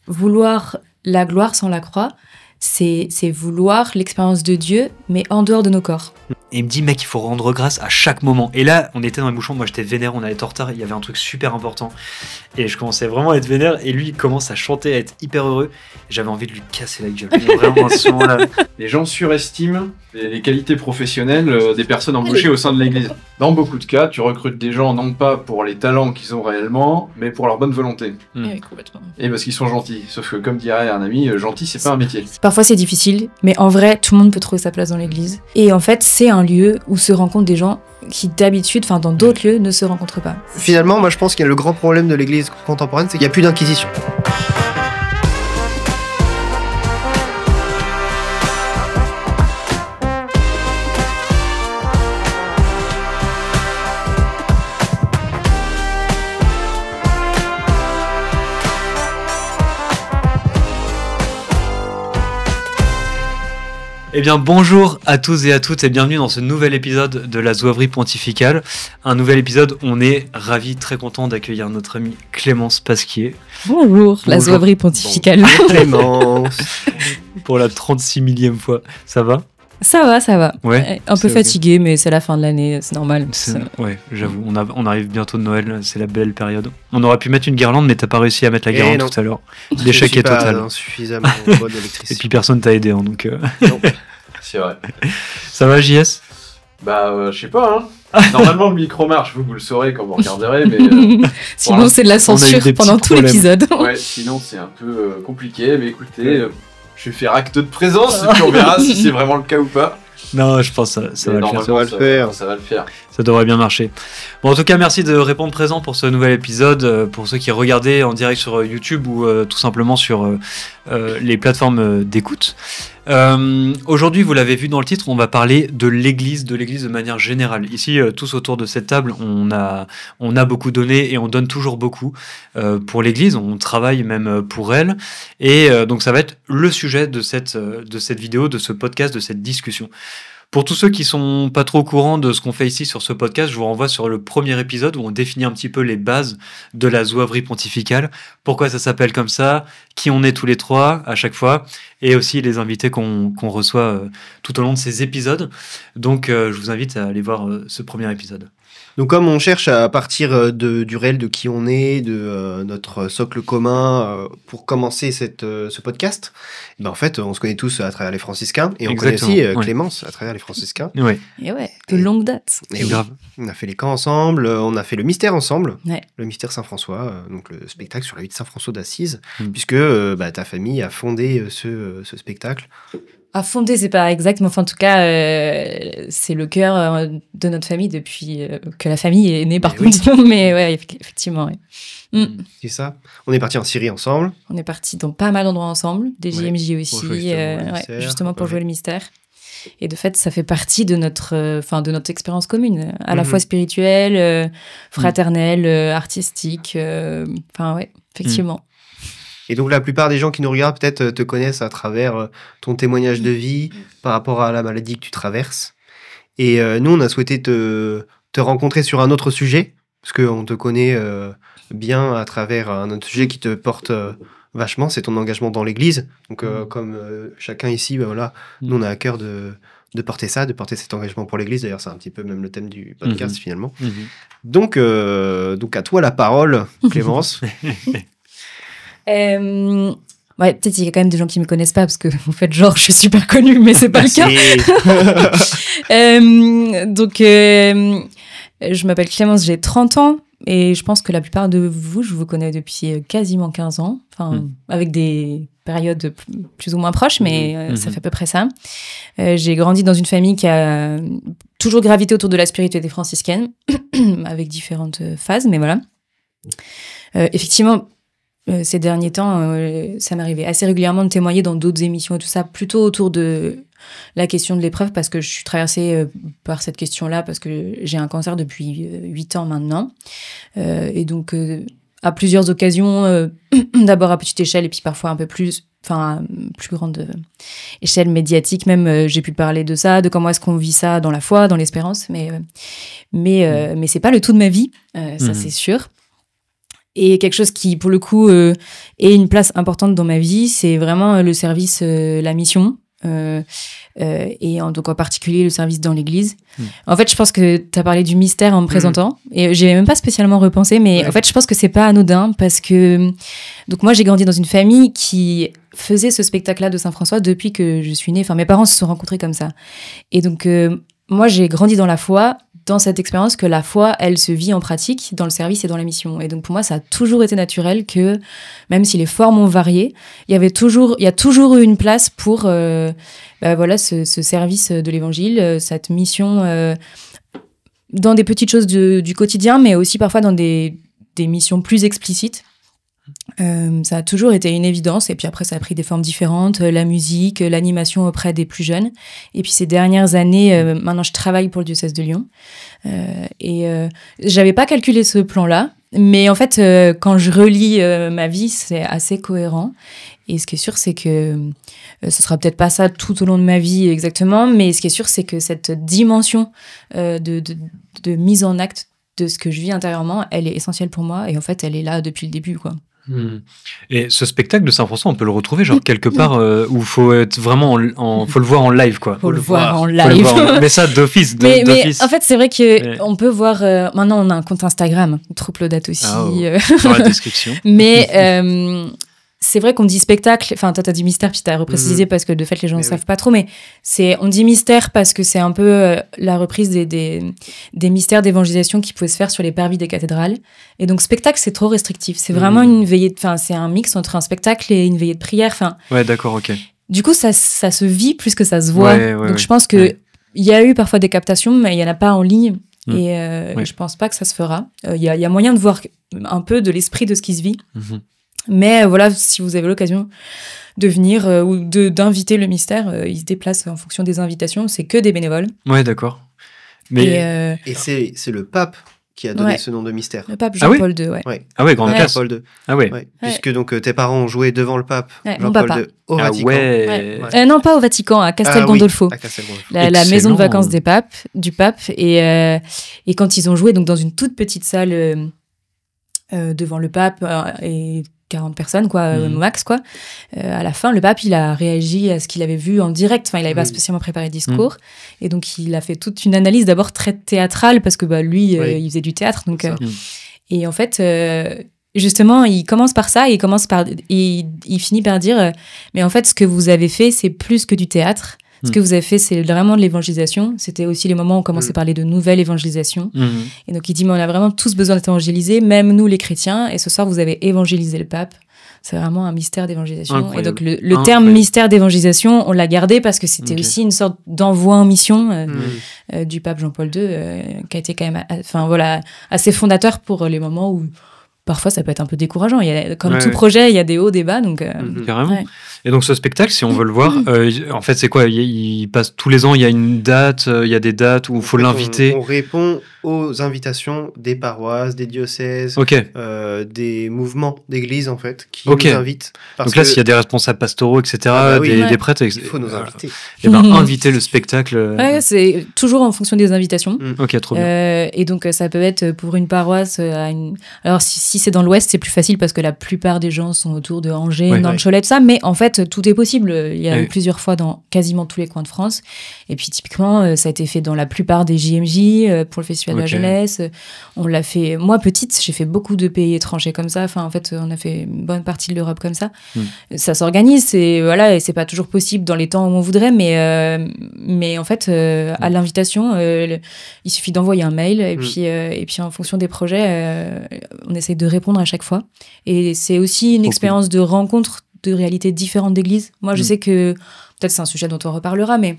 vouloir la gloire sans la croix, c'est vouloir l'expérience de Dieu, mais en dehors de nos corps. Et il me dit, mec, il faut rendre grâce à chaque moment. Et là, on était dans les bouchons, moi j'étais vénère, on allait être en retard, il y avait un truc super important. Et je commençais vraiment à être vénère, et lui, il commence à chanter, à être hyper heureux. J'avais envie de lui casser la gueule. Vraiment, à ce moment-là. Les gens surestiment les qualités professionnelles des personnes embauchées au sein de l'église. Dans beaucoup de cas, tu recrutes des gens non pas pour les talents qu'ils ont réellement, mais pour leur bonne volonté. Oui, complètement. Et parce qu'ils sont gentils. Sauf que, comme dirait un ami, gentil, c'est pas un métier. Parfois c'est difficile, mais en vrai, tout le monde peut trouver sa place dans l'église. Et en fait, c'est un lieu où se rencontrent des gens qui d'habitude, enfin dans d'autres lieux, ne se rencontrent pas. Finalement, moi je pense qu'il y a le grand problème de l'église contemporaine, c'est qu'il n'y a plus d'inquisition. Eh bien, bonjour à tous et à toutes et bienvenue dans ce nouvel épisode de la Zouaverie Pontificale. Un nouvel épisode où on est ravis, très contents d'accueillir notre ami Clémence Pasquier. Bonjour, la Zouaverie Pontificale. Bon, Clémence. Pour la 36 millième fois. Ça va ? Ça va. Ouais. Un peu fatigué, mais c'est la fin de l'année, c'est normal. Ouais, j'avoue, on arrive bientôt de Noël, c'est la belle période. On aurait pu mettre une guirlande, mais t'as pas réussi à mettre la guirlande tout à l'heure. L'échec est total. Je suis pas insuffisamment bonne électricien. Et puis personne t'a aidé, hein, donc... Non, c'est vrai. Ça va, JS ? Bah, je sais pas, hein. Normalement, le micro marche, vous le saurez quand vous regarderez, mais... Sinon, voilà. c'est de la censure pendant tout l'épisode. Ouais, sinon, c'est un peu compliqué, mais écoutez... Je vais faire acte de présence et puis on verra si c'est vraiment le cas ou pas. Non, je pense que ça va le faire. Ça va le faire. Ça devrait bien marcher. Bon, en tout cas, merci de répondre présent pour ce nouvel épisode. Pour ceux qui regardaient en direct sur YouTube ou tout simplement sur les plateformes d'écoute. Aujourd'hui, vous l'avez vu dans le titre, on va parler de l'église de manière générale. Ici, tous autour de cette table, on a beaucoup donné et on donne toujours beaucoup pour l'église. On travaille même pour elle. Et donc, ça va être le sujet de cette vidéo, de ce podcast, de cette discussion. Pour tous ceux qui sont pas trop au courant de ce qu'on fait ici sur ce podcast, je vous renvoie sur le premier épisode où on définit un petit peu les bases de la Zouaverie Pontificale, pourquoi ça s'appelle comme ça, qui on est tous les trois à chaque fois, et aussi les invités qu'on reçoit tout au long de ces épisodes. Donc je vous invite à aller voir ce premier épisode. Donc comme on cherche à partir du réel de qui on est, de notre socle commun pour commencer ce podcast, ben en fait on se connaît tous à travers les franciscains et on connaît aussi Clémence à travers les franciscains. Ouais. Et ouais, de longue date. Et grave. On a fait les camps ensemble, on a fait le mystère ensemble, ouais. Le mystère Saint-François, donc le spectacle sur la vie de Saint-François d'Assise, puisque ta famille a fondé ce spectacle. À fonder, c'est pas exact, mais enfin, en tout cas, c'est le cœur de notre famille depuis que la famille est née, par contre. Oui. Mais ouais, effectivement. Ouais. C'est ça. On est parti en Syrie ensemble. On est parti dans pas mal d'endroits ensemble, des JMJ aussi, justement pour jouer le mystère. Et de fait, ça fait partie de notre expérience commune, à la fois spirituelle, fraternelle, artistique. Effectivement. Et donc, la plupart des gens qui nous regardent, peut-être, te connaissent à travers ton témoignage de vie par rapport à la maladie que tu traverses. Et nous, on a souhaité te rencontrer sur un autre sujet, parce qu'on te connaît bien à travers un autre sujet qui te porte vachement, c'est ton engagement dans l'Église. Donc, comme chacun ici, nous, on a à cœur de porter ça, de porter cet engagement pour l'Église. D'ailleurs, c'est un petit peu même le thème du podcast, finalement. Donc, à toi la parole, Clémence. Peut-être qu'il y a quand même des gens qui me connaissent pas parce que vous faites genre je suis super connue, mais c'est pas le cas. Je m'appelle Clémence, j'ai 30 ans et je pense que la plupart de vous, je vous connais depuis quasiment 15 ans, avec des périodes plus ou moins proches, mais ça fait à peu près ça. J'ai grandi dans une famille qui a toujours gravité autour de la spiritualité franciscaine, avec différentes phases, mais voilà. Effectivement, ces derniers temps, ça m'arrivait assez régulièrement de témoigner dans d'autres émissions et tout ça, plutôt autour de la question de l'épreuve, parce que je suis traversée par cette question-là, parce que j'ai un cancer depuis 8 ans maintenant. Et donc, à plusieurs occasions, d'abord à petite échelle et puis parfois un peu plus grande échelle médiatique même, j'ai pu parler de ça, de comment est-ce qu'on vit ça dans la foi, dans l'espérance, mais c'est pas le tout de ma vie, ça c'est sûr. Et quelque chose qui, pour le coup, est une place importante dans ma vie, c'est vraiment le service, la mission. Donc en particulier le service dans l'église. En fait, je pense que tu as parlé du mystère en me présentant, et j'ai même pas spécialement repensé, mais en fait, je pense que c'est pas anodin, parce que donc moi, j'ai grandi dans une famille qui faisait ce spectacle-là de Saint-François depuis que je suis née. Enfin, mes parents se sont rencontrés comme ça. Et donc, moi, j'ai grandi dans la foi, dans cette expérience que la foi, elle se vit en pratique dans le service et dans la mission. Et donc, pour moi, ça a toujours été naturel que, même si les formes ont varié, il y a toujours eu une place pour ce service de l'évangile, cette mission dans des petites choses du quotidien, mais aussi parfois dans des missions plus explicites. Ça a toujours été une évidence, et puis après ça a pris des formes différentes, la musique, l'animation auprès des plus jeunes, et puis ces dernières années, maintenant je travaille pour le diocèse de Lyon, j'avais pas calculé ce plan-là, mais en fait quand je relis ma vie, c'est assez cohérent, et ce qui est sûr c'est que ce sera peut-être pas ça tout au long de ma vie exactement, mais ce qui est sûr c'est que cette dimension de mise en acte de ce que je vis intérieurement, elle est essentielle pour moi, et en fait elle est là depuis le début, quoi. Et ce spectacle de Saint-François, on peut le retrouver genre quelque part où faut être vraiment faut le voir en live, quoi. Faut le voir en live. Mais ça d'office. Mais en fait, c'est vrai que on peut voir. Maintenant, on a un compte Instagram, Trouplodat aussi. Dans la description. Mais c'est vrai qu'on dit spectacle. Enfin, toi, t'as dit mystère, puis t'as reprécisé parce que de fait, les gens ne savent pas trop. Mais on dit mystère parce que c'est un peu la reprise des mystères d'évangélisation qui pouvaient se faire sur les parvis des cathédrales. Et donc, spectacle, c'est trop restrictif. C'est vraiment une veillée. Enfin, c'est un mix entre un spectacle et une veillée de prière. Enfin. Ouais, d'accord, ok. Du coup, ça se vit plus que ça se voit. Donc, je pense que il y a eu parfois des captations, mais il y en a pas en ligne. Et je pense pas que ça se fera. Il y a moyen de voir un peu de l'esprit de ce qui se vit. Mais voilà, si vous avez l'occasion de venir ou d'inviter le mystère, il se déplace en fonction des invitations. C'est que des bénévoles. Ouais, d'accord. Mais... Et c'est le pape qui a donné ce nom de mystère. Le pape Jean-Paul II, Ah ouais, grande classe. Jean-Paul II. Ah ouais. Puisque donc tes parents ont joué devant le pape Jean-Paul II au Vatican. Non, pas au Vatican, à Castel Gandolfo. À Castel Gandolfo. La maison de vacances du pape. Et quand ils ont joué donc, dans une toute petite salle devant le pape et 40 personnes, quoi, max, quoi. À la fin, le pape, il a réagi à ce qu'il avait vu en direct. Enfin, il n'avait pas spécialement préparé le discours. Et donc, il a fait toute une analyse d'abord très théâtrale parce que lui, il faisait du théâtre. Donc, et en fait, justement, il commence par ça et il finit par dire mais en fait, ce que vous avez fait, c'est plus que du théâtre. Ce que vous avez fait, c'est vraiment de l'évangélisation. C'était aussi les moments où on commençait à parler de nouvelle évangélisation. Et donc, il dit, mais on a vraiment tous besoin d'être évangélisés, même nous, les chrétiens. Et ce soir, vous avez évangélisé le pape. C'est vraiment un mystère d'évangélisation. Incroyable. Et donc, le terme mystère d'évangélisation, on l'a gardé parce que c'était aussi une sorte d'envoi en mission du pape Jean-Paul II, qui a été quand même assez fondateur pour les moments où parfois ça peut être un peu décourageant. Comme tout projet, il y a des hauts, des bas. Donc, carrément. Ouais. Et donc ce spectacle, si on veut le voir, en fait c'est quoi ? Il passe tous les ans, il y a une date, il y a des dates où il faut l'inviter. On répond aux invitations des paroisses, des diocèses, des mouvements d'église en fait, qui nous invitent. Donc là, s'il y a des responsables pastoraux, etc., des prêtres, il faut nous inviter. Et inviter le spectacle. Ouais, c'est toujours en fonction des invitations. Ok, trop bien. Et donc ça peut être pour une paroisse Alors si c'est dans l'Ouest, c'est plus facile parce que la plupart des gens sont autour de Angers, dans le Cholet, tout ça. Mais en fait, tout est possible. Il y a eu plusieurs fois dans quasiment tous les coins de France. Et puis typiquement, ça a été fait dans la plupart des JMJ pour le Festival de la jeunesse. On l'a fait. Moi, petite, j'ai fait beaucoup de pays étrangers comme ça. Enfin, en fait, on a fait une bonne partie de l'Europe comme ça. Ça s'organise. Et c'est pas toujours possible dans les temps où on voudrait, mais en fait, à l'invitation, il suffit d'envoyer un mail et puis en fonction des projets, on essaye de répondre à chaque fois. Et c'est aussi une expérience de rencontre de réalités différentes d'église. Moi, je sais que peut-être c'est un sujet dont on reparlera, mais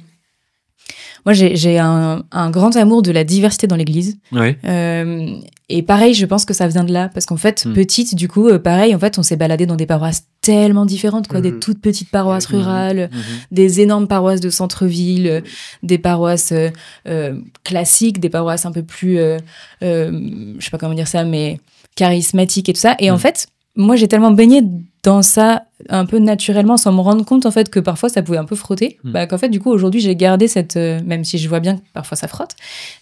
moi, j'ai un grand amour de la diversité dans l'église. Et pareil, je pense que ça vient de là. Parce qu'en fait, petite, du coup, pareil, en fait, on s'est baladé dans des paroisses tellement différentes, quoi. Des toutes petites paroisses rurales, des énormes paroisses de centre-ville, des paroisses classiques, des paroisses un peu plus, je sais pas comment dire ça, mais charismatiques et tout ça. Et en fait, moi, j'ai tellement baigné dans ça un peu naturellement, sans me rendre compte en fait que parfois ça pouvait un peu frotter. Qu'en fait, du coup, aujourd'hui, j'ai gardé cette, même si je vois bien que parfois ça frotte,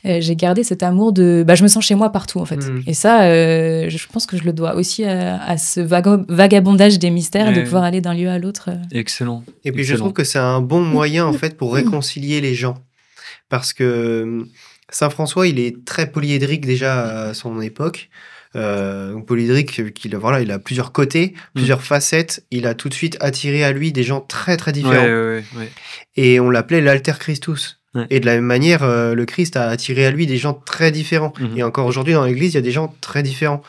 j'ai gardé cet amour de, je me sens chez moi partout en fait. Et ça, je pense que je le dois aussi à ce vagabondage des mystères, de pouvoir aller d'un lieu à l'autre. Excellent. Et puis je trouve que c'est un bon moyen en fait pour réconcilier les gens, parce que Saint François, il est très polyédrique déjà à son époque. Polyédrique, il a plusieurs côtés, plusieurs facettes. Il a tout de suite attiré à lui des gens très très différents. Ouais. Et on l'appelait l'Alter Christus. Et de la même manière, le Christ a attiré à lui des gens très différents. Et encore aujourd'hui, dans l'Église, il y a des gens très différents.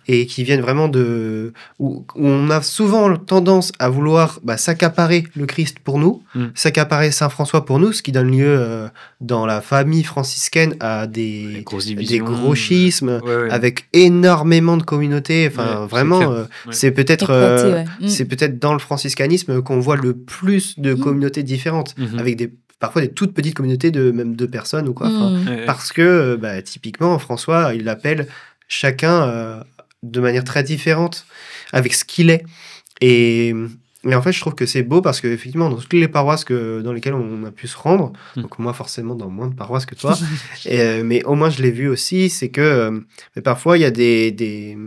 Et qui viennent vraiment de... Où on a souvent tendance à vouloir s'accaparer le Christ pour nous, s'accaparer Saint François pour nous, ce qui donne lieu, dans la famille franciscaine, à des gros schismes, avec énormément de communautés. Enfin, vraiment, c'est peut-être c'est peut-être dans le franciscanisme qu'on voit le plus de communautés différentes, avec parfois des toutes petites communautés de même 2 personnes ou quoi. Parce que typiquement François, il appelle chacun de manière très différente avec ce qu'il est. Et en fait, je trouve que c'est beau parce que effectivement, dans toutes les paroisses dans lesquelles on a pu se rendre, donc moi forcément dans moins de paroisses que toi, mais au moins je l'ai vu aussi, c'est que parfois il y a des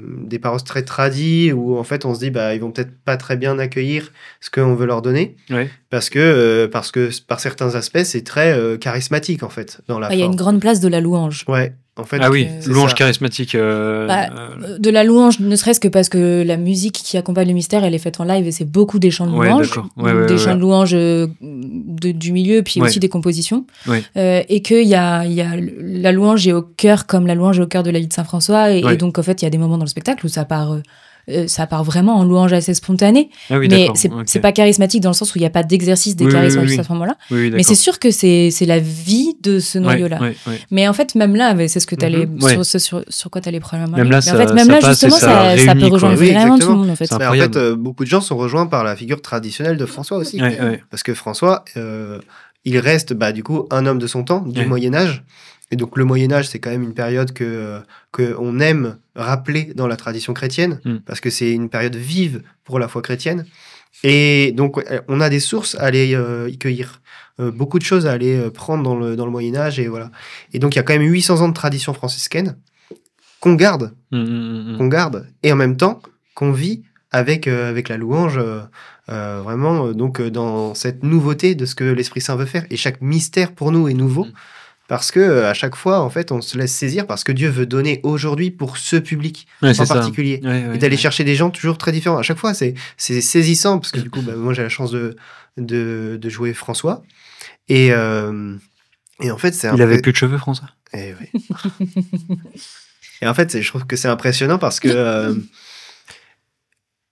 paroisses très tradies où en fait on se dit ils vont peut-être pas très bien accueillir ce qu'on veut leur donner, parce que par certains aspects c'est très charismatique en fait dans la forme. Il y a une grande place de la louange. Ouais. En fait, louange charismatique. De la louange, ne serait-ce que parce que la musique qui accompagne le mystère, elle est faite en live et c'est beaucoup des chants de louange, des chants de louange du milieu, puis aussi des compositions. Et qu'il y a la louange est au cœur, comme la louange est au cœur de la vie de Saint François. Et donc, en fait, il y a des moments dans le spectacle où ça part vraiment en louange assez spontanée, mais c'est pas charismatique dans le sens où il n'y a pas d'exercice des charismes à ce moment-là, mais c'est sûr que c'est la vie de ce noyau-là. Mais en fait, même là, c'est ce que t'allais sur quoi t'allais probablement même là, en fait, même là justement, ça peut rejoindre vraiment tout le monde en fait. En fait, beaucoup de gens sont rejoints par la figure traditionnelle de François aussi, parce que François, il reste du coup un homme de son temps, du Moyen-Âge. Et donc le Moyen-Âge, c'est quand même une période que on aime rappeler dans la tradition chrétienne, parce que c'est une période vive pour la foi chrétienne. Et donc on a des sources à aller y cueillir, beaucoup de choses à aller prendre dans le Moyen-Âge, et voilà. Et donc il y a quand même 800 ans de tradition franciscaine qu'on garde, et en même temps qu'on vit avec la louange, vraiment donc dans cette nouveauté de ce que l'Esprit Saint veut faire. Et chaque mystère pour nous est nouveau. Parce que à chaque fois, en fait, on se laisse saisir parce que Dieu veut donner aujourd'hui pour ce public en particulier. Et d'aller chercher des gens toujours très différents. À chaque fois, c'est saisissant parce que du coup, moi, j'ai la chance de jouer François. Et en fait, il avait plus de cheveux, François. Et en fait, je trouve que c'est impressionnant parce que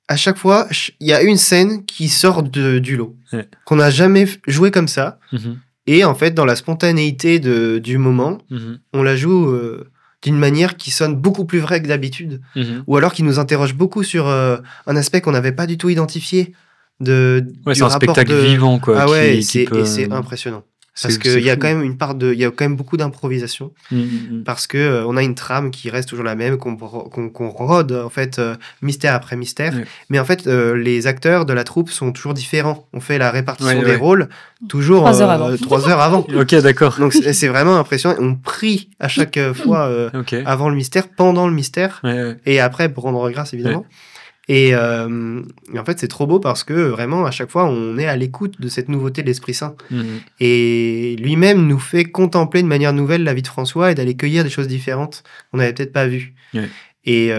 à chaque fois, il y a une scène qui sort du lot, qu'on n'a jamais joué comme ça. Et en fait, dans la spontanéité du moment, on la joue d'une manière qui sonne beaucoup plus vraie que d'habitude, ou alors qui nous interroge beaucoup sur un aspect qu'on n'avait pas du tout identifié. C'est un spectacle vivant, quoi. Ah ouais, et c'est impressionnant. Parce qu'il y a quand même il y a quand même beaucoup d'improvisation, parce que on a une trame qui reste toujours la même, qu'on rôde en fait mystère après mystère, mais en fait les acteurs de la troupe sont toujours différents. On fait la répartition des rôles toujours 3 heures avant. Ok, d'accord. Donc c'est vraiment impressionnant. On prie à chaque fois avant le mystère, pendant le mystère, et après pour rendre grâce évidemment. Et en fait, c'est trop beau parce que vraiment, à chaque fois, on est à l'écoute de cette nouveauté de l'Esprit Saint. Et lui-même nous fait contempler de manière nouvelle la vie de François et d'aller cueillir des choses différentes qu'on n'avait peut-être pas vues. Et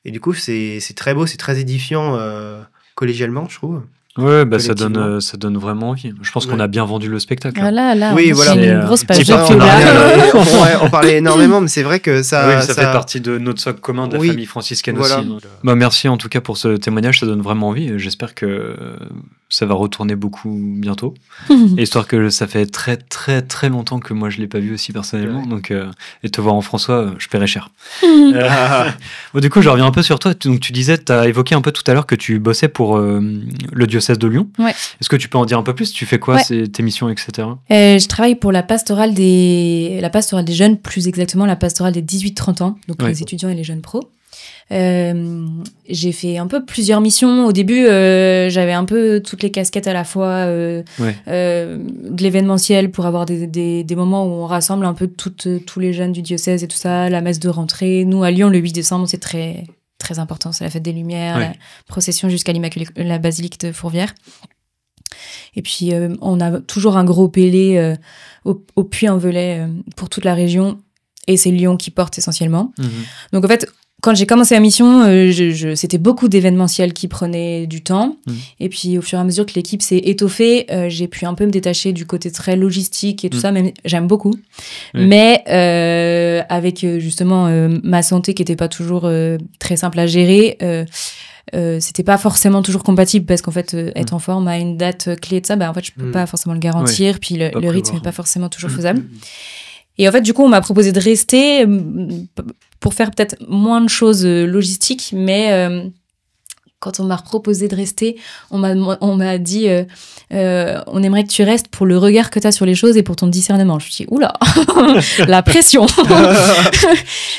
du coup, c'est très beau, c'est très édifiant collégialement, je trouve. Ouais, ça donne vraiment envie. Je pense qu'on a bien vendu le spectacle. Là, oui, voilà. Une grosse page. On parlait énormément, mais c'est vrai que ça fait partie de notre socle commun de la famille franciscaine aussi. Merci en tout cas pour ce témoignage, ça donne vraiment envie. J'espère que ça va retourner beaucoup bientôt. Histoire que ça fait très très très longtemps que moi je l'ai pas vu aussi personnellement. Donc, et te voir en François, je paierais cher. Du coup, je reviens un peu sur toi. Donc, tu disais, tu as évoqué un peu tout à l'heure que tu bossais pour le diocèse de Lyon. Est-ce que tu peux en dire un peu plus? Tu fais quoi, tes missions, etc. Je travaille pour la pastorale des jeunes, plus exactement la pastorale des 18-30 ans, donc les étudiants et les jeunes pros. J'ai fait un peu plusieurs missions. Au début, j'avais un peu toutes les casquettes à la fois, de l'événementiel pour avoir des moments où on rassemble un peu tous les jeunes du diocèse et tout ça, la messe de rentrée. Nous, à Lyon, le 8 décembre, c'est très, très important. C'est la fête des Lumières, la procession jusqu'à la basilique de Fourvière. Et puis, on a toujours un gros pélé au Puy-en-Velay pour toute la région. Et c'est Lyon qui porte essentiellement. Donc, en fait, quand j'ai commencé la mission, c'était beaucoup d'événementiels qui prenaient du temps. Et puis, au fur et à mesure que l'équipe s'est étoffée, j'ai pu un peu me détacher du côté très logistique et tout ça. Même, j'aime beaucoup. Mais avec justement ma santé qui n'était pas toujours très simple à gérer, c'était pas forcément toujours compatible parce qu'en fait, être en forme à une date clé de ça, en fait, je peux pas forcément le garantir. Puis le rythme n'est pas forcément toujours faisable. Et en fait, du coup, on m'a proposé de rester pour faire peut-être moins de choses logistiques, mais quand on m'a proposé de rester, on m'a dit on aimerait que tu restes pour le regard que tu as sur les choses et pour ton discernement. Je me suis dit, oula, la pression.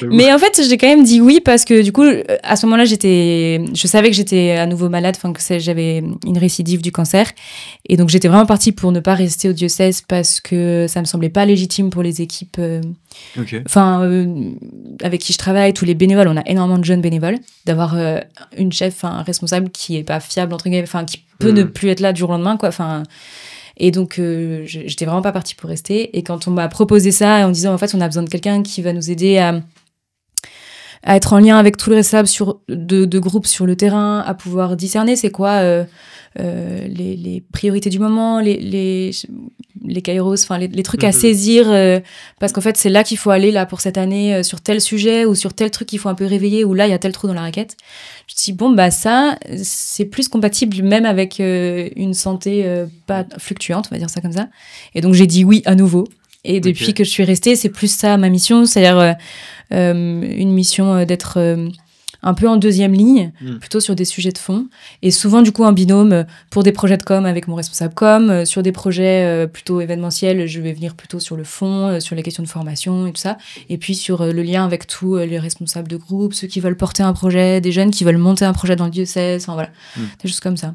Mais en fait, j'ai quand même dit oui parce que du coup, à ce moment-là, je savais que j'étais à nouveau malade, que j'avais une récidive du cancer. Et donc, j'étais vraiment partie pour ne pas rester au diocèse parce que ça me semblait pas légitime pour les équipes avec qui je travaille, tous les bénévoles. On a énormément de jeunes bénévoles. D'avoir une chef, un responsable qui est pas fiable, entre guillemets, qui peut ne plus être là du jour au lendemain, quoi. Et donc, j'étais vraiment pas partie pour rester. Et quand on m'a proposé ça, en disant, en fait, on a besoin de quelqu'un qui va nous aider à être en lien avec tous les responsables de groupes sur le terrain, à pouvoir discerner c'est quoi les priorités du moment, les kairos, les trucs à saisir, parce qu'en fait, c'est là qu'il faut aller là pour cette année sur tel sujet ou sur tel truc qu'il faut un peu réveiller, ou là, il y a tel trou dans la raquette. Je me suis dit, ça, c'est plus compatible même avec une santé pas fluctuante, on va dire ça comme ça. Et donc, j'ai dit oui à nouveau. Et depuis que je suis restée, c'est plus ça ma mission, c'est-à-dire une mission d'être un peu en deuxième ligne, plutôt sur des sujets de fond. Et souvent, du coup, en binôme, pour des projets de com avec mon responsable com, sur des projets plutôt événementiels, je vais venir plutôt sur le fond, sur les questions de formation et tout ça. Et puis sur le lien avec tous les responsables de groupe, ceux qui veulent porter un projet, des jeunes qui veulent monter un projet dans le diocèse, voilà, des choses comme ça.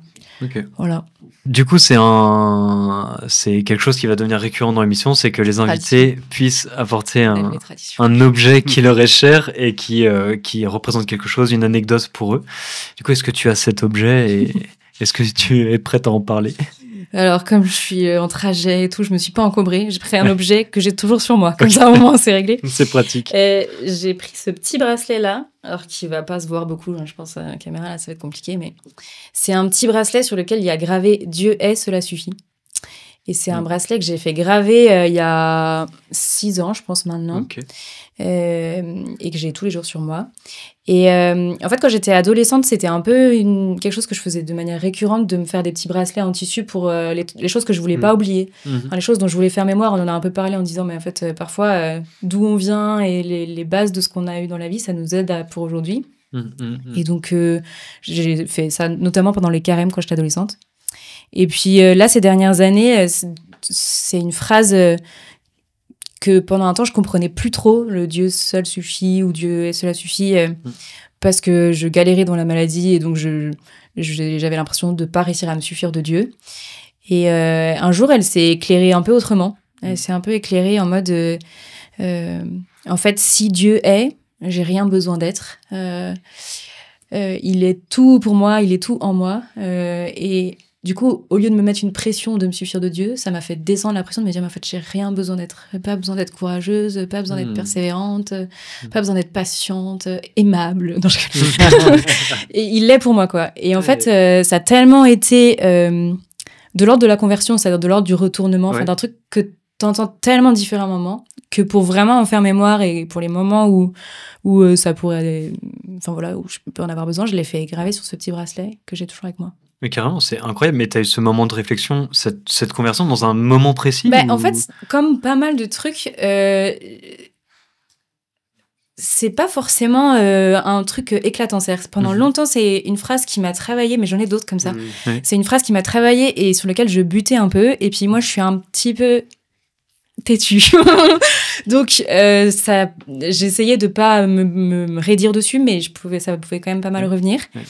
Voilà. Du coup, c'est quelque chose qui va devenir récurrent dans l'émission, c'est que les invités puissent apporter un objet qui leur est cher et qui représente quelque chose, une anecdote pour eux. Du coup, est-ce que tu as cet objet et est-ce que tu es prête à en parler ? Alors, comme je suis en trajet et tout, je me suis pas encombrée. J'ai pris un objet que j'ai toujours sur moi. Comme ça, au moins, c'est réglé. C'est pratique. J'ai pris ce petit bracelet-là, alors qu'il va pas se voir beaucoup. Je pense à la caméra, là, ça va être compliqué. Mais c'est un petit bracelet sur lequel il y a gravé « Dieu est, cela suffit ». Et c'est un bracelet que j'ai fait graver il y a 6 ans, je pense, maintenant. Et que j'ai tous les jours sur moi. Et en fait, quand j'étais adolescente, c'était un peu quelque chose que je faisais de manière récurrente, de me faire des petits bracelets en tissu pour les choses que je voulais pas oublier. Les choses dont je voulais faire mémoire, on en a un peu parlé en disant, mais en fait, parfois, d'où on vient et les bases de ce qu'on a eu dans la vie, ça nous aide pour aujourd'hui. Et donc, j'ai fait ça notamment pendant les carêmes quand j'étais adolescente. Et puis là, ces dernières années, c'est une phrase que pendant un temps, je comprenais plus trop, le Dieu seul suffit ou Dieu et cela suffit, parce que je galérais dans la maladie et donc j'avais l'impression de pas réussir à me suffire de Dieu. Et un jour, elle s'est éclairée un peu autrement. Elle s'est un peu éclairée en mode, en fait, si Dieu est, j'ai rien besoin d'être. Il est tout pour moi, il est tout en moi. Et du coup, au lieu de me mettre une pression de me suffire de Dieu, ça m'a fait descendre la pression de me dire, mais en fait, j'ai rien besoin d'être. Pas besoin d'être courageuse, pas besoin d'être persévérante, pas besoin d'être patiente, aimable. Non, et il l'est pour moi, quoi. Et en fait, ça a tellement été de l'ordre de la conversion, c'est-à-dire de l'ordre du retournement, d'un truc que t'entends tellement différemment, que pour vraiment en faire mémoire et pour les moments où ça pourrait aller, où je peux en avoir besoin, je l'ai fait graver sur ce petit bracelet que j'ai toujours avec moi. Mais carrément, c'est incroyable. Mais tu as eu ce moment de réflexion, cette conversion dans un moment précis En fait, comme pas mal de trucs, c'est pas forcément un truc éclatant. C'est-à-dire que pendant longtemps, c'est une phrase qui m'a travaillé, mais j'en ai d'autres comme ça. C'est une phrase qui m'a travaillé et sur laquelle je butais un peu. Et puis moi, je suis un petit peu têtu. Donc, j'essayais de pas me raidir dessus, mais ça pouvait quand même pas mal revenir. Ouais.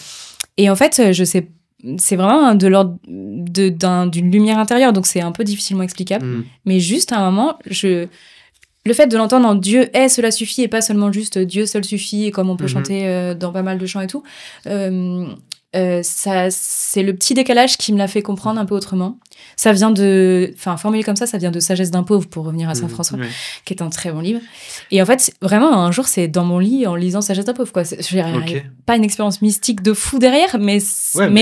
Et en fait, je sais, c'est vraiment de l'ordre d'une lumière intérieure, donc c'est un peu difficilement explicable. Mais juste à un moment, le fait de l'entendre en Dieu est, cela suffit, et pas seulement juste Dieu seul suffit, et comme on peut chanter dans pas mal de chants et tout, c'est le petit décalage qui me l'a fait comprendre un peu autrement. Ça vient formulé comme ça vient de Sagesse d'un pauvre, pour revenir à Saint François, qui est un très bon livre. Et en fait, vraiment, un jour, c'est dans mon lit en lisant Sagesse d'un pauvre, quoi. Pas une expérience mystique de fou derrière, mais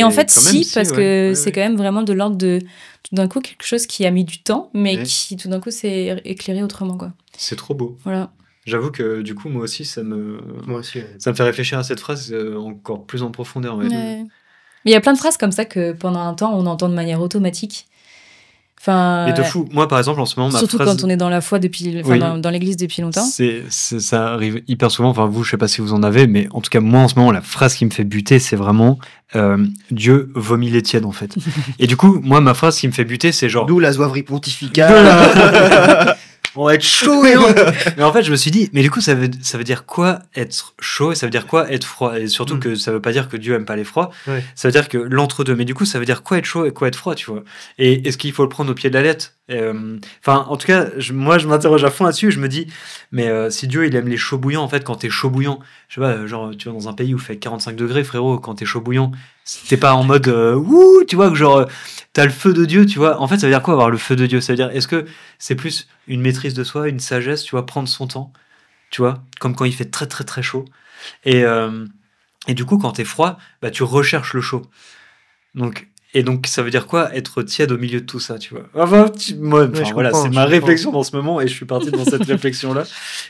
en fait, parce que c'est quand même vraiment de l'ordre de tout d'un coup quelque chose qui a mis du temps, mais qui tout d'un coup s'est éclairé autrement, quoi. C'est trop beau. Voilà. J'avoue que du coup, moi aussi, ça me fait réfléchir à cette phrase encore plus en profondeur. Ouais. Mais il y a plein de phrases comme ça que pendant un temps, on entend de manière automatique. Mais de fou. Moi, par exemple, en ce moment, surtout quand on est dans la foi dans l'église depuis longtemps. Ça arrive hyper souvent. Enfin, vous, je sais pas si vous en avez, mais en tout cas, moi, en ce moment, la phrase qui me fait buter, c'est vraiment Dieu vomit les tièdes, en fait. Et du coup, moi, ma phrase qui me fait buter, c'est genre. D'où la zouaverie pontificale. On va être chaud mais en fait, je me suis dit, mais du coup, ça veut dire quoi être chaud et ça veut dire quoi être froid? Et surtout que ça veut pas dire que Dieu aime pas les froids. Ouais. Ça veut dire que l'entre-deux. Mais du coup, ça veut dire quoi être chaud et quoi être froid, tu vois? Et est-ce qu'il faut le prendre au pied de la lettre? Enfin, en tout cas, moi, je m'interroge à fond là-dessus et je me dis, mais si Dieu, il aime les chauds bouillants, en fait, quand t'es chaud bouillant, je sais pas, genre, tu vas dans un pays où il fait 45 degrés, frérot, quand t'es chaud bouillant, t'es pas en mode, ouh, tu vois, que genre, t'as le feu de Dieu, tu vois. En fait, ça veut dire quoi avoir le feu de Dieu? Ça veut dire, est-ce que c'est plus une maîtrise de soi, une sagesse, tu vois, prendre son temps, tu vois, comme quand il fait très très très chaud. Et du coup, quand t'es froid, bah, tu recherches le chaud. Donc, ça veut dire quoi être tiède au milieu de tout ça, tu vois? Enfin, voilà, c'est ma réflexion dans ce moment et je suis parti dans cette réflexion-là.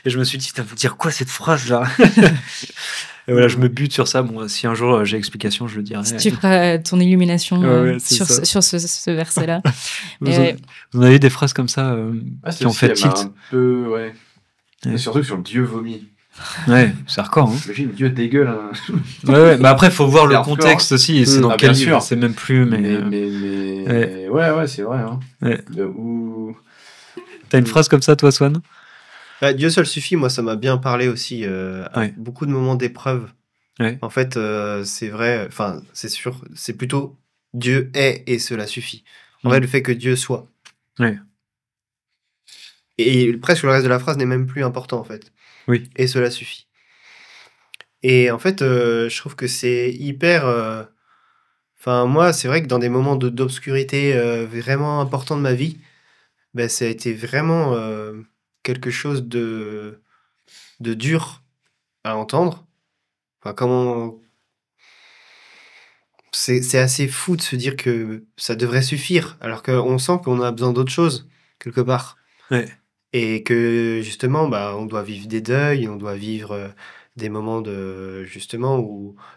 Et je me suis dit, ça veut dire quoi cette phrase-là? Et voilà, je me bute sur ça. Bon, si un jour j'ai explication, je le dirai. Si tu feras ton illumination sur ce verset-là. Vous en avez des phrases comme ça qui ont fait tilt? Un peu, ouais. Et surtout sur le Dieu vomi. Ouais, c'est hardcore. Hein. Imagine, Dieu dégueule. Hein. Ouais, mais après, il faut voir le contexte aussi. Et c'est dans quel livre, c'est même plus. Mais ouais, c'est vrai. Hein. Ouais. T'as une phrase comme ça, toi, Swan? Dieu seul suffit, moi ça m'a bien parlé aussi à beaucoup de moments d'épreuve. Ouais. En fait, c'est vrai, enfin c'est sûr, c'est plutôt Dieu est et cela suffit. En fait, le fait que Dieu soit. Ouais. Et presque le reste de la phrase n'est même plus important en fait. Oui. Et cela suffit. Et en fait, je trouve que c'est hyper. Enfin, moi, c'est vrai que dans des moments d'obscurité vraiment importants de ma vie, ben, ça a été vraiment quelque chose de dur à entendre. Enfin, comment... C'est assez fou de se dire que ça devrait suffire, alors qu'on sent qu'on a besoin d'autre chose, quelque part. Ouais. Et que, justement, bah, on doit vivre des deuils, on doit vivre des moments de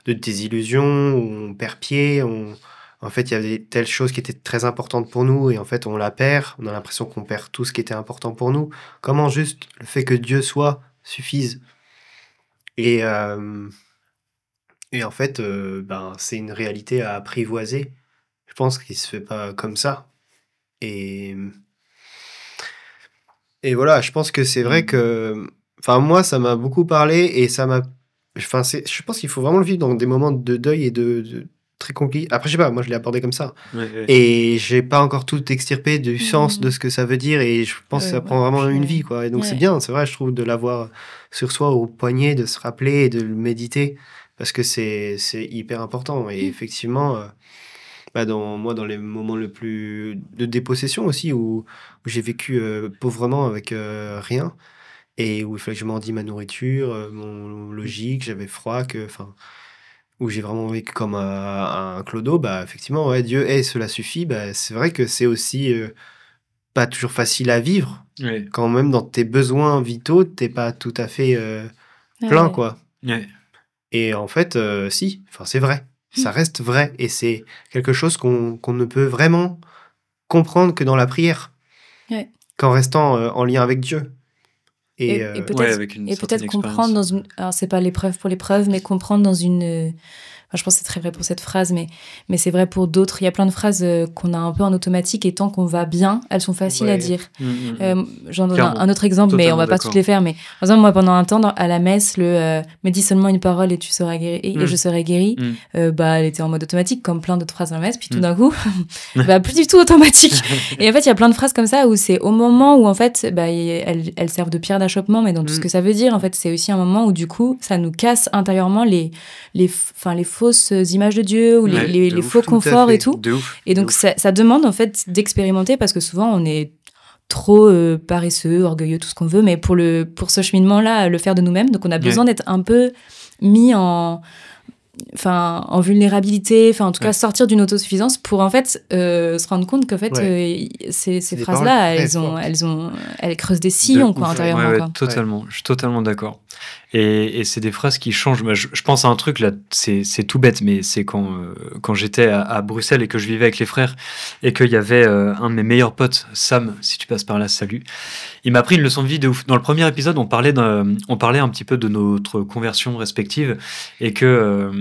désillusion, où on perd pied, en fait, il y avait telle chose qui était très importante pour nous, et en fait, on la perd, on a l'impression qu'on perd tout ce qui était important pour nous. Comment juste le fait que Dieu soit suffise? Et en fait, c'est une réalité à apprivoiser. Je pense qu'il se fait pas comme ça. Et voilà, je pense que c'est vrai que... Enfin, moi, ça m'a beaucoup parlé et ça m'a... Enfin, je pense qu'il faut vraiment le vivre dans des moments de deuil et de très compliqués. Après, je sais pas, moi, je l'ai abordé comme ça. Ouais. Et j'ai pas encore tout extirpé du sens de ce que ça veut dire et je pense que ça prend vraiment une vie, quoi. Et donc, c'est bien, c'est vrai, je trouve, de l'avoir sur soi, au poignet, de se rappeler et de le méditer parce que c'est hyper important. Et effectivement... dans les moments le plus de dépossession aussi, où j'ai vécu pauvrement avec rien, et où il fallait que je mendie ma nourriture, mon logis, que j'avais froid, où j'ai vraiment vécu comme un clodo, effectivement, ouais, Dieu est, cela suffit. C'est vrai que c'est aussi pas toujours facile à vivre, quand même dans tes besoins vitaux, t'es pas tout à fait plein, quoi. Ouais. Et en fait, si, c'est vrai. Ça reste vrai, et c'est quelque chose qu'on ne peut vraiment comprendre que dans la prière, qu'en restant en lien avec Dieu. Et, peut-être comprendre dans une... Alors, c'est pas l'épreuve pour l'épreuve, mais comprendre dans une... Enfin, je pense que c'est très vrai pour cette phrase, mais c'est vrai pour d'autres. Il y a plein de phrases qu'on a un peu en automatique et tant qu'on va bien, elles sont faciles à dire. J'en donne un autre exemple, mais on va pas toutes les faire. Mais par exemple, moi, pendant un temps, à la messe, me dis seulement une parole et tu seras guéri, et je serai guéri. Elle était en mode automatique, comme plein d'autres phrases dans la messe. Puis tout d'un coup, plus du tout automatique. Et en fait, il y a plein de phrases comme ça où c'est au moment où, en fait, elles servent de pierre d'achoppement, mais dans tout ce que ça veut dire, en fait, c'est aussi un moment où, du coup, ça nous casse intérieurement les fausses images de Dieu ou les faux conforts et tout. Et donc, ça demande, en fait, d'expérimenter parce que souvent, on est trop paresseux, orgueilleux, tout ce qu'on veut, mais pour ce cheminement-là, le faire de nous-mêmes. Donc, on a besoin d'être un peu mis en vulnérabilité, en tout cas sortir d'une autosuffisance pour en fait se rendre compte qu'en fait ces phrases-là, elles creusent des sillons intérieurement. Quoi. Totalement, je suis totalement d'accord. Et c'est des phrases qui changent. Je pense à un truc là, c'est tout bête, mais c'est quand j'étais à Bruxelles et que je vivais avec les frères et qu'il y avait un de mes meilleurs potes, Sam, si tu passes par là, salut. Il m'a pris une leçon de vie de ouf. Dans le premier épisode, on parlait un petit peu de notre conversion respective et que,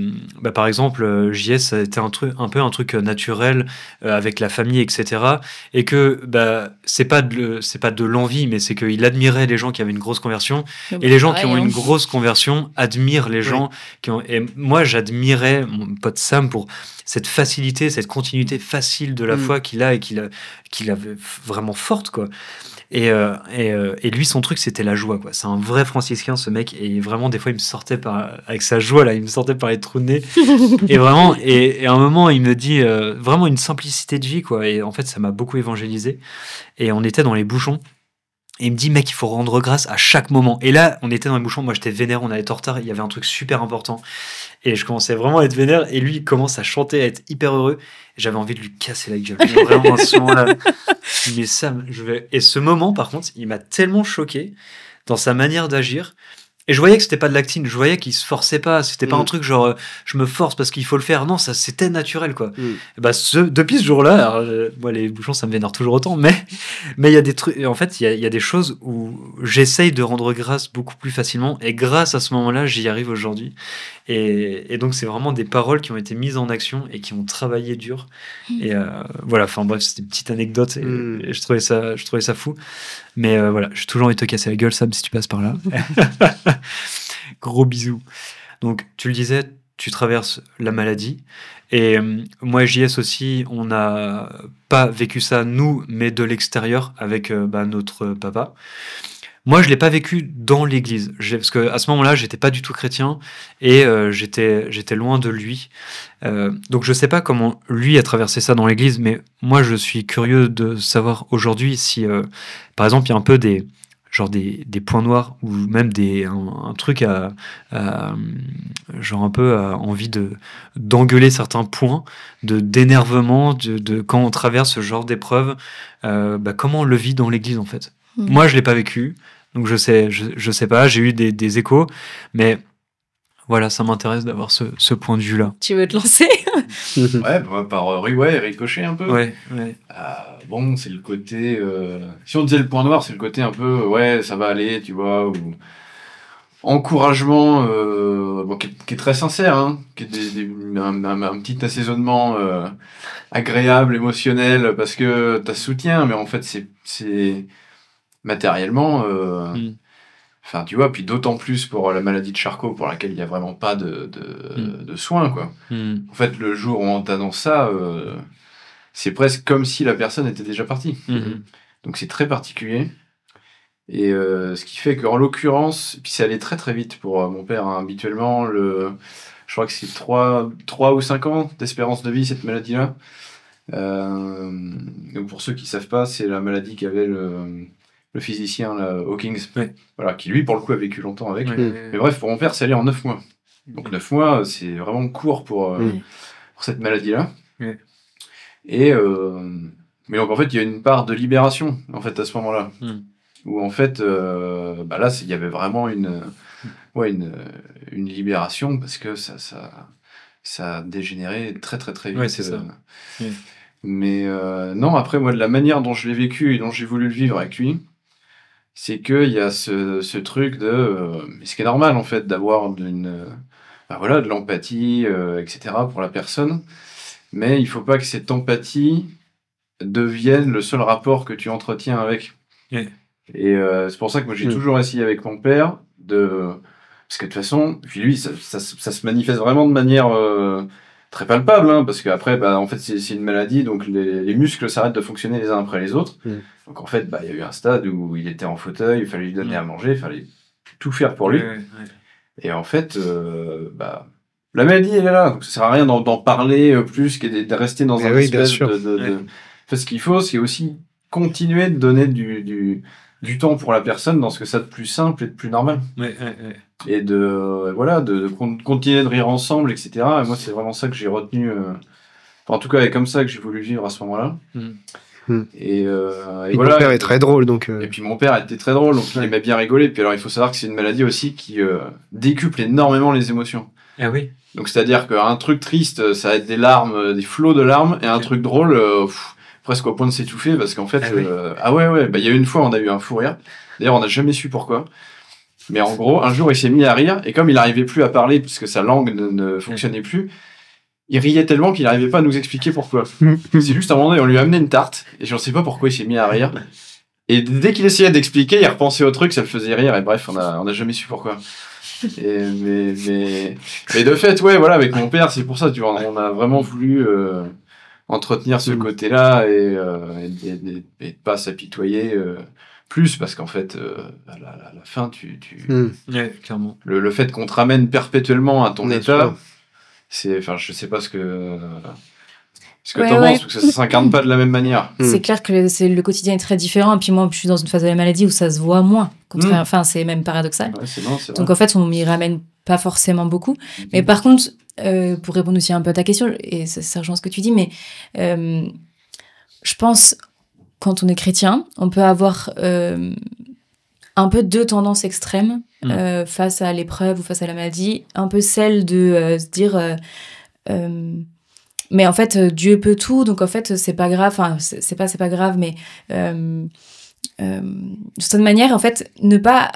par exemple, JS, ça a été un truc naturel avec la famille, etc. Et que c'est pas de l'envie, mais c'est qu'il admirait les gens qui avaient une grosse conversion et les gens qui ont une grosse conversion admirent les gens qui ont. Et moi, j'admirais mon pote Sam pour cette facilité, cette continuité facile de la foi qu'il a et qu'il avait vraiment forte, quoi. Et lui, son truc, c'était la joie, quoi. C'est un vrai franciscain, ce mec. Et vraiment, des fois, il me sortait avec sa joie, là, il me sortait par les trous de nez. Et vraiment, et à un moment, il me dit vraiment une simplicité de vie, quoi. Et en fait, ça m'a beaucoup évangélisé. Et on était dans les bouchons. Et il me dit, mec, il faut rendre grâce à chaque moment. Et là, on était dans les bouchons. Moi, j'étais vénère, on allait être en retard. Il y avait un truc super important. Et je commençais vraiment à être vénère. Et lui, il commence à chanter, à être hyper heureux. Et j'avais envie de lui casser la gueule. Vraiment, à ce moment-là. Mais Sam, Et ce moment, par contre, il m'a tellement choqué dans sa manière d'agir. Et je voyais que c'était pas de l'acting, je voyais qu'il se forçait pas, c'était pas un truc genre je me force parce qu'il faut le faire, non, ça c'était naturel, quoi. Depuis ce jour-là, alors, moi les bouchons ça me vénère toujours autant, mais il y a des trucs, en fait il y a des choses où j'essaye de rendre grâce beaucoup plus facilement et grâce à ce moment-là j'y arrive aujourd'hui. Et donc c'est vraiment des paroles qui ont été mises en action et qui ont travaillé dur. Et voilà, enfin bref, c'était une petite anecdote et je trouvais ça fou. Mais voilà, j'ai toujours envie de te casser la gueule, Sam, si tu passes par là. Gros bisous. Donc, tu le disais, tu traverses la maladie. Et moi et JS aussi, on n'a pas vécu ça, nous, mais de l'extérieur, avec notre papa. Moi, je l'ai pas vécu dans l'église, parce que à ce moment-là, j'étais pas du tout chrétien et j'étais loin de lui. Donc, je sais pas comment lui a traversé ça dans l'église, mais moi, je suis curieux de savoir aujourd'hui si, par exemple, il y a un peu des points noirs ou même un truc genre un peu envie d'engueuler certains points d'énervement de quand on traverse ce genre d'épreuve. Comment on le vit dans l'église en fait. Moi, je l'ai pas vécu, donc je sais pas. J'ai eu des échos, mais voilà, ça m'intéresse d'avoir ce point de vue-là. Tu veux te lancer? Par ricocher un peu. Ouais. Bon, c'est le côté. Si on disait le point noir, c'est le côté un peu. Ça va aller, tu vois. Ou encouragement, qui est très sincère, hein, qui est un petit assaisonnement agréable, émotionnel, parce que t'as soutien, mais en fait, c'est matériellement, tu vois, puis d'autant plus pour la maladie de Charcot, pour laquelle il n'y a vraiment pas de soins, quoi. En fait, le jour où on t'annonce ça, c'est presque comme si la personne était déjà partie. Donc c'est très particulier. Et ce qui fait qu'en l'occurrence, puis c'est allé très très vite pour mon père, hein, habituellement, je crois que c'est 3 ou 5 ans d'espérance de vie, cette maladie-là. Donc pour ceux qui ne savent pas, c'est la maladie qu'avait le physicien là, Hawkins, voilà, qui lui pour le coup a vécu longtemps avec. Mais bref, pour mon père, c'est allé en 9 mois. Donc 9 mois, c'est vraiment court pour cette maladie-là. Et mais donc en fait, il y a une part de libération en fait à ce moment-là, où en fait, là, il y avait vraiment une libération parce que ça a dégénéré très très très vite. Ouais, c'est ça. Mais non, après moi, de la manière dont je l'ai vécu et dont j'ai voulu le vivre avec lui, c'est qu'il y a ce truc mais ce qui est normal, en fait, d'avoir voilà, de l'empathie, etc. pour la personne. Mais il faut pas que cette empathie devienne le seul rapport que tu entretiens avec. Ouais. Et c'est pour ça que moi, j'ai toujours essayé avec mon père parce que de toute façon, puis lui, ça se manifeste vraiment de manière très palpable, hein, parce qu'après, en fait, c'est une maladie, donc les muscles s'arrêtent de fonctionner les uns après les autres. Donc en fait, il y a eu un stade où il était en fauteuil, il fallait lui donner à manger, il fallait tout faire pour lui. Et en fait, la maladie, elle est là, donc ça sert à rien d'en parler plus que de rester dans un espèce de... Fait, ce qu'il faut, c'est aussi continuer de donner du temps pour la personne dans ce que ça de plus simple et de plus normal. Et de continuer de rire ensemble, etc. Et moi, c'est vraiment ça que j'ai retenu. En tout cas, c'est comme ça que j'ai voulu vivre à ce moment-là. Et mon père est très drôle, donc. Et puis mon père était très drôle, donc il aimait bien rigoler. Puis alors, il faut savoir que c'est une maladie aussi qui décuple énormément les émotions. Ah oui. Donc c'est-à-dire qu'un truc triste, ça va être des larmes, des flots de larmes, et un truc drôle, presque au point de s'étouffer, parce qu'en fait, il y a une fois, on a eu un fou rire. D'ailleurs, on n'a jamais su pourquoi. Mais en gros, un jour, il s'est mis à rire, et comme il n'arrivait plus à parler, puisque sa langue ne fonctionnait plus, il riait tellement qu'il n'arrivait pas à nous expliquer pourquoi. C'est juste à un moment donné, on lui a amené une tarte, et je ne sais pas pourquoi il s'est mis à rire. Et dès qu'il essayait d'expliquer, il repensait au truc, ça le faisait rire, et bref, on n'a jamais su pourquoi. Mais de fait, voilà, avec mon père, c'est pour ça, tu vois, on a vraiment voulu entretenir ce côté-là et de pas s'apitoyer plus, parce qu'en fait, à la fin, clairement. Le fait qu'on te ramène perpétuellement à ton état, je sais pas ce que t'en penses, parce que ça s'incarne pas de la même manière. C'est clair que le quotidien est très différent, et puis moi, je suis dans une phase de la maladie où ça se voit moins. Enfin, c'est même paradoxal. C'est donc en fait, on m'y ramène pas forcément beaucoup. Mais par contre, pour répondre aussi un peu à ta question, et ça rejoint ce que tu dis, mais je pense, quand on est chrétien, on peut avoir un peu deux tendances extrêmes face à l'épreuve ou face à la maladie. Un peu celle de se dire... mais en fait, Dieu peut tout, donc en fait, c'est pas grave. Enfin, c'est pas grave, mais de cette manière, en fait, ne pas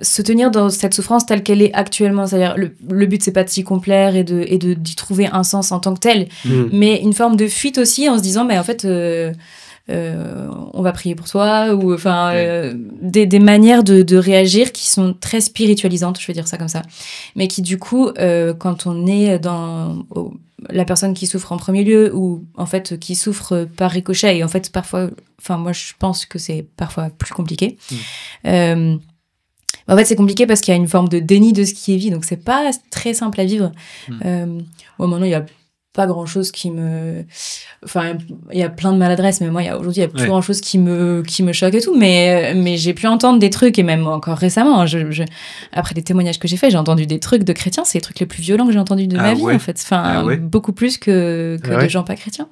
se tenir dans cette souffrance telle qu'elle est actuellement. C'est-à-dire, le but, c'est pas de s'y complaire et d'y trouver un sens en tant que tel, mais une forme de fuite aussi, en se disant, mais en fait... on va prier pour toi, ou des manières de réagir qui sont très spiritualisantes, je vais dire ça comme ça, mais qui du coup quand on est dans la personne qui souffre en premier lieu, ou en fait qui souffre par ricochet, et en fait parfois, moi je pense que c'est parfois plus compliqué. En fait, c'est compliqué parce qu'il y a une forme de déni de ce qui est vie, donc c'est pas très simple à vivre. Maintenant, il y a pas grand chose qui me... il y a plein de maladresses, mais moi, aujourd'hui, il y a plus grand chose qui me choque et tout, mais j'ai pu entendre des trucs, et même encore récemment, après les témoignages que j'ai faits, j'ai entendu des trucs de chrétiens, c'est les trucs les plus violents que j'ai entendus de ma vie, en fait. Beaucoup plus que de gens pas chrétiens.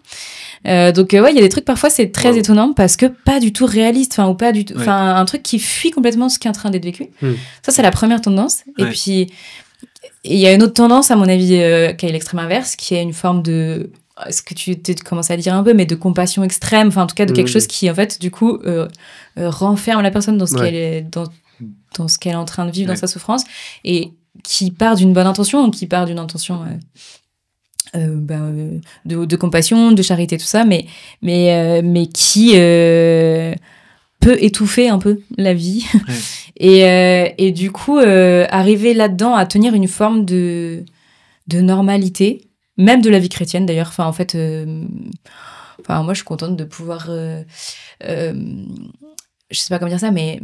Donc, il y a des trucs, parfois, c'est très étonnant, parce que pas du tout réaliste, ou pas du tout... un truc qui fuit complètement ce qui est en train d'être vécu. Ça, c'est la première tendance. Et puis... Et il y a une autre tendance, à mon avis, qui est l'extrême inverse, qui est une forme de, ce que tu commences à dire un peu, mais de compassion extrême, en tout cas de quelque chose qui, en fait, du coup, renferme la personne dans ce qu'elle est, dans ce qu'elle est en train de vivre, dans sa souffrance, et qui part d'une bonne intention, qui part d'une intention de compassion, de charité, tout ça, mais qui peut étouffer un peu la vie. Et du coup, arriver là-dedans à tenir une forme de normalité, même de la vie chrétienne d'ailleurs. En fait, moi je suis contente de pouvoir, je sais pas comment dire ça, mais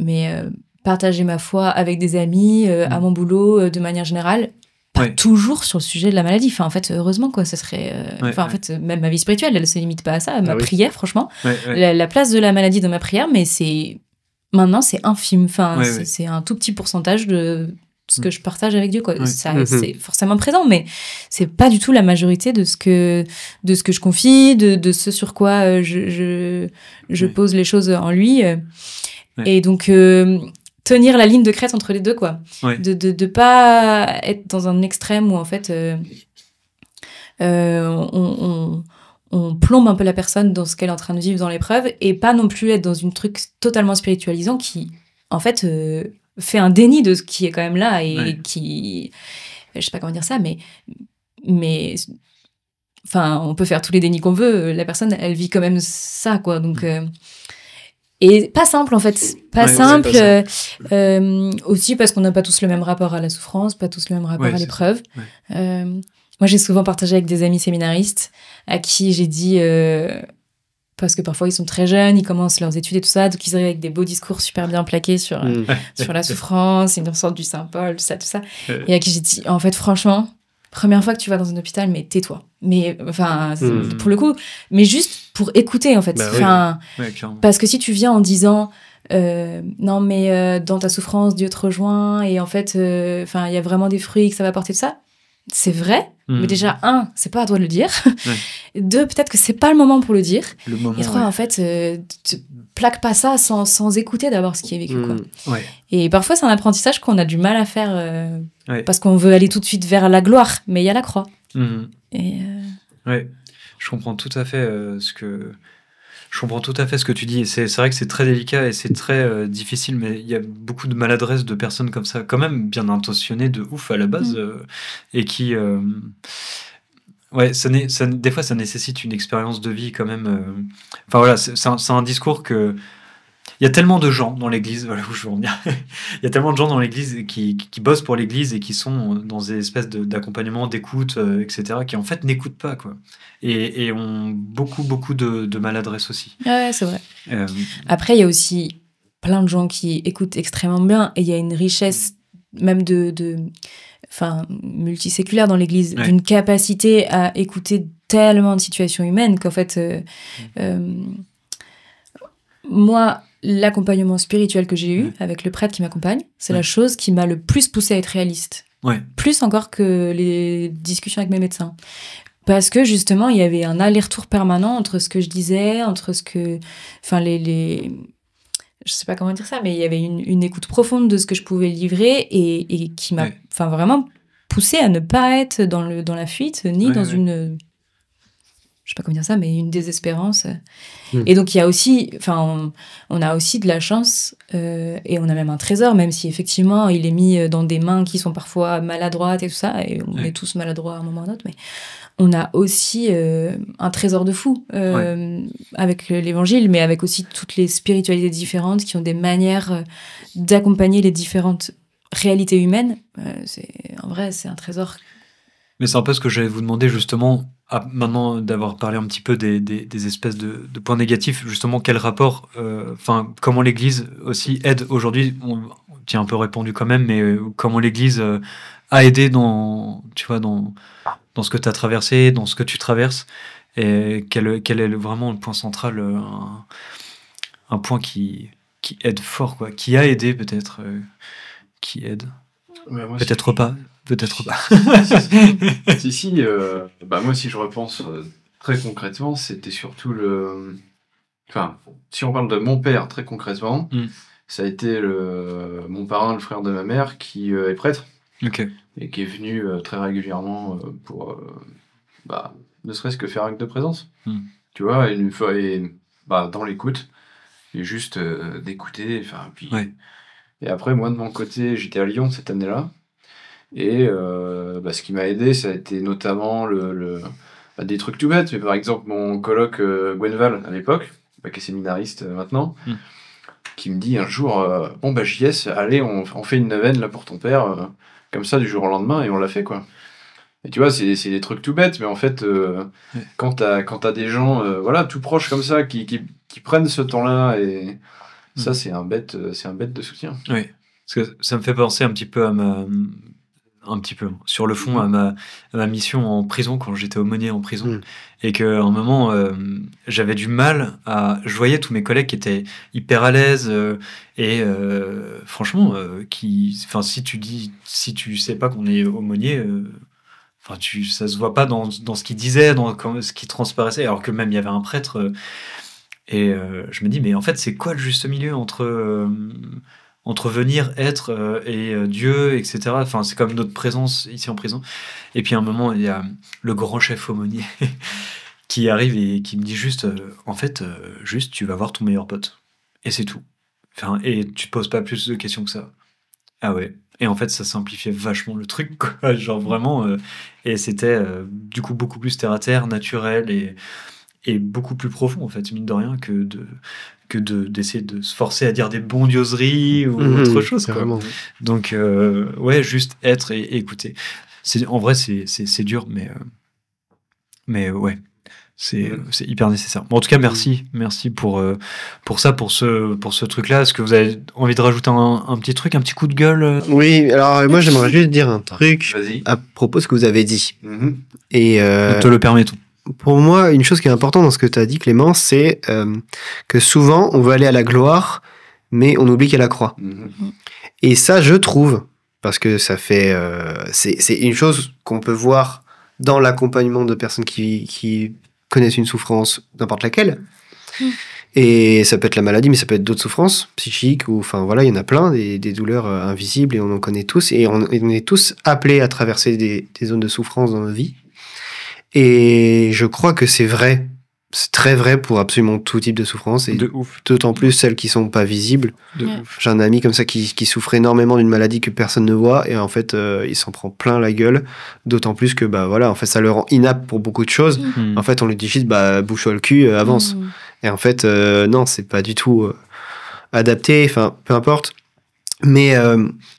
partager ma foi avec des amis, à mon boulot, de manière générale. Pas toujours sur le sujet de la maladie. En fait, heureusement, quoi, ça serait... en fait, même ma vie spirituelle, elle se limite pas à ça. Ma prière, franchement. La place de la maladie dans ma prière, mais maintenant, c'est infime. C'est un tout petit pourcentage de ce que je partage avec Dieu, quoi. C'est forcément présent, mais c'est pas du tout la majorité de ce que je confie, de ce sur quoi je pose les choses en lui. Et donc... tenir la ligne de crête entre les deux, quoi. De pas être dans un extrême où, en fait, on plombe un peu la personne dans ce qu'elle est en train de vivre dans l'épreuve, et pas non plus être dans une truc totalement spiritualisant qui, en fait, fait un déni de ce qui est quand même là, et qui... Je sais pas comment dire ça, mais enfin, on peut faire tous les dénis qu'on veut, la personne, elle vit quand même ça, quoi. Donc... Et pas simple, en fait. Pas simple. Aussi parce qu'on n'a pas tous le même rapport à la souffrance, pas tous le même rapport à l'épreuve. Moi, j'ai souvent partagé avec des amis séminaristes à qui j'ai dit... parce que parfois, ils sont très jeunes, ils commencent leurs études et tout ça, donc ils arrivent avec des beaux discours super bien plaqués sur la souffrance, ils nous sortent du Saint-Paul, tout ça. Et à qui j'ai dit, en fait, franchement... Première fois que tu vas dans un hôpital, mais tais-toi. Mais, enfin, pour le coup, mais juste pour écouter, en fait. Parce que si tu viens en disant, non, mais dans ta souffrance, Dieu te rejoint, et en fait, il y a vraiment des fruits que ça va apporter de ça, c'est vrai. Mais déjà, 1, c'est pas à toi de le dire. 2, peut-être que c'est pas le moment pour le dire. Et 3, en fait, plaque pas ça sans écouter d'abord ce qui est vécu, quoi. Et parfois, c'est un apprentissage qu'on a du mal à faire parce qu'on veut aller tout de suite vers la gloire, mais il y a la croix. Et je comprends tout à fait Je comprends tout à fait ce que tu dis. C'est vrai que c'est très délicat et c'est très difficile, mais il y a beaucoup de maladresse de personnes comme ça, quand même bien intentionnées de ouf à la base, et qui... des fois, ça nécessite une expérience de vie quand même. Enfin voilà, c'est un discours que... Il y a tellement de gens dans l'église, voilà où je veux en venir. Il y a tellement de gens dans l'église qui bossent pour l'église et qui sont dans des espèces d'accompagnement, d'écoute, etc., qui en fait n'écoutent pas, quoi. Et ont beaucoup de maladresse aussi. Ouais, c'est vrai. Après, il y a aussi plein de gens qui écoutent extrêmement bien, et il y a une richesse même multiséculaire dans l'église, d'une capacité à écouter tellement de situations humaines qu'en fait, moi, l'accompagnement spirituel que j'ai eu avec le prêtre qui m'accompagne, c'est la chose qui m'a le plus poussée à être réaliste. Plus encore que les discussions avec mes médecins. Parce que justement, il y avait un aller-retour permanent entre ce que je disais, entre ce que... Enfin, je sais pas comment dire ça, mais il y avait une écoute profonde de ce que je pouvais livrer et qui m'a vraiment poussée à ne pas être dans la fuite, ni dans une... Je sais pas comment dire ça, mais une désespérance. Et donc, il y a aussi... Enfin, on a aussi de la chance, et on a même un trésor, même si effectivement, il est mis dans des mains qui sont parfois maladroites et tout ça, et on est tous maladroits à un moment ou à un autre, mais on a aussi un trésor de fou avec l'évangile, mais avec aussi toutes les spiritualités différentes qui ont des manières d'accompagner les différentes réalités humaines. En vrai, c'est un trésor. Mais c'est un peu ce que j'allais vous demander, justement, maintenant d'avoir parlé un petit peu des espèces de points négatifs, justement, quel rapport, comment l'Église aussi aide aujourd'hui, on t'y a un peu répondu quand même, mais comment l'Église a aidé dans ce que tu as traversé, dans ce que tu traverses, et quel est vraiment le point central, un point qui aide fort, quoi, qui a aidé peut-être, qui aide. Peut-être pas. Moi, si je repense très concrètement, c'était surtout si on parle de mon père très concrètement, ça a été mon parrain, le frère de ma mère, qui est prêtre. Et qui est venu très régulièrement pour ne serait-ce que faire acte de présence. Tu vois, une fois, dans l'écoute, et juste d'écouter. Et après, moi, de mon côté, j'étais à Lyon cette année-là. Et ce qui m'a aidé, ça a été notamment des trucs tout bêtes. Mais par exemple, mon coloc Gwenval, à l'époque, qui est séminariste maintenant, qui me dit un jour, JS, allez, on fait une neuvaine là pour ton père, comme ça, du jour au lendemain, et on l'a fait, quoi. Et tu vois, c'est des trucs tout bêtes, mais en fait, quand t'as des gens tout proches comme ça, qui prennent ce temps-là, et ça, c'est un bête de soutien. Oui, parce que ça me fait penser un petit peu sur le fond à ma mission en prison, quand j'étais aumônier en prison, et qu'à un moment j'avais du mal je voyais tous mes collègues qui étaient hyper à l'aise, et franchement si tu sais pas qu'on est aumônier, ça se voit pas dans ce qu'il disait, dans ce qui transparaissait, alors que même il y avait un prêtre, et je me dis, mais en fait c'est quoi le juste milieu entre venir, être et Dieu, etc. Enfin, c'est comme notre présence ici en prison. Et puis à un moment, il y a le grand chef aumônier qui arrive et qui me dit juste, en fait, juste, tu vas voir ton meilleur pote. Et c'est tout. Enfin, et tu te poses pas plus de questions que ça. Ah ouais. Et en fait, ça simplifiait vachement le truc, quoi. Genre vraiment. Et c'était du coup beaucoup plus terre à terre, naturel et beaucoup plus profond, en fait, mine de rien, d'essayer de se forcer à dire des bondieuseries ou autre chose, quoi. Donc, ouais, juste être et écouter. En vrai, c'est dur, mais ouais. C'est hyper nécessaire. Bon, en tout cas, merci pour ça, pour ce truc-là. Est-ce que vous avez envie de rajouter un petit truc, un petit coup de gueule? Oui, alors moi j'aimerais juste dire un truc à propos de ce que vous avez dit. Et nous te le permettons. Pour moi, une chose qui est importante dans ce que tu as dit, Clément, c'est que souvent on veut aller à la gloire, mais on oublie qu'il y a la croix. Et ça, je trouve, parce que ça fait, c'est une chose qu'on peut voir dans l'accompagnement de personnes qui connaissent une souffrance, n'importe laquelle. Et ça peut être la maladie, mais ça peut être d'autres souffrances psychiques, ou enfin voilà, il y en a plein, des douleurs invisibles, et on en connaît tous, et on est tous appelés à traverser des zones de souffrance dans nos vies. Et je crois que c'est vrai, c'est très vrai pour absolument tout type de souffrance, et d'autant plus celles qui sont pas visibles. J'ai un ami comme ça qui souffre énormément d'une maladie que personne ne voit, et en fait il s'en prend plein la gueule, d'autant plus que bah voilà, en fait ça le rend inapte pour beaucoup de choses. En fait on lui dit juste bah bouge-toi le cul, avance. Et en fait non, c'est pas du tout adapté, enfin peu importe. Mais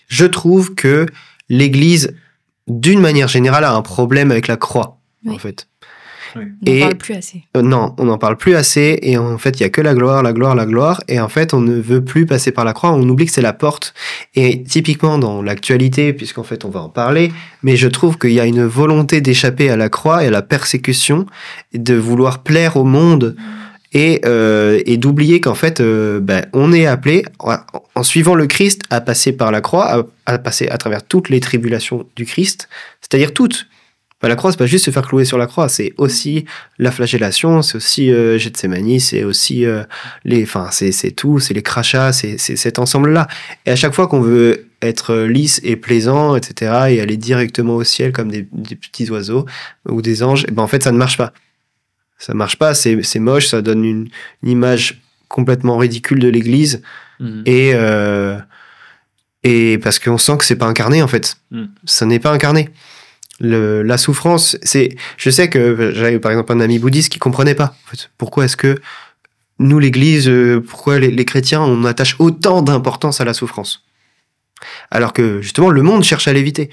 je trouve que l'Église d'une manière générale a un problème avec la croix. En fait. On n'en parle plus assez. Non, on n'en parle plus assez, et en fait, il n'y a que la gloire, et en fait, on ne veut plus passer par la croix, on oublie que c'est la porte. Et typiquement, dans l'actualité, puisqu'en fait, on va en parler, mais je trouve qu'il y a une volonté d'échapper à la croix et à la persécution, de vouloir plaire au monde, et d'oublier qu'en fait, on est appelé, en suivant le Christ, à passer par la croix, à passer à travers toutes les tribulations du Christ, c'est-à-dire toutes. La croix, c'est pas juste se faire clouer sur la croix, c'est aussi la flagellation, c'est aussi Gethsémani, c'est aussi c'est tout, c'est les crachats, c'est cet ensemble-là. Et à chaque fois qu'on veut être lisse et plaisant, etc., et aller directement au ciel comme des petits oiseaux ou des anges, et ben en fait, ça ne marche pas. Ça marche pas, c'est moche, ça donne une image complètement ridicule de l'Église, et parce qu'on sent que c'est pas incarné, en fait. Ça n'est pas incarné. La souffrance, je sais que j'avais par exemple un ami bouddhiste qui comprenait pas. En fait, pourquoi est-ce que nous, l'Église, pourquoi les chrétiens, on attache autant d'importance à la souffrance, alors que justement le monde cherche à l'éviter.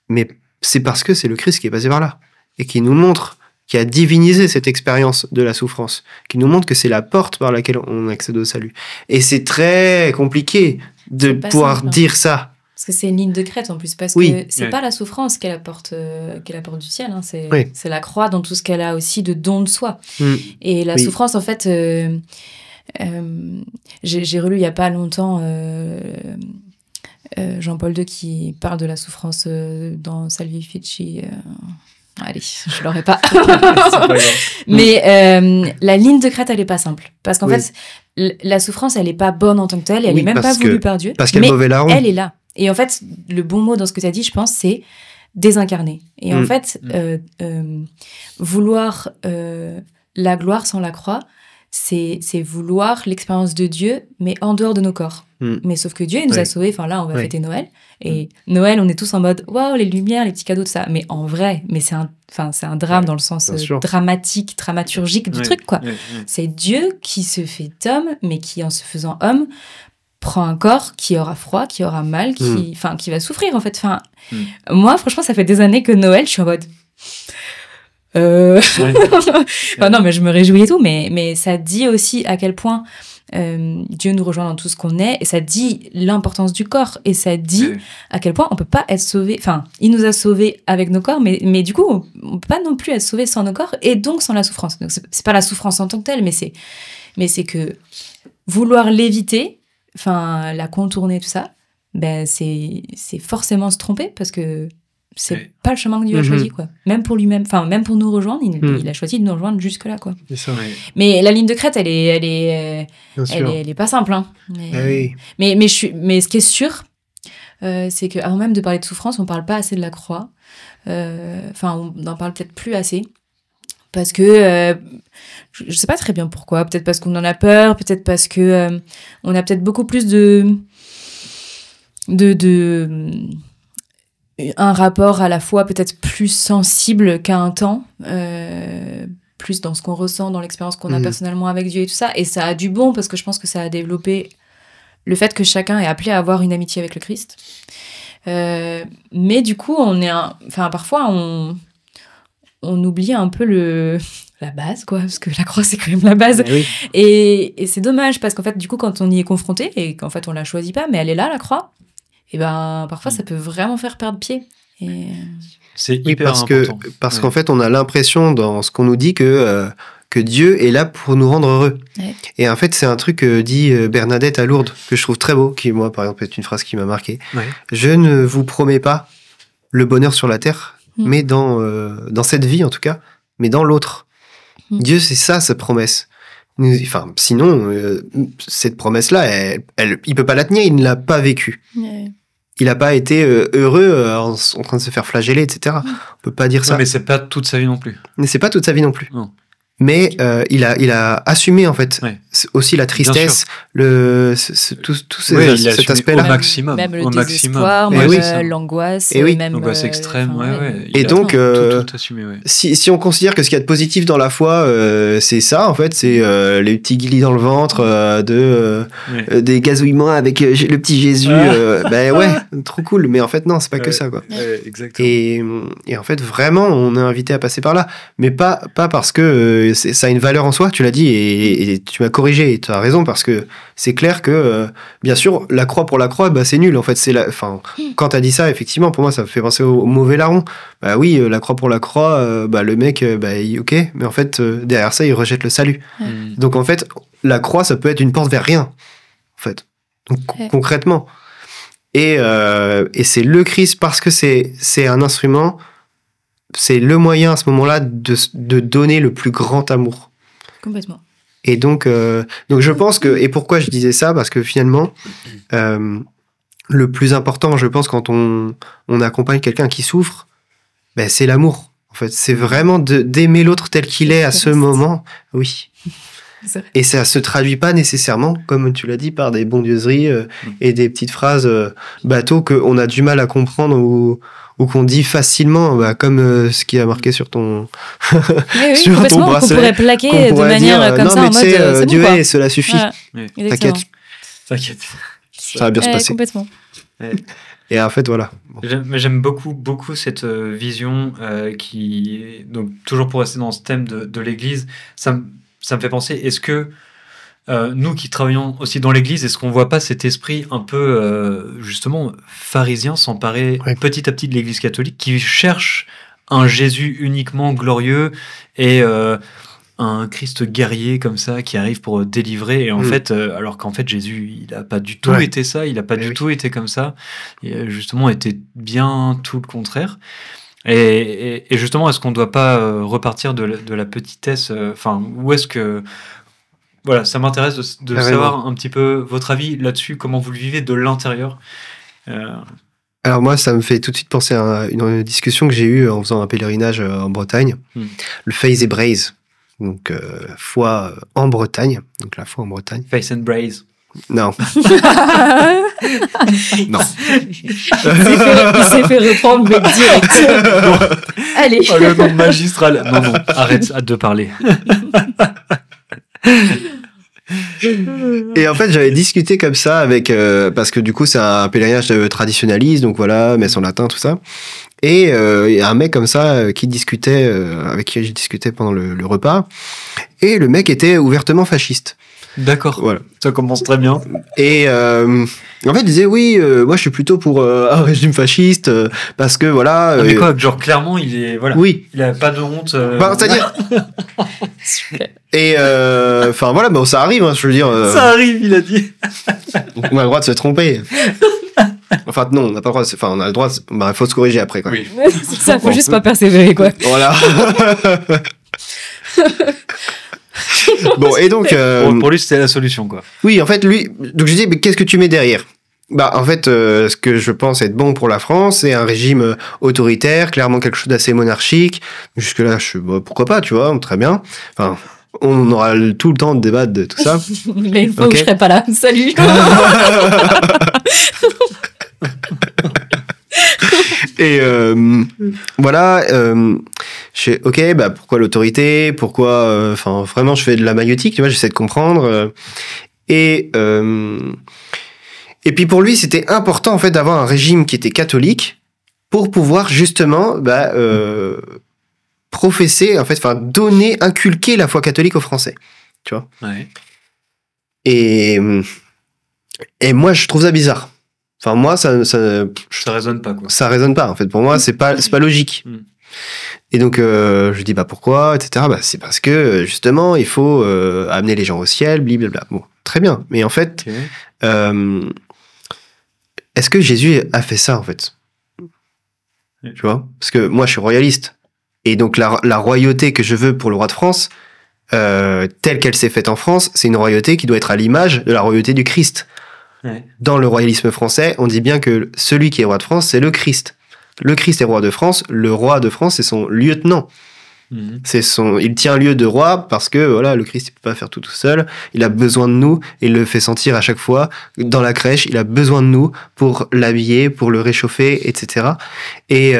Mais c'est parce que c'est le Christ qui est passé par là et qui nous montre, qui a divinisé cette expérience de la souffrance, qui nous montre que c'est la porte par laquelle on accède au salut. Et c'est très compliqué de pouvoir dire ça. Parce que c'est une ligne de crête en plus, parce que c'est pas la souffrance qu'elle apporte du ciel, hein, c'est la croix dans tout ce qu'elle a aussi de don de soi. Et la souffrance, en fait, j'ai relu il y a pas longtemps Jean-Paul II qui parle de la souffrance dans Salvifici. Allez, je l'aurais pas. Mais la ligne de crête, elle est pas simple, parce qu'en fait, la souffrance, elle est pas bonne en tant que telle, elle est même pas voulue par Dieu, parce qu'elle mais mauvais larron. Elle est là. Et en fait, le bon mot dans ce que tu as dit, je pense, c'est désincarner. Et en fait, vouloir la gloire sans la croix, c'est vouloir l'expérience de Dieu, mais en dehors de nos corps. Mais sauf que Dieu, il nous a sauvés. Enfin, là, on va fêter Noël. Et Noël, on est tous en mode « Waouh, les lumières, les petits cadeaux, tout ça ». Mais en vrai, c'est un drame dans le sens dramatique, dramaturgique du truc, quoi. C'est Dieu qui se fait homme, mais qui, en se faisant homme, prend un corps qui aura froid, qui aura mal, qui va souffrir, en fait. Moi, franchement, ça fait des années que Noël, je suis en mode... non, mais je me réjouis et tout, mais ça dit aussi à quel point Dieu nous rejoint dans tout ce qu'on est, et ça dit l'importance du corps, et ça dit à quel point on peut pas être sauvé. Enfin, il nous a sauvés avec nos corps, mais du coup, on peut pas non plus être sauvé sans nos corps, et donc sans la souffrance. Donc, c'est pas la souffrance en tant que telle, mais c'est que vouloir l'éviter, la contourner, tout ça, c'est forcément se tromper, parce que c'est pas le chemin que Dieu a choisi, quoi. Même pour lui-même, même pour nous rejoindre, il a choisi de nous rejoindre jusque-là, quoi. C'est ça, Mais la ligne de crête, elle est pas simple, hein. Mais ce qui est sûr, c'est qu'avant même de parler de souffrance, on parle pas assez de la croix. On n'en parle peut-être plus assez. Parce que je sais pas très bien pourquoi. Peut-être parce qu'on en a peur, peut-être parce que on a peut-être beaucoup plus un rapport à la fois peut-être plus sensible qu'à un temps, plus dans ce qu'on ressent, dans l'expérience qu'on a personnellement avec Dieu et tout ça. Et ça a du bon parce que je pense que ça a développé le fait que chacun est appelé à avoir une amitié avec le Christ. Mais du coup, parfois on oublie un peu la base, quoi, parce que la croix, c'est quand même la base. Oui. Et c'est dommage, parce qu'en fait, du coup, quand on y est confronté, et qu'en fait, on la choisit pas, mais elle est là, la croix, et ben, parfois, ça peut vraiment faire perdre pied. Et... C'est hyper important. Parce qu'en fait, on a l'impression, dans ce qu'on nous dit, que Dieu est là pour nous rendre heureux. Ouais. Et en fait, c'est un truc que dit Bernadette à Lourdes, que je trouve très beau, qui, moi, par exemple, est une phrase qui m'a marqué. Ouais. Je ne vous promets pas le bonheur sur la terre, mais dans cette vie, en tout cas, mais dans l'autre. Dieu, c'est ça, sa promesse. Enfin, sinon, cette promesse-là, il peut pas la tenir, il ne l'a pas vécue. Ouais. Il n'a pas été heureux en train de se faire flageller, etc. On peut pas dire ça. Non, mais c'est pas toute sa vie non plus. Mais c'est pas toute sa vie non plus. Non. Mais il a assumé, en fait, aussi la tristesse, tout cet aspect-là. Au maximum. Même le désespoir, l'angoisse, même l'angoisse extrême. Et donc, tout assumé, si on considère que ce qu'il y a de positif dans la foi, c'est ça, en fait, c'est les petits guilis dans le ventre, des gazouillements avec le petit Jésus. Trop cool. Mais en fait, non, c'est pas que ça, quoi. Exactement. Et en fait, vraiment, on est invité à passer par là. Mais pas parce que ça a une valeur en soi, tu l'as dit, et tu m'as corrigé, et tu as raison, parce que c'est clair que, bien sûr, la croix pour la croix, c'est nul, en fait. Quand tu as dit ça, effectivement, pour moi, ça me fait penser au mauvais larron. Bah oui, la croix pour la croix, le mec, ok, mais en fait, derrière ça, il rejette le salut. Donc, en fait, la croix, ça peut être une porte vers rien, en fait. Donc, concrètement. Et c'est le Christ, parce que c'est un instrument... C'est le moyen à ce moment-là de donner le plus grand amour. Complètement. Et donc je pense que... Et pourquoi je disais ça ? Parce que finalement, le plus important, je pense, quand on accompagne quelqu'un qui souffre, c'est l'amour. En fait, c'est vraiment d'aimer l'autre tel qu'il est à ce moment. Oui. Et ça se traduit pas nécessairement, comme tu l'as dit, par des bondieuseries et des petites phrases bateaux qu'on a du mal à comprendre ou qu'on dit facilement, comme ce qui a marqué sur ton sur ton bracelet. Qu'on pourrait plaquer de manière comme ça, en mode Dieu bon, est, cela suffit. T'inquiète. Ça va bien se passer. Complètement. Et en fait, voilà. Bon. J'aime beaucoup cette vision qui... Donc, toujours pour rester dans ce thème de l'Église, ça me fait penser, est-ce que nous qui travaillons aussi dans l'Église, est-ce qu'on ne voit pas cet esprit un peu, justement, pharisien s'emparer petit à petit de l'Église catholique, qui cherche un Jésus uniquement glorieux et un Christ guerrier comme ça qui arrive pour délivrer, et en fait, alors qu'en fait Jésus, il n'a pas du tout été ça, il n'a pas du tout été comme ça, il a justement été bien tout le contraire. Et justement, est-ce qu'on ne doit pas repartir de la petitesse, où est-ce que... Voilà, ça m'intéresse de savoir un petit peu votre avis là-dessus, comment vous le vivez de l'intérieur. Alors moi, ça me fait tout de suite penser à une discussion que j'ai eue en faisant un pèlerinage en Bretagne, le Faith et Braise, donc foi en Bretagne, donc la foi en Bretagne. Faith and Braise. Non. Non. Il s'est fait reprendre, mais direct. Allez. Oh, le nom magistral. Non, arrête de parler. Et en fait, j'avais discuté comme ça avec... parce que du coup, c'est un pèlerinage traditionnaliste, donc voilà, messe en latin, tout ça. Et il y a un mec comme ça qui discutait, avec qui j'ai discuté pendant le repas. Et le mec était ouvertement fasciste. D'accord, voilà. Ça commence très bien. Et en fait, il disait oui, moi je suis plutôt pour un régime fasciste parce que voilà. Mais quoi, genre clairement, il est voilà. Oui. Il a pas de honte. C'est-à-dire. Et voilà, bon, ça arrive, hein, je veux dire. Ça arrive, il a dit. On a le droit de se tromper. Enfin non, on n'a pas le droit. Enfin, on a le droit. Il faut se corriger après, quoi. Oui. Ça, faut juste pas persévérer, quoi. Voilà. Bon, et donc... Pour lui, c'était la solution, quoi. Oui, en fait, lui... Donc, je dis, mais qu'est-ce que tu mets derrière ? En fait, ce que je pense être bon pour la France, c'est un régime autoritaire, clairement quelque chose d'assez monarchique. Jusque-là, pourquoi pas, tu vois, très bien. Enfin, on aura tout le temps de débattre de tout ça. Mais il faut que je serai pas là. Salut. Et voilà, pourquoi l'autorité, pourquoi, vraiment, je fais de la maïotique, tu vois, j'essaie de comprendre. Et puis pour lui, c'était important en fait d'avoir un régime qui était catholique pour pouvoir justement professer, en fait, donner, inculquer la foi catholique aux Français, tu vois. Ouais. Et moi, je trouve ça bizarre. Enfin, moi, ça résonne pas, quoi. Ça résonne pas, en fait. Pour moi, c'est pas logique. Et donc, je dis, pourquoi, etc. C'est parce que, justement, il faut amener les gens au ciel, blablabla. Bon, très bien. Mais en fait, est-ce que Jésus a fait ça, en fait? Tu vois? Parce que moi, je suis royaliste. Et donc, la royauté que je veux pour le roi de France, telle qu'elle s'est faite en France, c'est une royauté qui doit être à l'image de la royauté du Christ. Ouais. Dans le royalisme français, on dit bien que celui qui est roi de France, c'est le Christ. Le Christ est roi de France. Le roi de France, c'est son lieutenant. Il tient lieu de roi parce que voilà, le Christ, il peut pas faire tout seul. Il a besoin de nous. Il le fait sentir à chaque fois. Dans la crèche, il a besoin de nous pour l'habiller, pour le réchauffer, etc. Et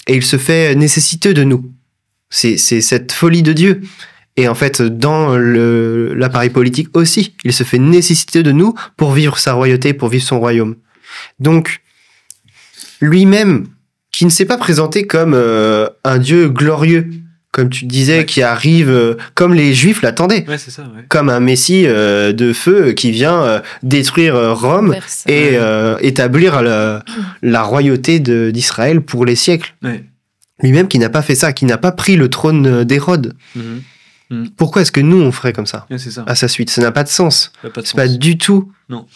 il se fait nécessiteux de nous. C'est cette folie de Dieu. Et en fait, dans l'appareil politique aussi, il se fait nécessiter de nous pour vivre sa royauté, pour vivre son royaume. Donc, lui-même, qui ne s'est pas présenté comme un Dieu glorieux, comme tu disais, qui arrive comme les Juifs l'attendaient, c'est ça, comme un Messie de feu qui vient détruire Rome et établir la royauté d'Israël pour les siècles. Ouais. Lui-même qui n'a pas fait ça, qui n'a pas pris le trône d'Hérode. Pourquoi est-ce que nous, on ferait comme ça, à sa suite? Ça n'a pas de sens. C'est pas du tout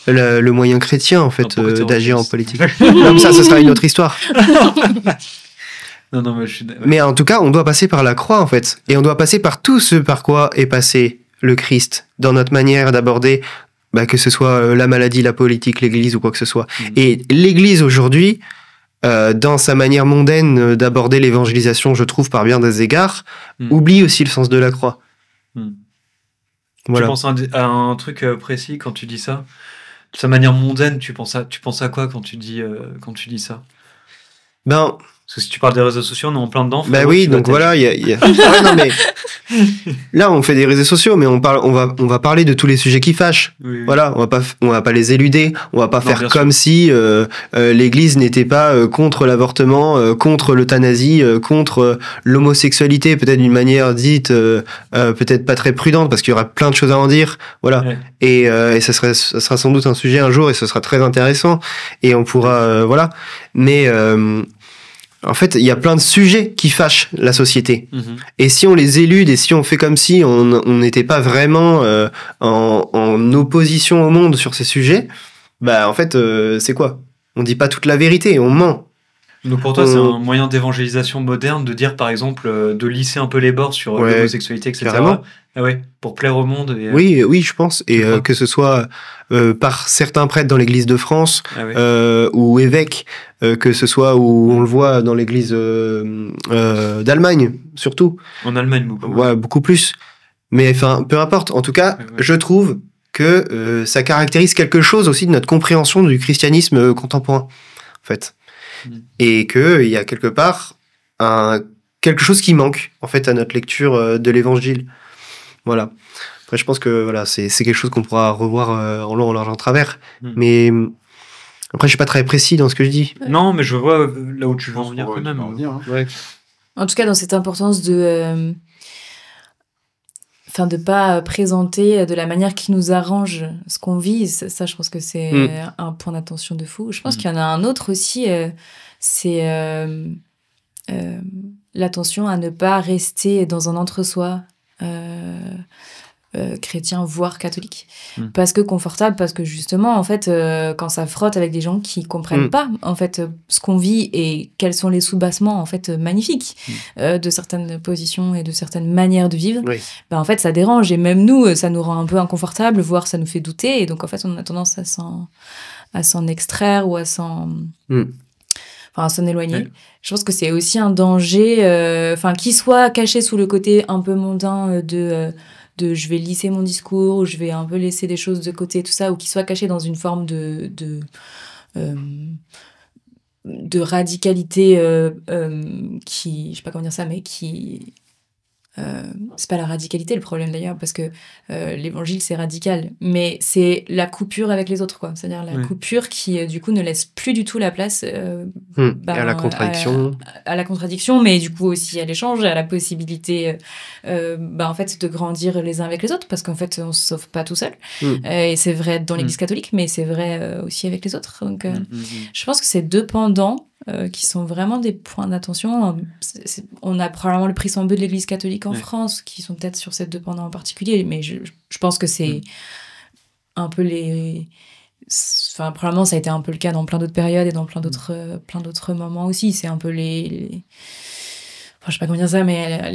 le moyen chrétien, en fait, d'agir en politique. Comme ça, ce sera une autre histoire. Non, mais mais en tout cas, on doit passer par la croix, en fait. Et on doit passer par tout ce par quoi est passé le Christ dans notre manière d'aborder, que ce soit la maladie, la politique, l'Église ou quoi que ce soit. Et l'Église, aujourd'hui, dans sa manière mondaine d'aborder l'évangélisation, je trouve, par bien des égards, oublie aussi le sens de la croix. Voilà. Tu penses à un truc précis quand tu dis ça? De sa manière mondaine, tu penses à quoi quand tu dis ça? Parce que si tu parles des réseaux sociaux, on est en plein dedans. Oui, donc voilà, il y a... non, mais... Là, on fait des réseaux sociaux, mais on va parler de tous les sujets qui fâchent. Oui. Voilà, on va pas les éluder, on va pas faire comme si l'Église n'était pas contre l'avortement, contre l'euthanasie, contre l'homosexualité, peut-être d'une manière dite peut-être pas très prudente, parce qu'il y aura plein de choses à en dire. Voilà. Ouais. Et ça sera sans doute un sujet un jour, et ce sera très intéressant, et on pourra... voilà. Mais... en fait, il y a plein de sujets qui fâchent la société. Et si on les élude et si on fait comme si on n'était pas vraiment en opposition au monde sur ces sujets, en fait, c'est quoi? On dit pas toute la vérité, on ment. Donc pour toi, c'est un moyen d'évangélisation moderne de dire, par exemple, de lisser un peu les bords sur l'homosexualité, etc. Carrément. Ah ouais, pour plaire au monde. Et, oui, je pense. Et que ce soit par certains prêtres dans l'Église de France ou évêques, que ce soit où on le voit dans l'Église d'Allemagne, surtout. En Allemagne, beaucoup. Ouais, beaucoup plus. Mais enfin, peu importe. En tout cas, je trouve que ça caractérise quelque chose aussi de notre compréhension du christianisme contemporain, en fait. Et qu'il y a quelque part quelque chose qui manque, en fait, à notre lecture de l'Évangile. Voilà. Après, je pense que voilà, c'est quelque chose qu'on pourra revoir en long, en large, en travers. Mais après, je suis pas très précis dans ce que je dis. Non, mais je vois là où tu veux en venir quand même. En tout cas, dans cette importance de pas présenter de la manière qui nous arrange ce qu'on vit, ça je pense que c'est un point d'attention de fou. Je pense qu'il y en a un autre aussi, c'est l'attention à ne pas rester dans un entre-soi chrétien, voire catholique. Parce que confortable, parce que justement, en fait, quand ça frotte avec des gens qui comprennent pas, en fait, ce qu'on vit et quels sont les soubassements, en fait, magnifiques de certaines positions et de certaines manières de vivre, en fait, ça dérange. Et même nous, ça nous rend un peu inconfortable, voire ça nous fait douter. Et donc, en fait, on a tendance s'en extraire ou à s'en éloigner. Je pense que c'est aussi un danger, qui soit caché sous le côté un peu mondain de je vais lisser mon discours, ou je vais un peu laisser des choses de côté, tout ça, ou qui soit caché dans une forme de radicalité qui, je sais pas comment dire ça, mais qui... c'est pas la radicalité le problème d'ailleurs, parce que l'évangile c'est radical, mais c'est la coupure avec les autres, quoi. C'est-à-dire la coupure qui du coup ne laisse plus du tout la place à la contradiction, à la contradiction, mais du coup aussi à l'échange, à la possibilité en fait de grandir les uns avec les autres, parce qu'en fait on se sauve pas tout seul, et c'est vrai dans l'église catholique, mais c'est vrai aussi avec les autres, donc je pense que c'est deux pendants qui sont vraiment des points d'attention. On a probablement le prix Sambeu de l'Église catholique en France, qui sont peut-être sur ces deux pendants en particulier, mais je pense que c'est un peu les... Enfin, probablement, ça a été un peu le cas dans plein d'autres périodes et dans plein d'autres moments aussi. C'est un peu les... Enfin, je sais pas comment dire ça, mais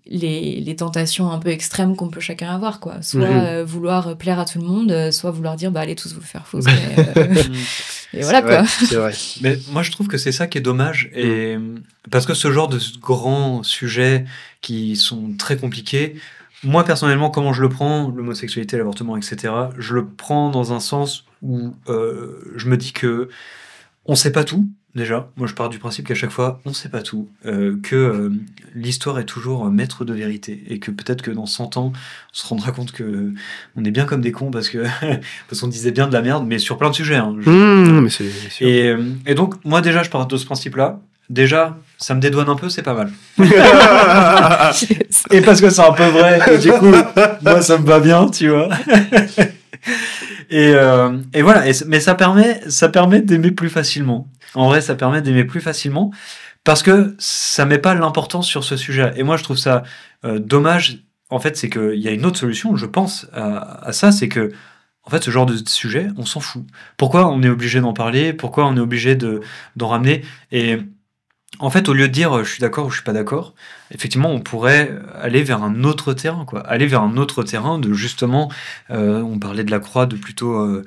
les tentations un peu extrêmes qu'on peut chacun avoir, quoi. Soit vouloir plaire à tout le monde, soit vouloir dire, allez tous vous faire foutre. Et voilà, quoi. C'est vrai. Mais moi, je trouve que c'est ça qui est dommage. Et parce que ce genre de grands sujets qui sont très compliqués, moi, personnellement, comment je le prends, l'homosexualité, l'avortement, etc., je le prends dans un sens où je me dis que on sait pas tout. Déjà, moi je pars du principe qu'à chaque fois, on sait pas tout, que l'histoire est toujours maître de vérité, et que peut-être que dans 100 ans, on se rendra compte que on est bien comme des cons parce qu'on disait bien de la merde, mais sur plein de sujets. Hein, mais c'est sûr. Et donc, moi déjà, je pars de ce principe-là. Déjà, ça me dédouane un peu, c'est pas mal. Et parce que c'est un peu vrai, et du coup, moi ça me va bien, tu vois. Et voilà, mais ça permet d'aimer plus facilement. En vrai, ça permet d'aimer plus facilement parce que ça met pas l'importance sur ce sujet. Et moi, je trouve ça dommage. En fait, c'est qu'il y a une autre solution, je pense, à ça, c'est que en fait, ce genre de sujet, on s'en fout. Pourquoi on est obligé d'en parler ? Pourquoi on est obligé d'en ramener ? Et en fait, au lieu de dire je suis d'accord ou je suis pas d'accord, effectivement, on pourrait aller vers un autre terrain, quoi. Aller vers un autre terrain de justement, on parlait de la croix, de plutôt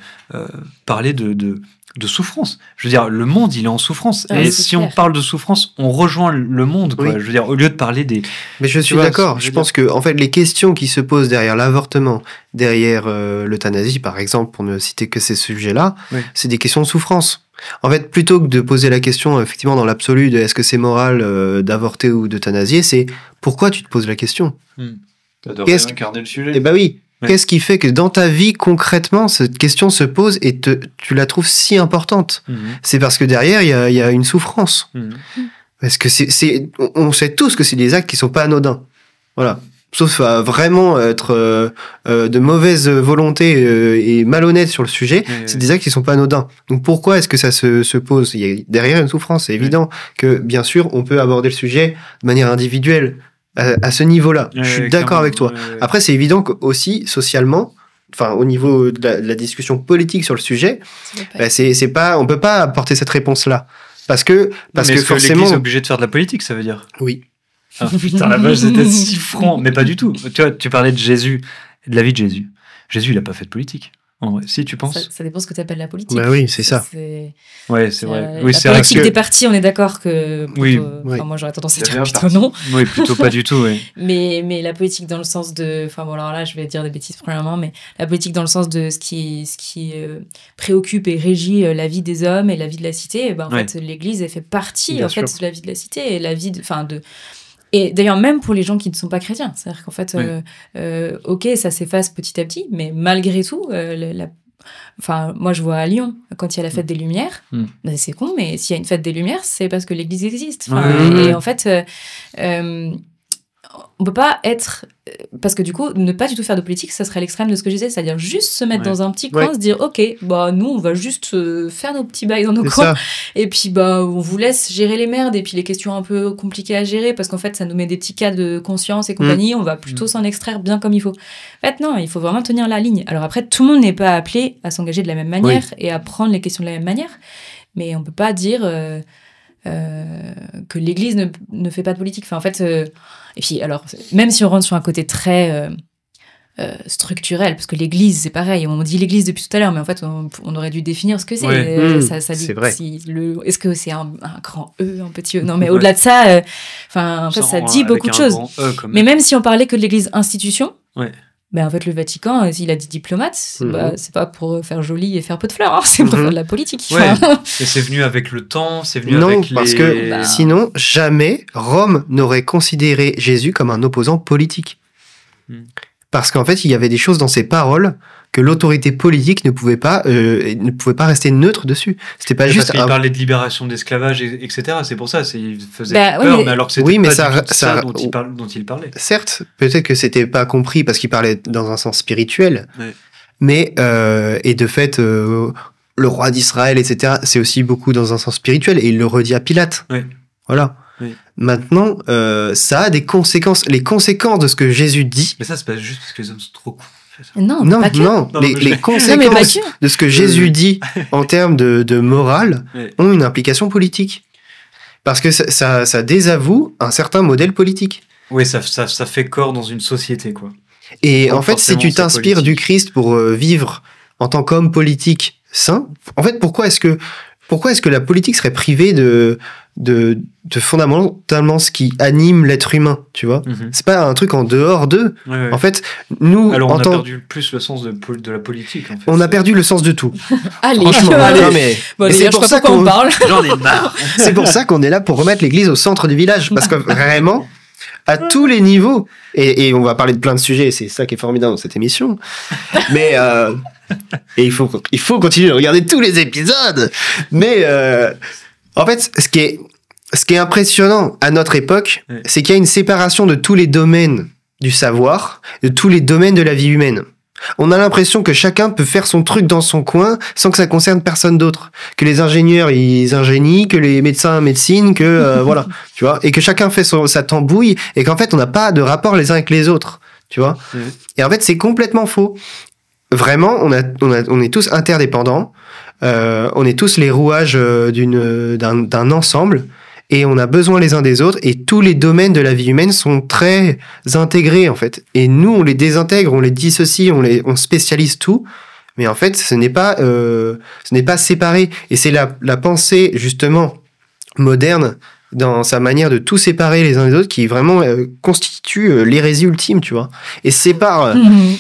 parler de souffrance. Je veux dire, le monde, il est en souffrance. Et si on parle de souffrance, on rejoint le monde, quoi. Oui. Je veux dire, au lieu de parler des... Mais je suis d'accord. Je pense que, en fait, les questions qui se posent derrière l'avortement, derrière l'euthanasie, par exemple, pour ne citer que ces sujets-là, c'est des questions de souffrance. En fait, plutôt que de poser la question, effectivement, dans l'absolu, de est-ce que c'est moral d'avorter ou d'euthanasier, c'est pourquoi tu te poses la question. Tu dois réincarner le sujet. Eh ben oui. Ouais. Qu'est-ce qui fait que dans ta vie, concrètement, cette question se pose et tu la trouves si importante ? C'est parce que derrière, il y a une souffrance. Parce que on sait tous que c'est des actes qui sont pas anodins. Voilà. Sauf à vraiment être de mauvaise volonté et malhonnête sur le sujet, c'est des actes qui sont pas anodins. Donc pourquoi est-ce que ça se pose ? Il y a derrière une souffrance. C'est évident que, bien sûr, on peut aborder le sujet de manière individuelle. À ce niveau-là, je suis d'accord avec toi. Après, c'est évident qu'aussi, socialement, enfin, au niveau de la discussion politique sur le sujet, c'est pas, on peut pas apporter cette réponse-là. Parce que forcément... l'Église est obligée de faire de la politique, ça veut dire ? Oui. Ah, putain, la vache, c'était si franc. Mais pas du tout. Tu vois, tu parlais de Jésus, de la vie de Jésus. Jésus, il a pas fait de politique. En vrai, si tu penses. Ça dépend ce que tu appelles la politique. Bah oui, c'est ça. Ouais, c'est vrai. Oui, la politique des partis, on est d'accord que. Plutôt, oui. Moi, j'aurais tendance à dire plutôt non. Oui, plutôt pas du tout, oui. Mais la politique dans le sens de. Enfin, bon, alors là, je vais dire des bêtises premièrement, mais la politique dans le sens de ce qui préoccupe et régit la vie des hommes et la vie de la cité, en fait, l'Église, elle fait partie, de la vie de la cité et la vie de. Et d'ailleurs, même pour les gens qui ne sont pas chrétiens, c'est-à-dire qu'en fait, ok, ça s'efface petit à petit, mais malgré tout, moi je vois à Lyon, quand il y a la fête des Lumières, c'est con, mais s'il y a une fête des Lumières, c'est parce que l'Église existe. Et en fait, on peut pas être... Parce que du coup, ne pas du tout faire de politique, ça serait à l'extrême de ce que je disais, c'est-à-dire juste se mettre dans un petit coin, se dire, ok, nous, on va juste faire nos petits bails dans nos coins, et puis on vous laisse gérer les merdes, et puis les questions un peu compliquées à gérer, parce qu'en fait, ça nous met des petits cas de conscience et compagnie, on va plutôt s'en extraire bien comme il faut. En fait, non, il faut vraiment tenir la ligne. Alors après, tout le monde n'est pas appelé à s'engager de la même manière, et à prendre les questions de la même manière, mais on peut pas dire... que l'Église ne fait pas de politique. Enfin, en fait, et puis, alors, même si on rentre sur un côté très structurel, parce que l'Église, c'est pareil. On dit l'Église depuis tout à l'heure, mais en fait, on aurait dû définir ce que c'est. Ouais. Ça dit c'est vrai. est-ce que c'est un grand E, un petit E? Non, mais au-delà de ça, en fait, ça dit beaucoup de choses. Mais même si on parlait que de l'Église institution, ben en fait, le Vatican, s'il a dit diplomate, c'est pas pour faire joli et faire peu de fleurs, hein, c'est pour faire de la politique. Ouais. Et c'est venu avec le temps, c'est venu non, avec parce que sinon, jamais Rome n'aurait considéré Jésus comme un opposant politique. Parce qu'en fait, il y avait des choses dans ses paroles que l'autorité politique ne pouvait pas rester neutre dessus. C'était pas juste. Parce qu'il parlait de libération d'esclavage, etc. C'est pour ça, il faisait peur, mais alors que c'était pas ça dont il parlait. Certes, peut-être que c'était pas compris parce qu'il parlait dans un sens spirituel, mais et de fait, le roi d'Israël, etc. C'est aussi beaucoup dans un sens spirituel et il le redit à Pilate. Voilà. Maintenant, ça a des conséquences. Les conséquences de ce que Jésus dit. Mais ça, c'est pas juste parce que les hommes sont trop cons. Non, les conséquences de ce que Jésus dit en termes de morale ont une implication politique. Parce que ça désavoue un certain modèle politique. Oui, ça fait corps dans une société, quoi. Et donc, en fait, si tu t'inspires du Christ pour vivre en tant qu'homme politique saint, en fait, pourquoi est-ce que la politique serait privée de fondamentalement ce qui anime l'être humain, tu vois. C'est pas un truc en dehors d'eux. En fait, nous... Alors, on a perdu plus le sens de la politique, en fait. On a perdu le sens de tout. Allez, c'est pour ça qu'on parle. J'en ai marre. C'est pour ça qu'on est là pour remettre l'église au centre du village. Parce que vraiment, à tous les niveaux, et on va parler de plein de sujets, c'est ça qui est formidable dans cette émission, mais... et il faut continuer de regarder tous les épisodes. Mais en fait, ce qui est impressionnant à notre époque, c'est qu'il y a une séparation de tous les domaines du savoir, de tous les domaines de la vie humaine. On a l'impression que chacun peut faire son truc dans son coin sans que ça concerne personne d'autre. Que les ingénieurs, ils ingénient, que les médecins, médecine, que voilà, tu vois, et que chacun fait sa tambouille, et qu'en fait, on n'a pas de rapport les uns avec les autres, tu vois. Et en fait, c'est complètement faux. Vraiment, on est tous interdépendants, on est tous les rouages d'un ensemble, et on a besoin les uns des autres, et tous les domaines de la vie humaine sont très intégrés, en fait. Et nous, on les désintègre, on les dissocie, on spécialise tout, mais en fait, ce n'est pas séparé. Et c'est la pensée, justement, moderne, dans sa manière de tout séparer les uns des autres, qui vraiment constitue l'hérésie ultime, tu vois. Et sépare...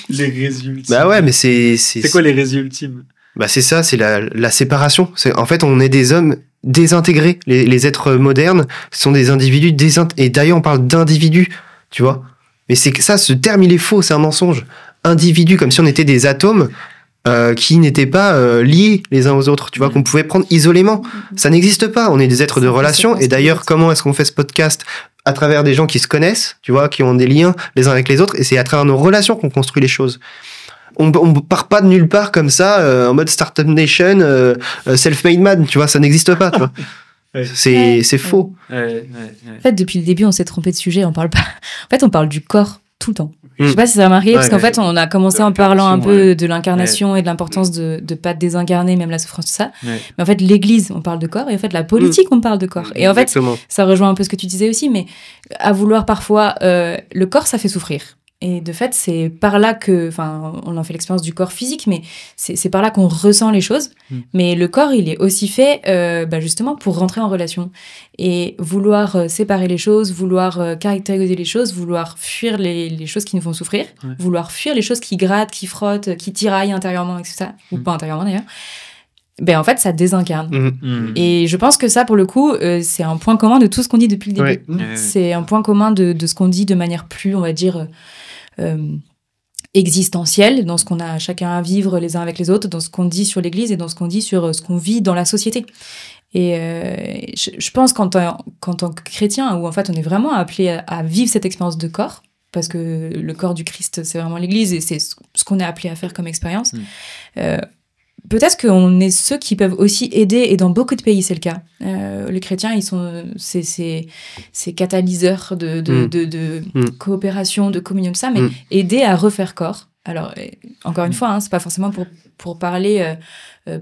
L'hérésie ultime. Bah ouais, mais c'est quoi l'hérésie ultime? Bah c'est ça, c'est la séparation. En fait, on est des hommes désintégrés. Les êtres modernes sont des individus désintégrés. Et d'ailleurs, on parle d'individus, tu vois. Mais c'est que ça, ce terme, il est faux, c'est un mensonge. Individus, comme si on était des atomes qui n'étaient pas liés les uns aux autres, tu vois, qu'on pouvait prendre isolément. Ça n'existe pas, on est des êtres de relation. Et d'ailleurs, comment est-ce qu'on fait ce podcast? À travers des gens qui se connaissent, tu vois, qui ont des liens les uns avec les autres. Et c'est à travers nos relations qu'on construit les choses. On part pas de nulle part comme ça, en mode Startup Nation, self-made man, tu vois, ça n'existe pas, tu vois. C'est faux. En fait, depuis le début, on s'est trompé de sujet, on parle pas... En fait, on parle du corps tout le temps. Je sais pas si ça a marqué, parce qu'en fait, on a commencé en parlant un peu de l'incarnation et de l'importance de pas désincarner, même la souffrance, tout ça. Mais en fait, l'église, on parle de corps, et en fait, la politique, on parle de corps. Et en fait, ça rejoint un peu ce que tu disais aussi, mais à vouloir parfois... le corps, ça fait souffrir. Et de fait, c'est par là que... Enfin, on en fait l'expérience du corps physique, mais c'est par là qu'on ressent les choses. Mais le corps, il est aussi fait justement pour rentrer en relation. Et vouloir séparer les choses, vouloir caractériser les choses, vouloir fuir les choses qui nous font souffrir, vouloir fuir les choses qui grattent, qui frottent, qui tiraillent intérieurement, etc. Ou pas intérieurement, d'ailleurs. En fait, ça désincarne. Et je pense que ça, pour le coup, c'est un point commun de tout ce qu'on dit depuis le début. C'est un point commun de ce qu'on dit de manière plus, on va dire... existentielle, dans ce qu'on a chacun à vivre les uns avec les autres, dans ce qu'on dit sur l'Église et dans ce qu'on dit sur ce qu'on vit dans la société. Et je pense qu'en tant que chrétien, où en fait on est vraiment appelé à vivre cette expérience de corps, parce que le corps du Christ, c'est vraiment l'Église et c'est ce qu'on est appelé à faire comme expérience, peut-être qu'on est ceux qui peuvent aussi aider, et dans beaucoup de pays c'est le cas. Les chrétiens, ils sont ces catalyseurs de coopération, de communion, de ça, mais aider à refaire corps. Alors, encore une fois, c'est pas forcément pour parler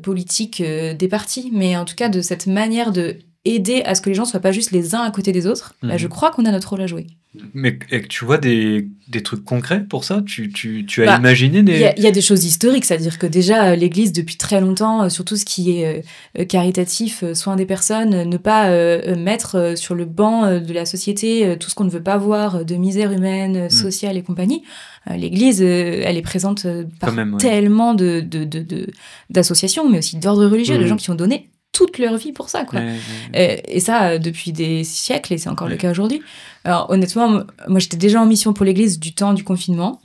politique des partis, mais en tout cas de cette manière de aider à ce que les gens soient pas juste les uns à côté des autres, bah, je crois qu'on a notre rôle à jouer. Mais et que tu vois des trucs concrets pour ça? Tu as imaginé des... Il y a des choses historiques, c'est-à-dire que déjà, l'Église, depuis très longtemps, sur tout ce qui est caritatif, soin des personnes, ne pas mettre sur le banc de la société tout ce qu'on ne veut pas voir, de misère humaine, sociale et compagnie. L'Église, elle est présente par tellement d'associations, mais aussi d'ordre religieux, de gens qui ont donné toute leur vie pour ça, quoi. Et ça, depuis des siècles, et c'est encore le cas aujourd'hui. Alors, honnêtement, moi, j'étais déjà en mission pour l'Église du temps du confinement.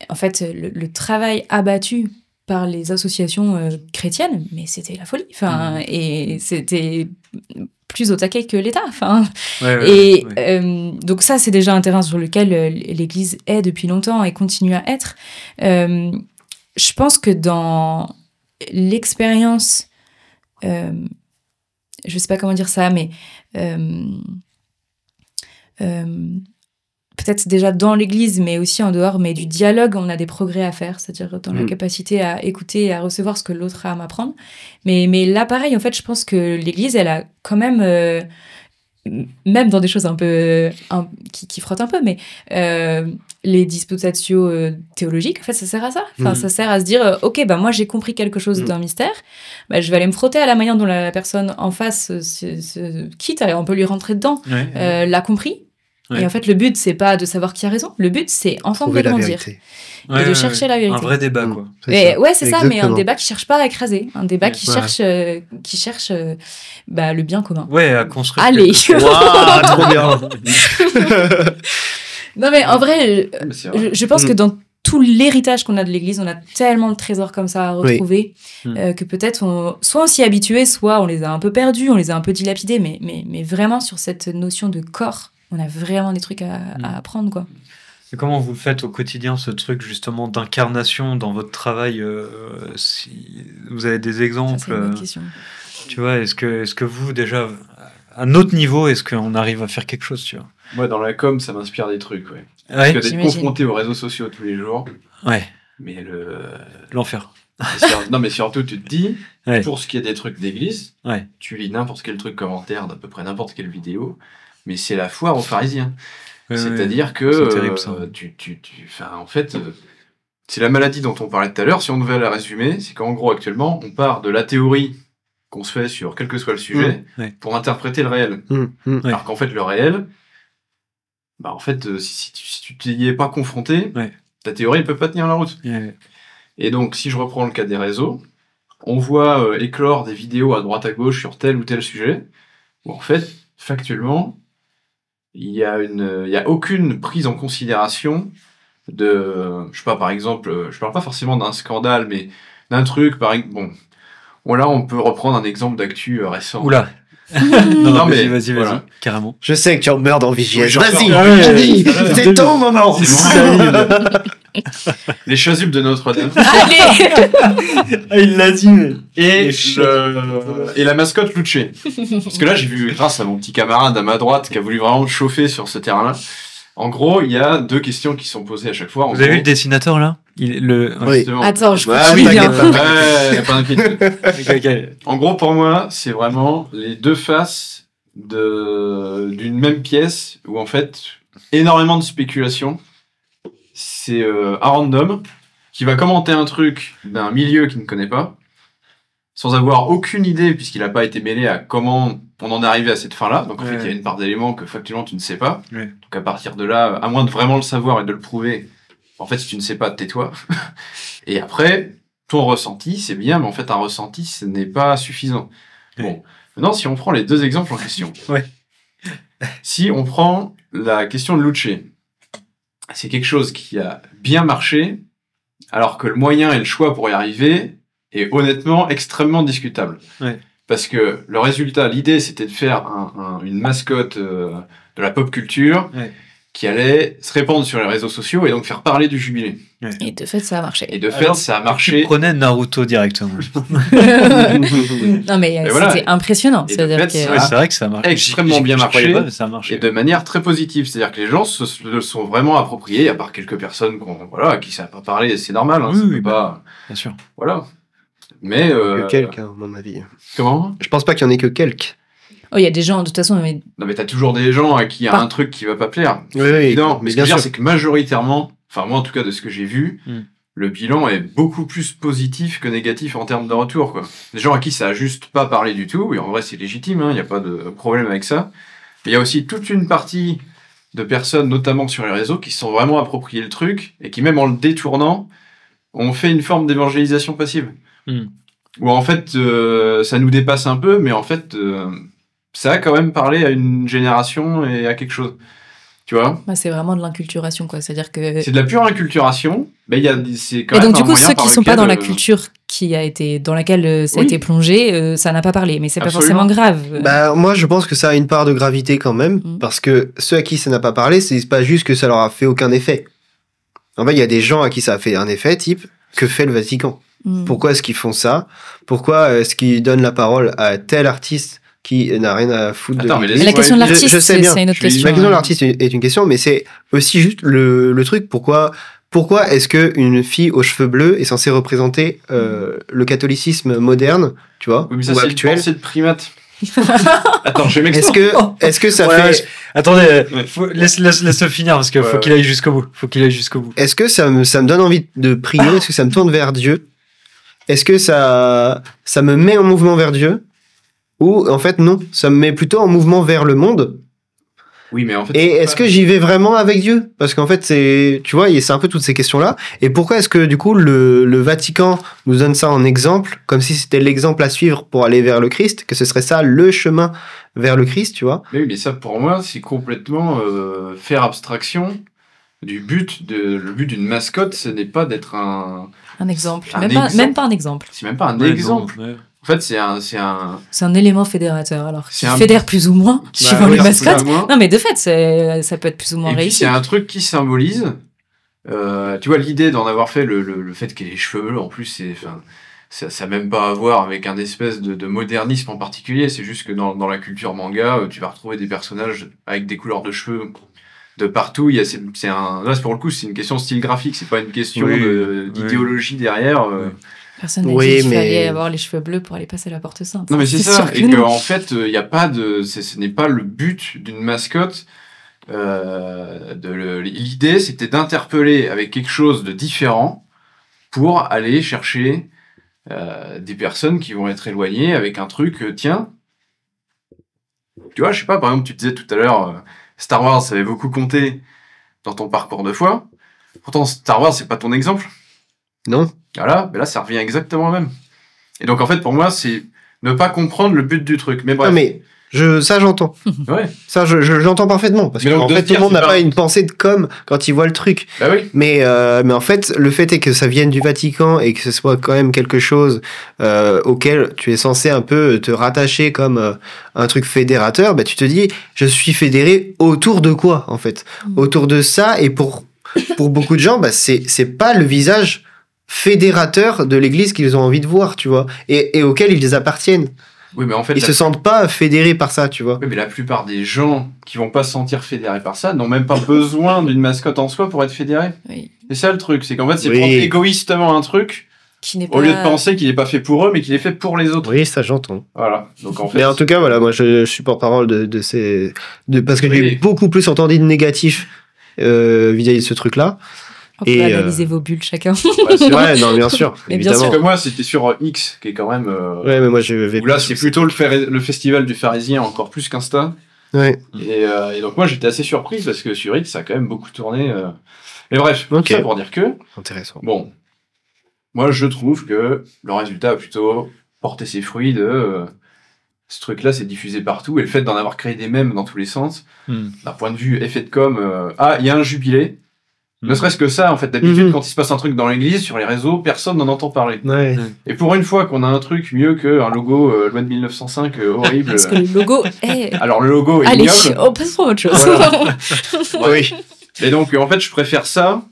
En fait, le travail abattu par les associations chrétiennes, mais c'était la folie. Enfin, et c'était plus au taquet que l'État. Enfin, donc ça, c'est déjà un terrain sur lequel l'Église est depuis longtemps et continue à être. Je pense que dans l'expérience... je sais pas comment dire ça, mais peut-être déjà dans l'Église, mais aussi en dehors, mais du dialogue, on a des progrès à faire, c'est-à-dire dans la capacité à écouter et à recevoir ce que l'autre a à m'apprendre. Mais là, pareil, en fait, je pense que l'Église, elle a quand même, même dans des choses un peu qui frottent un peu, mais les disputatio théologiques, en fait, ça sert à ça. Enfin, ça sert à se dire, ok, bah moi j'ai compris quelque chose d'un mystère, bah, je vais aller me frotter à la manière dont la personne en face quitte, on peut lui rentrer dedans, l'a compris. Et en fait, le but, c'est pas de savoir qui a raison. Le but, c'est ensemble de grandir. Et de chercher la vérité. Un vrai débat, quoi. C'est ça, mais un débat qui cherche pas à écraser. Un débat qui cherche le bien commun. Ouais, à construire. Allez. Waouh, trop bien. Non, mais en vrai, je pense que dans tout l'héritage qu'on a de l'Église, on a tellement de trésors comme ça à retrouver que peut-être soit on s'y est habitué, soit on les a un peu perdus, on les a un peu dilapidés, mais vraiment sur cette notion de corps, on a vraiment des trucs à apprendre, quoi. Et comment vous le faites au quotidien, ce truc justement d'incarnation dans votre travail, si vous avez des exemples? Ça, c'est une bonne question. Tu vois, est-ce que vous, déjà, à notre niveau, est-ce qu'on arrive à faire quelque chose, tu vois? Moi, dans la com, ça m'inspire des trucs, Parce que d'être confronté aux réseaux sociaux tous les jours, mais l'enfer. Non, mais surtout, tu te dis, pour ce qui est des trucs d'église, tu lis n'importe quel truc commentaire d'à peu près n'importe quelle vidéo, mais c'est la foire aux pharisiens. C'est-à-dire que c'est terrible, ça. En fait, c'est la maladie dont on parlait tout à l'heure. Si on devait la résumer, c'est qu'en gros, actuellement, on part de la théorie qu'on se fait sur quel que soit le sujet pour interpréter le réel. Alors qu'en fait, le réel, bah en fait, si tu t'y es pas confronté, ta théorie ne peut pas tenir la route. Et donc, si je reprends le cas des réseaux, on voit éclore des vidéos à droite à gauche sur tel ou tel sujet, où en fait, factuellement, il y a aucune prise en considération de, je sais pas, par exemple, je parle pas forcément d'un scandale, mais d'un truc, bon, là, on peut reprendre un exemple d'actu récent. Oula. Non, mais vas-y, voilà. Carrément. Je sais que tu en meurs d'envie, JS. Vas-y, c'est ton moment. Les chasubles de Notre-Dame. Allez. Il l'a dit. Et la mascotte Luce. Parce que là, j'ai vu, grâce à mon petit camarade à ma droite, qui a voulu vraiment chauffer sur ce terrain-là. En gros, il y a deux questions qui sont posées à chaque fois. Vous avez vu le dessinateur, là? Attends, je suis bien. Pas d'inquiétude. En gros, pour moi, c'est vraiment les deux faces d'une même pièce où, en fait, énormément de spéculation. C'est un random qui va commenter un truc d'un milieu qu'il ne connaît pas, sans avoir aucune idée, puisqu'il n'a pas été mêlé à comment on en est arrivé à cette fin-là. Donc, en fait, il y a une part d'éléments que, factuellement, tu ne sais pas. Donc, à partir de là, à moins de vraiment le savoir et de le prouver, en fait, si tu ne sais pas, tais-toi. Et après, ton ressenti, c'est bien, mais en fait, un ressenti, ce n'est pas suffisant. Bon. Maintenant, si on prend les deux exemples en question. Si on prend la question de Luce, c'est quelque chose qui a bien marché, alors que le moyen et le choix pour y arriver est honnêtement extrêmement discutable. Parce que le résultat, l'idée, c'était de faire une mascotte de la pop culture qui allait se répandre sur les réseaux sociaux et donc faire parler du jubilé. Et de fait, ça a marché. Ça a marché. Tu prenais Naruto directement. Non, mais c'était impressionnant. C'est-à-dire que c'est vrai que ça a marché. Extrêmement bien marché. Pas, mais ça a marché. Et de manière très positive. C'est-à-dire que les gens se sont vraiment appropriés, à part quelques personnes à qui ça n'a pas parlé. C'est normal. Bien sûr. Voilà. Mais. Que quelques, à mon avis. Comment ? Je pense pas qu'il y en ait que quelques. Oh, il y a des gens, de toute façon, mais Non, mais t'as toujours des gens à qui il y a un truc qui va pas plaire. Oui, C'est évident. mais Mais ce que bien je veux dire, sûr. c'est que majoritairement, enfin, moi, en tout cas, de ce que j'ai vu, le bilan est beaucoup plus positif que négatif en termes de retour, quoi. Des gens à qui ça a juste pas parlé du tout, et en vrai, c'est légitime, hein, il n'y a pas de problème avec ça. Mais il y a aussi toute une partie de personnes, notamment sur les réseaux, qui se sont vraiment appropriés le truc, et qui, même en le détournant, ont fait une forme d'évangélisation passive. Où en fait, ça nous dépasse un peu, mais en fait, ça a quand même parlé à une génération et à quelque chose. Tu vois ? bah, c'est vraiment de l'inculturation, quoi. C'est-à-dire que... C'est de la pure inculturation, mais c'est quand Et même donc, du un coup, moyen ceux par qui sont pas lequel, dans la culture dans laquelle ça a Oui. été plongé, ça n'a pas parlé, mais c'est pas Absolument. forcément grave. Bah, moi, je pense que ça a une part de gravité quand même, parce que ceux à qui ça n'a pas parlé, c'est pas juste que ça leur a fait aucun effet. En fait, il y a des gens à qui ça a fait un effet, type, que fait le Vatican ? Pourquoi est-ce qu'ils font ça ? Pourquoi est-ce qu'ils donnent la parole à tel artiste qui n'a rien à foutre Attends, de mais Mais la question de l'artiste, je sais bien. c'est une autre question. La question de l'artiste est une question, mais c'est aussi juste le truc. Pourquoi est-ce qu'une fille aux cheveux bleus est censée représenter le catholicisme moderne, tu vois, Oui, mais ça, ou c'est actuel une pensée de primate. Attends, je vais m'expliquer. Est-ce que ça Ouais, fait... Attendez, laisse-le finir parce qu'il faut qu'il aille jusqu'au bout. Est-ce que ça me donne envie de prier ? Est-ce que ça me tourne vers Dieu ? Est-ce que ça me met en mouvement vers Dieu ? Ou en fait non, ça me met plutôt en mouvement vers le monde. Oui, mais en fait. Et est-ce que j'y vais vraiment avec Dieu ? Parce qu'en fait, tu vois, c'est un peu toutes ces questions-là. Et pourquoi est-ce que du coup le Vatican nous donne ça en exemple, comme si c'était l'exemple à suivre pour aller vers le Christ, que ce serait ça le chemin vers le Christ, tu vois ? Mais oui, mais ça pour moi, c'est complètement faire abstraction du but le but d'une mascotte, ce n'est pas d'être un exemple. Un Même pas un exemple. C'est même pas un exemple. En fait, c'est un C'est un élément fédérateur. Alors, qui C'est un- fédère plus ou moins, suivant les voilà, mascottes. plus ou moins. Non, mais de fait, ça peut être plus ou moins Et puis réussi. c'est un truc qui symbolise. Tu vois, l'idée d'en avoir fait le fait qu'il ait les cheveux bleus, en plus, ça n'a même pas à voir avec un espèce de modernisme en particulier. C'est juste que dans la culture manga, tu vas retrouver des personnages avec des couleurs de cheveux de partout. Là, pour le coup, c'est une question de style graphique. C'est pas une question d'idéologie derrière. Personne n'a Oui, dit qu'il mais- fallait avoir les cheveux bleus pour aller passer la porte sainte. Non, mais c'est ça. sûr que Et non. qu'en fait, il y a pas ce n'est pas le but d'une mascotte. L'idée, c'était d'interpeller avec quelque chose de différent pour aller chercher des personnes qui vont être éloignées avec un truc, tiens, tu vois, je sais pas, par exemple, tu disais tout à l'heure, Star Wars, ça avait beaucoup compté dans ton parcours de foi. Pourtant, Star Wars, c'est pas ton exemple. Non ? Voilà, mais là, ça revient exactement au même. Et donc, en fait, pour moi, c'est ne pas comprendre le but du truc. Mais bref. Non, mais ça j'entends. Ouais. Ça, j'entends parfaitement. Parce Mais donc, qu'en de fait, se tout le dire, monde c'est n'a pas- pas une pensée de com quand il voit le truc. Bah oui. Mais en fait, le fait est que ça vienne du Vatican et que ce soit quand même quelque chose auquel tu es censé un peu te rattacher comme un truc fédérateur, bah, tu te dis, je suis fédéré autour de quoi, en fait ? Autour de ça, et pour beaucoup de gens, bah, c'est pas le visage fédérateur de l'Église qu'ils ont envie de voir, tu vois, et auquel ils appartiennent. Oui, mais en fait, Ils se sentent pas fédérés par ça, tu vois. oui, mais la plupart des gens qui vont pas se sentir fédérés par ça n'ont même pas besoin d'une mascotte en soi pour être fédérés. Oui. C'est ça le truc, c'est qu'en fait, c'est Oui. prendre égoïstement un truc Qui n'est pas... au lieu de penser qu'il est pas fait pour eux, mais qu'il est fait pour les autres. Oui, ça j'entends. Voilà. Donc en fait, Mais en tout cas, voilà, moi je suis porte-parole de ces. Parce que Oui. j'ai beaucoup plus entendu de négatif vis-à-vis de ce truc-là. On peut et, analyser vos bulles chacun. ouais, c'est vrai. Ouais, non, bien sûr. Mais bien évidemment. Parce que moi, c'était sur X, qui est quand même. Ouais, mais moi je vais. Où là, c'est plutôt le festival du pharisien, encore plus qu'Insta. Ouais. Et donc moi, j'étais assez surpris parce que sur X, ça a quand même beaucoup tourné. Mais bref, Ok. tout ça pour dire que. Intéressant. Bon, moi je trouve que le résultat a plutôt porté ses fruits de ce truc-là, c'est diffusé partout et le fait d'en avoir créé des mèmes dans tous les sens, d'un point de vue effet de com, il y a un jubilé. Ne serait-ce que ça, en fait, d'habitude, quand il se passe un truc dans l'église, sur les réseaux, personne n'en entend parler. Ouais. Et pour une fois qu'on a un truc mieux qu'un logo loi de 1905 horrible. Parce que le logo est... Alors le logo est Allez, ignoble. on passe pour autre chose. Voilà. Oui. Et donc, en fait, je préfère ça,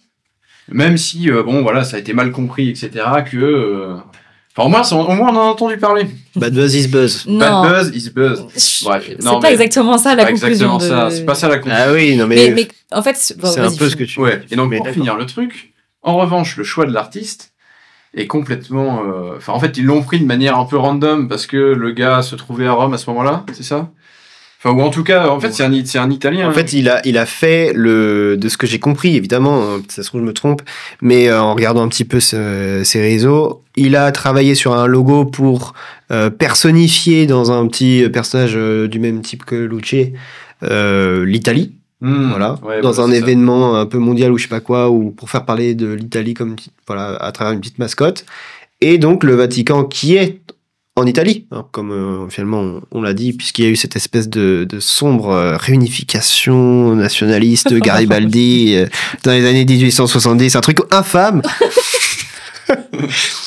même si, bon, voilà, ça a été mal compris, etc., que... Enfin, au moins, on en a entendu parler. Bad buzz is buzz. Non, Bad buzz is buzz. Bref, c'est non, pas mais exactement ça c'est la pas conclusion exactement de... ça. C'est pas ça la conclusion. Ah oui, non mais. Mais en fait... bon, c'est un vas-y, peu ce que tu. Ouais. Et donc, Mais pour d'accord. finir le truc, en revanche, le choix de l'artiste est complètement... Enfin, en fait, ils l'ont pris de manière un peu random parce que le gars se trouvait à Rome à ce moment-là, c'est ça ? Enfin, ou en tout cas, en fait, c'est un Italien. En fait, il a fait de ce que j'ai compris, évidemment, ça se trouve, je me trompe, mais en regardant un petit peu ses réseaux, il a travaillé sur un logo pour personnifier dans un petit personnage du même type que Luce, l'Italie. Voilà, Ouais, dans voilà, un c'est ça. événement un peu mondial ou je sais pas quoi, ou pour faire parler de l'Italie comme voilà, à travers une petite mascotte. Et donc le Vatican qui est en Italie, hein, comme finalement on l'a dit, puisqu'il y a eu cette espèce de sombre réunification nationaliste Garibaldi dans les années 1870, un truc infâme.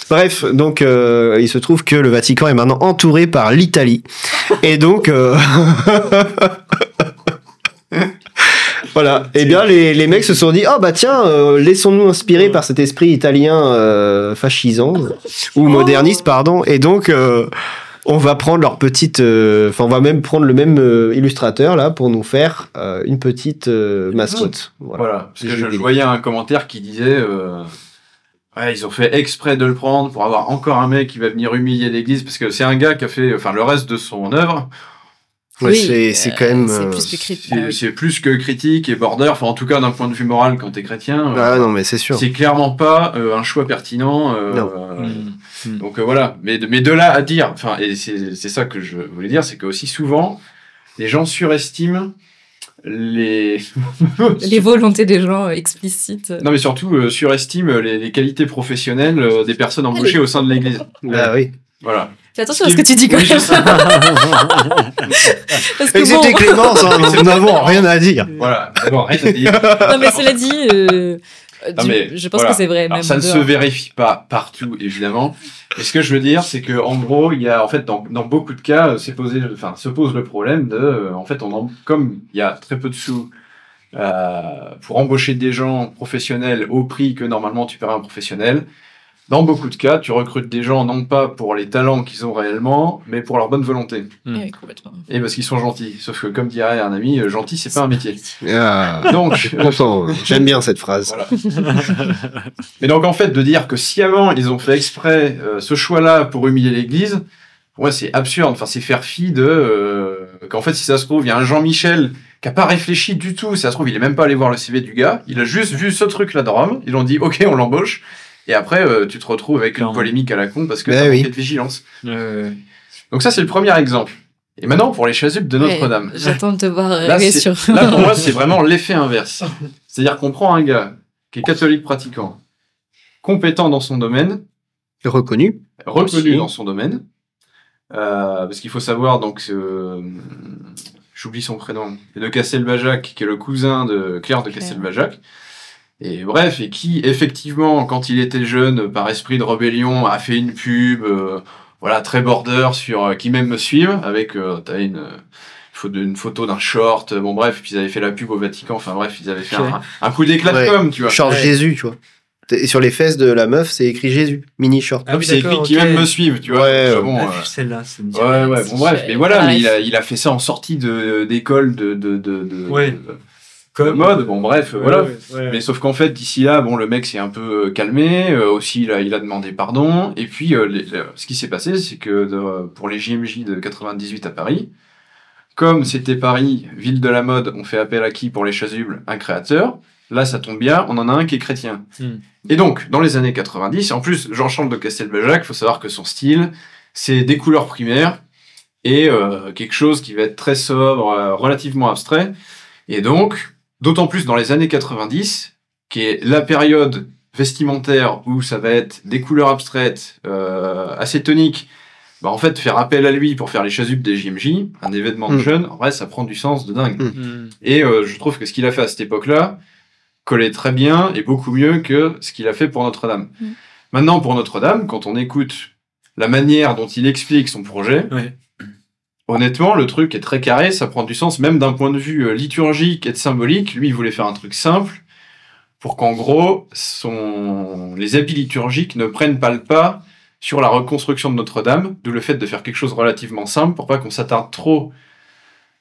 Bref, donc il se trouve que le Vatican est maintenant entouré par l'Italie. Et donc... Voilà. Et bien, les mecs se sont dit, oh bah tiens, laissons-nous inspirer par cet esprit italien fascisant, ou moderniste, pardon. Et donc, on va prendre leur petite... Enfin, on va même prendre le même illustrateur, là, pour nous faire une petite mascotte. Voilà. Parce que je voyais un commentaire qui disait... Ouais, ils ont fait exprès de le prendre pour avoir encore un mec qui va venir humilier l'église, parce que c'est un gars qui a fait le reste de son œuvre. Ouais, oui, c'est quand même... C'est plus que critique et border. Enfin, en tout cas, d'un point de vue moral, quand t'es chrétien... Ah non, mais c'est sûr. C'est clairement pas un choix pertinent. Donc voilà. Mais de là à dire... Enfin, et c'est ça que je voulais dire, c'est que aussi souvent, les gens surestiment les volontés des gens explicites. Non, mais surtout surestiment les qualités professionnelles des personnes embauchées au sein de l'église. Ah oui. Voilà. Fais attention à ce que tu dis quand même. C'était Clémence, hein, nous n'avons rien à dire. Voilà, d'abord, rien à dire. Non, mais cela dit, je pense que c'est vrai. Alors, même ça ne se vérifie pas partout, évidemment. Et ce que je veux dire, c'est que en gros, il y a en fait dans beaucoup de cas, se pose le problème de, en fait, comme il y a très peu de sous pour embaucher des gens professionnels au prix que normalement tu paierais un professionnel. Dans beaucoup de cas, tu recrutes des gens non pas pour les talents qu'ils ont réellement, mais pour leur bonne volonté. Oui, complètement. Et parce qu'ils sont gentils. Sauf que, comme dirait un ami, gentil, c'est pas un métier. Ah, donc, j'aime bien cette phrase. Voilà. Mais donc, en fait, de dire que si avant, ils ont fait exprès ce choix-là pour humilier l'Église, pour moi, c'est absurde. Enfin, c'est faire fi qu'en fait, si ça se trouve, il y a un Jean-Michel qui a pas réfléchi du tout. Si ça se trouve, il est même pas allé voir le CV du gars. Il a juste vu ce truc-là de Rome. Ils ont dit, OK, on l'embauche. Et après, tu te retrouves avec une polémique à la con parce que t'as manqué de vigilance. Donc ça, c'est le premier exemple. Et maintenant, pour les chasubles de Notre-Dame. J'attends de te voir arriver sur... Là, pour moi, c'est vraiment l'effet inverse. C'est-à-dire qu'on prend un gars qui est catholique pratiquant, compétent dans son domaine. Reconnu dans son domaine. Parce qu'il faut savoir, donc, j'oublie son prénom, de Castelbajac, qui est le cousin de Claire de Castelbajac. Et bref, et qui, effectivement, quand il était jeune, par esprit de rébellion, a fait une pub, très border qui même me suivent, avec, t'as une photo d'un short, bon bref, puis ils avaient fait la pub au Vatican, enfin bref, ils avaient fait un coup d'éclat de com', tu vois. Short Jésus, tu vois. Et sur les fesses de la meuf, c'est écrit Jésus, mini short. Ah oui, c'est écrit qui même me suivent, tu vois. Ouais, celle-là, ça me dit bon bref, mais voilà, mais il a fait ça en sortie d'école de mode, bon bref, voilà. Mais sauf qu'en fait, d'ici là, bon, le mec s'est un peu calmé, aussi il a demandé pardon, et puis ce qui s'est passé, c'est que pour les JMJ de 98 à Paris, comme c'était Paris, ville de la mode, on fait appel à qui pour les chasubles? Un créateur. Là, ça tombe bien, on en a un qui est chrétien. Et donc, dans les années 90, en plus, Jean-Charles de Castelbajac, il faut savoir que son style, c'est des couleurs primaires, et quelque chose qui va être très sobre, relativement abstrait, et donc... D'autant plus dans les années 90, qui est la période vestimentaire où ça va être des couleurs abstraites, assez toniques. Bah, en fait, faire appel à lui pour faire les chasubles des JMJ, un événement de jeunes, en vrai, ça prend du sens de dingue. Et je trouve que ce qu'il a fait à cette époque-là collait très bien et beaucoup mieux que ce qu'il a fait pour Notre-Dame. Maintenant, pour Notre-Dame, quand on écoute la manière dont il explique son projet... Honnêtement, le truc est très carré, ça prend du sens, même d'un point de vue liturgique et de symbolique. Lui, il voulait faire un truc simple pour qu'en gros, les habits liturgiques ne prennent pas le pas sur la reconstruction de Notre-Dame, d'où le fait de faire quelque chose de relativement simple pour pas qu'on s'attarde trop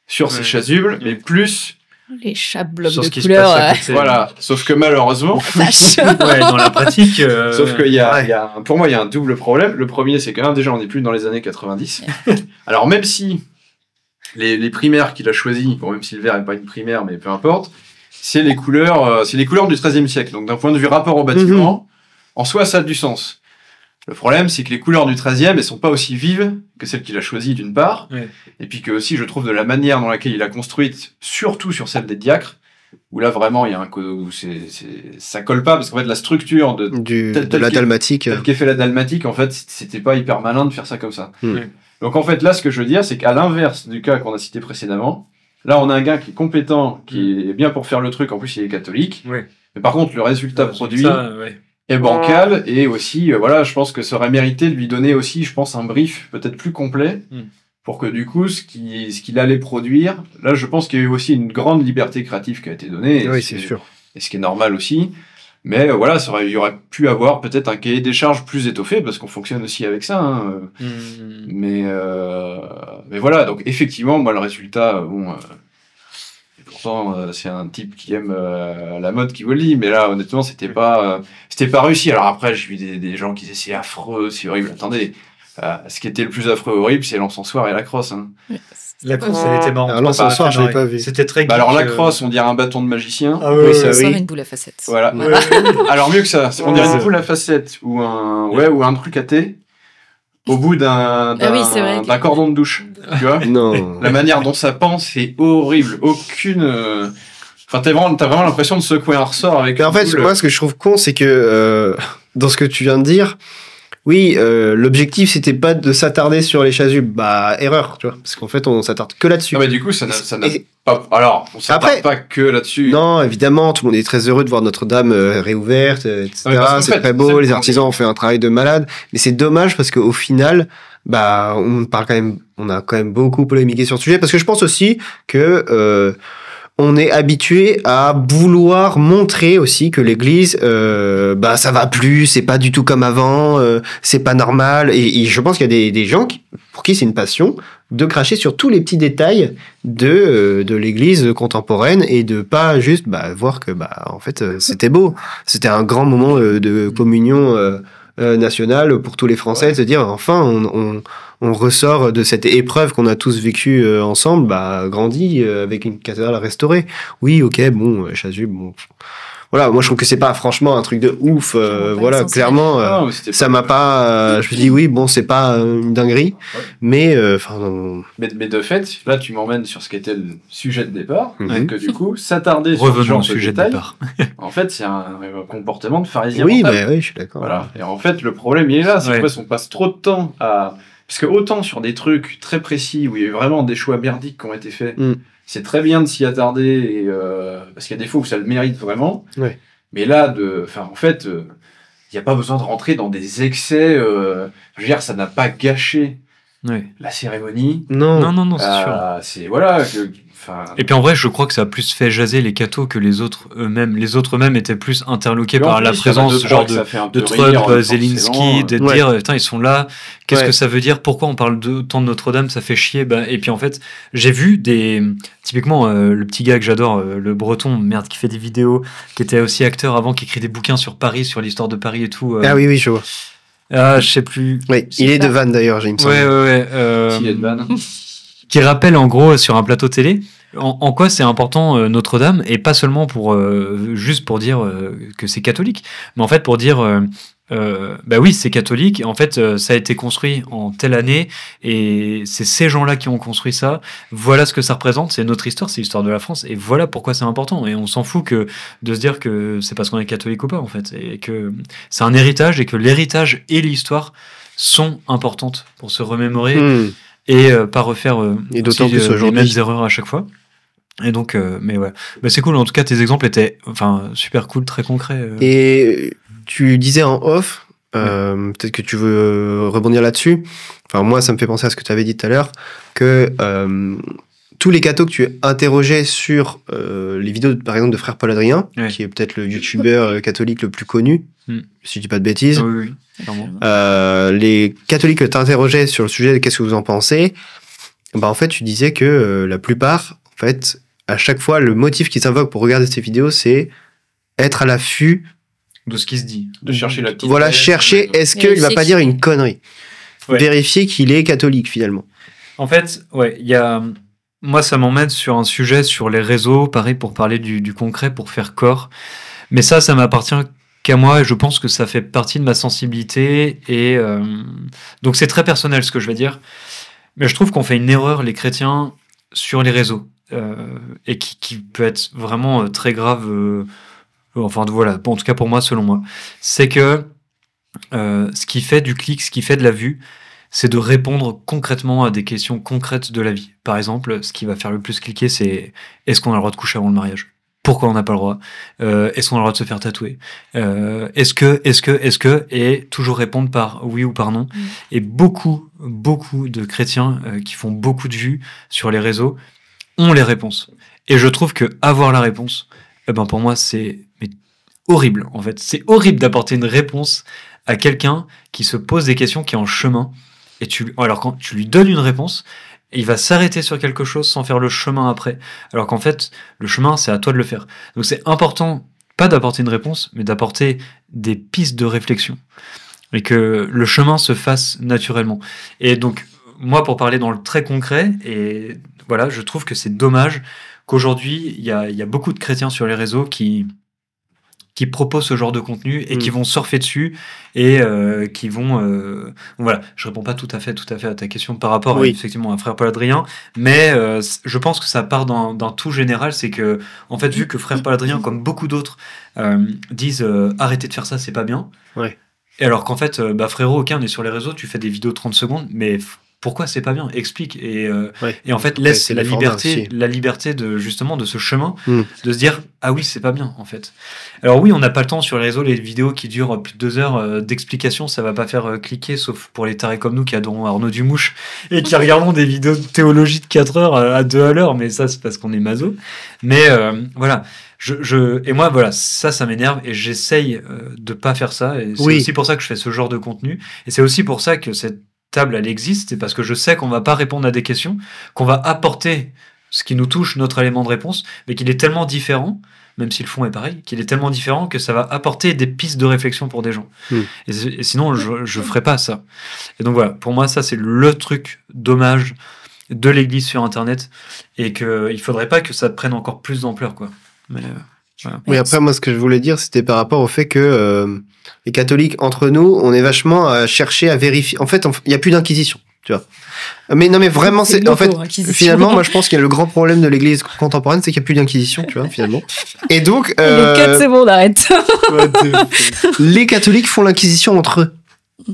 sur ces chasubles, mais plus... Les blocs sur ce de qui couleurs. se passe à côté. Voilà, sauf que malheureusement... dans la pratique... Sauf que pour moi, il y a un double problème. Le premier, c'est que déjà, on n'est plus dans les années 90. Alors, même si les primaires qu'il a choisies, bon, même si le vert n'est pas une primaire, mais peu importe, c'est les couleurs du XIIIe siècle. Donc d'un point de vue rapport au bâtiment, en soi, ça a du sens. Le problème, c'est que les couleurs du XIIIe, elles sont pas aussi vives que celles qu'il a choisies d'une part, et puis que aussi, je trouve, de la manière dans laquelle il a construite, surtout sur celle des diacres, où là vraiment il y a où ça colle pas, parce qu'en fait la structure de la dalmatique, telle qu'est fait la dalmatique, en fait c'était pas hyper malin de faire ça comme ça. Donc en fait là ce que je veux dire, c'est qu'à l'inverse du cas qu'on a cité précédemment, là on a un gars qui est compétent, qui est bien pour faire le truc, en plus il est catholique, mais par contre le résultat produit est bancal, et aussi voilà, je pense que ça aurait mérité de lui donner aussi, je pense, un brief peut-être plus complet, pour que du coup, ce qu'il allait produire, là, je pense qu'il y a eu aussi une grande liberté créative qui a été donnée. Oui, c'est sûr. Et ce qui est normal aussi. Mais voilà, il y aurait pu avoir peut-être un cahier des charges plus étoffé, parce qu'on fonctionne aussi avec ça. Hein. Mais voilà, donc effectivement, moi, le résultat, pourtant, c'est un type qui aime la mode qui vous le dit, mais là, honnêtement, c'était pas réussi. Alors après, j'ai vu des gens qui disaient c'est affreux, c'est horrible. Attendez. Ce qui était le plus affreux et horrible, c'est l'encensoir et la crosse. Hein. La crosse, elle était marrante. L'encensoir, je l'ai pas vu. C'était très geek. Alors la crosse, on dirait un bâton de magicien. Ah oui, ça oui. Une boule à facettes. Voilà. Alors mieux que ça, on dirait une boule à facettes ou un truc à thé au bout d'un cordon de douche. Tu vois ? Non. La manière dont ça pend, c'est horrible. Aucune. Enfin, t'as vraiment l'impression de secouer un ressort avec. En fait, moi, ce que je trouve con, c'est que dans ce que tu viens de dire. Oui, l'objectif c'était pas de s'attarder sur les chasubles, erreur, tu vois, parce qu'en fait on s'attarde que là-dessus. Non mais du coup ça n'a pas. Alors, on s'attarde pas que là-dessus. Non, évidemment, tout le monde est très heureux de voir Notre-Dame réouverte, etc. C'est très beau, les artisans ont fait un travail de malade, mais c'est dommage parce qu'au final, on a quand même beaucoup polémiqué sur le sujet, parce que je pense aussi que on est habitué à vouloir montrer aussi que l'église, ça va plus, c'est pas du tout comme avant, c'est pas normal. Et je pense qu'il y a des gens pour qui c'est une passion de cracher sur tous les petits détails de l'église contemporaine et de pas juste voir que en fait c'était beau. C'était un grand moment de communion nationale pour tous les Français, de se dire enfin on ressort de cette épreuve qu'on a tous vécue ensemble, grandi avec une cathédrale restaurée. Oui, ok, chasuble, bon. Voilà, moi je trouve que c'est pas franchement un truc de ouf. Voilà, clairement, ça m'a pas. Je me dis oui, bon, c'est pas une dinguerie, mais Mais de fait, là, tu m'emmènes sur ce qui était le sujet de départ, que du coup, s'attarder sur ce genre de détail, en fait, c'est un comportement de pharisien. Oui, je suis d'accord. Voilà. Et en fait, le problème il est là, c'est qu'on passe trop de temps à. Parce que autant sur des trucs très précis où il y a eu vraiment des choix merdiques qui ont été faits, c'est très bien de s'y attarder, parce qu'il y a des fois où ça le mérite vraiment. Ouais. Mais là, en fait, il n'y a pas besoin de rentrer dans des excès. Je veux dire, ça n'a pas gâché la cérémonie. Non, c'est sûr. C'est voilà. Et puis en vrai, je crois que ça a plus fait jaser les cathos que les autres eux-mêmes. Les autres eux-mêmes étaient plus interloqués par la présence de Trump, Zelensky, de dire putain ils sont là. Qu'est-ce que ça veut dire? Pourquoi on parle autant de Notre-Dame? Ça fait chier. Et puis en fait, j'ai vu typiquement le petit gars que j'adore, le Breton, qui fait des vidéos, qui était aussi acteur avant, qui écrit des bouquins sur Paris, sur l'histoire de Paris et tout. Ah oui, je vois. Je sais plus. Oui, il est de Vannes d'ailleurs, j'ai une semble. Ouais. Il est de Vannes. Qui rappelle en gros sur un plateau télé en quoi c'est important Notre-Dame, et pas seulement juste pour dire que c'est catholique, mais en fait pour dire oui c'est catholique, en fait ça a été construit en telle année et c'est ces gens-là qui ont construit ça, voilà ce que ça représente, c'est notre histoire, c'est l'histoire de la France, et voilà pourquoi c'est important, et on s'en fout de se dire que c'est parce qu'on est catholique ou pas en fait, et que c'est un héritage, et que l'héritage et l'histoire sont importantes pour se remémorer et pas refaire et d'autant plus les mêmes erreurs à chaque fois. Et donc, mais ouais, c'est cool. En tout cas, tes exemples étaient, super cool, très concrets. Et tu disais en off, peut-être que tu veux rebondir là-dessus. Enfin, moi, ça me fait penser à ce que tu avais dit tout à l'heure, que tous les cathos que tu interrogeais sur les vidéos, par exemple, de Frère Paul Adrien, qui est peut-être le youtubeur catholique le plus connu, si je dis pas de bêtises. Oui. Les catholiques que tu interrogeais sur le sujet de qu'est-ce que vous en pensez, en fait, tu disais que la plupart, en fait, à chaque fois, le motif qu'ils invoquent pour regarder ces vidéos, c'est être à l'affût de ce qui se dit. De chercher la petite. Voilà, chercher, est-ce qu'il va pas dire une connerie? Vérifier qu'il est catholique, finalement. En fait, il y a moi, ça m'emmène sur un sujet sur les réseaux, pareil, pour parler du concret, pour faire corps. Mais ça m'appartient qu'à moi, et je pense que ça fait partie de ma sensibilité. Et donc, c'est très personnel ce que je vais dire. Mais je trouve qu'on fait une erreur, les chrétiens, sur les réseaux. Et qui peut être vraiment très grave. Enfin, voilà, en tout cas pour moi, selon moi. C'est que ce qui fait du clic, ce qui fait de la vue, c'est de répondre concrètement à des questions concrètes de la vie. Par exemple, ce qui va faire le plus cliquer, c'est est-ce qu'on a le droit de coucher avant le mariage ? Pourquoi on n'a pas le droit ? Est-ce qu'on a le droit de se faire tatouer ? Est-ce que, et toujours répondre par oui ou par non. Et beaucoup de chrétiens qui font beaucoup de vues sur les réseaux ont les réponses. Et je trouve que avoir la réponse, pour moi, c'est horrible, en fait. C'est horrible d'apporter une réponse à quelqu'un qui se pose des questions, qui est en chemin. Et alors quand tu lui donnes une réponse, il va s'arrêter sur quelque chose sans faire le chemin après. Alors qu'en fait, le chemin, c'est à toi de le faire. Donc c'est important, pas d'apporter une réponse, mais d'apporter des pistes de réflexion. Et que le chemin se fasse naturellement. Et donc, moi, pour parler dans le très concret, et voilà, je trouve que c'est dommage qu'aujourd'hui, il y a beaucoup de chrétiens sur les réseaux qui proposent ce genre de contenu et qui vont surfer dessus et qui vont... voilà, je réponds pas tout à fait à ta question par rapport effectivement à Frère Paul Adrien, mais je pense que ça part d'un tout général, c'est que, en fait, vu que Frère Paul Adrien, comme beaucoup d'autres, disent arrêtez de faire ça, c'est pas bien. Ouais. Et alors qu'en fait, frérot, ok, on est sur les réseaux, tu fais des vidéos de 30 secondes, mais pourquoi c'est pas bien ? Explique. Et en fait, laisse la liberté de, justement, de ce chemin, de se dire, ah oui, c'est pas bien, en fait. Alors oui, on n'a pas le temps sur les réseaux, les vidéos qui durent plus de 2 heures d'explication, ça va pas faire cliquer, sauf pour les tarés comme nous qui adorons Arnaud Dumouche et qui regardons des vidéos de théologie de 4 heures à 2 à l'heure, mais ça, c'est parce qu'on est maso. Mais voilà. Et moi, voilà, ça m'énerve et j'essaye de pas faire ça. Et c'est aussi pour ça que je fais ce genre de contenu. Et c'est aussi pour ça que cette table, elle existe. C'est parce que je sais qu'on va pas répondre à des questions, qu'on va apporter ce qui nous touche, notre élément de réponse, mais qu'il est tellement différent, même si le fond est pareil, qu'il est tellement différent que ça va apporter des pistes de réflexion pour des gens. Et sinon, je ferais pas ça. Et donc voilà, pour moi, ça, c'est le truc dommage de l'Église sur Internet et qu'il faudrait pas que ça prenne encore plus d'ampleur, quoi. Mais voilà. Oui, après, moi, ce que je voulais dire, c'était par rapport au fait que les catholiques, entre nous, on est vachement à chercher à vérifier. En fait, il n'y a plus d'inquisition, tu vois. Mais non, mais vraiment, c'est en fait, finalement, moi, je pense qu'il y a le grand problème de l'Église contemporaine, c'est qu'il n'y a plus d'inquisition, tu vois, finalement. Et donc, les quatre, c'est bon, on arrête. Les catholiques font l'inquisition entre eux.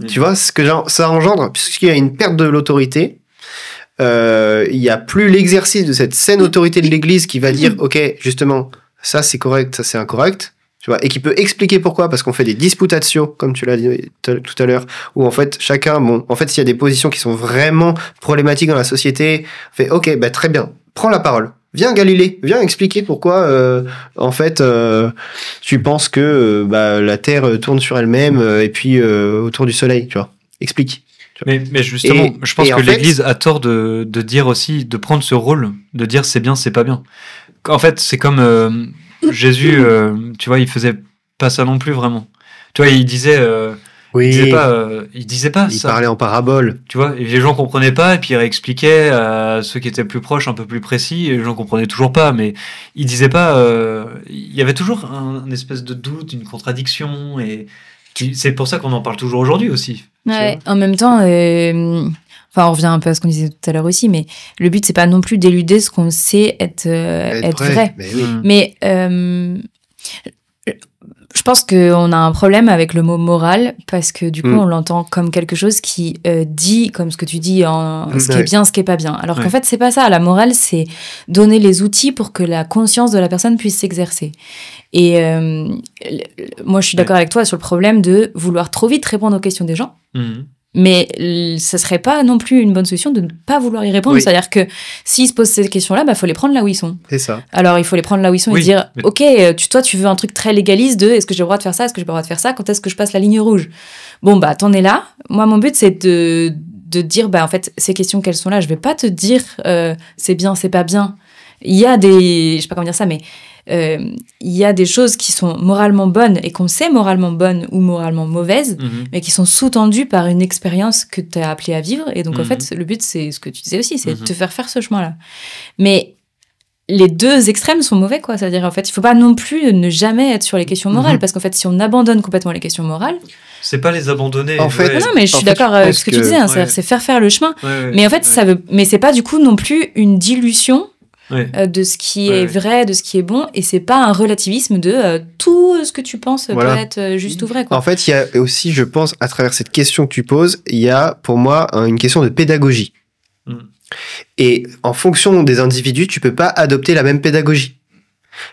Tu vois, ce que ça engendre, puisqu'il y a une perte de l'autorité. Il n'y a plus l'exercice de cette saine autorité de l'Église qui va dire, ok, justement, ça c'est correct, ça c'est incorrect, tu vois, et qui peut expliquer pourquoi, parce qu'on fait des disputatio, comme tu l'as dit tout à l'heure, où en fait chacun, en fait, s'il y a des positions qui sont vraiment problématiques dans la société, on fait, ok, très bien, prends la parole. Viens Galilée, viens expliquer pourquoi en fait tu penses que la Terre tourne sur elle-même et puis autour du Soleil, tu vois. Explique. Mais justement, je pense que l'Église a tort de dire aussi, de prendre ce rôle, de dire c'est bien, c'est pas bien. En fait, c'est comme Jésus, tu vois, il faisait pas ça non plus vraiment. Tu vois, il disait, il disait pas il ça. Parlait en parabole. Tu vois, et les gens comprenaient pas, et puis il réexpliquait à ceux qui étaient plus proches, un peu plus précis, et les gens comprenaient toujours pas, mais il disait pas, il y avait toujours un espèce de doute, une contradiction, et c'est pour ça qu'on en parle toujours aujourd'hui aussi. Ouais, en même temps, on revient un peu à ce qu'on disait tout à l'heure aussi, mais le but, c'est pas non plus d'éluder ce qu'on sait être vrai. Mais je pense qu'on a un problème avec le mot moral, parce que du coup, on l'entend comme quelque chose qui dit, comme ce que tu dis, ce qui est bien, ce qui est pas bien. Alors qu'en fait, c'est pas ça. La morale, c'est donner les outils pour que la conscience de la personne puisse s'exercer. Et moi, je suis d'accord avec toi sur le problème de vouloir trop vite répondre aux questions des gens. Mais ce serait pas non plus une bonne solution de ne pas vouloir y répondre. C'est-à-dire que s'ils se posent ces questions-là, faut les prendre là où ils sont. C'est ça. Alors, il faut les prendre là où ils sont et dire, ok, toi, tu veux un truc très légaliste de est-ce que j'ai le droit de faire ça, est-ce que j'ai pas le droit de faire ça, quand est-ce que je passe la ligne rouge ? Bon, t'en es là. Moi, mon but, c'est de dire, en fait, ces questions qu'elles sont là, je vais pas te dire c'est bien, c'est pas bien. Il y a des... Je sais pas comment dire ça, mais il y a des choses qui sont moralement bonnes et qu'on sait moralement bonnes ou moralement mauvaises, mais qui sont sous-tendues par une expérience que tu as appelé à vivre. Et donc, en fait, le but, c'est ce que tu disais aussi, c'est de te faire ce chemin-là. Mais les deux extrêmes sont mauvais, quoi. C'est-à-dire, en fait, il faut pas non plus ne jamais être sur les questions morales, parce qu'en fait, si on abandonne complètement les questions morales... C'est pas les abandonner. En fait, non, mais je suis d'accord avec ce que tu disais, hein, c'est faire le chemin. Mais en fait, mais c'est pas du coup non plus une dilution de ce qui est vrai, de ce qui est bon, et c'est pas un relativisme de tout ce que tu penses peut être juste ou vrai, quoi. En fait, il y a aussi, je pense, à travers cette question que tu poses, il y a pour moi une question de pédagogie. Et en fonction des individus, tu peux pas adopter la même pédagogie.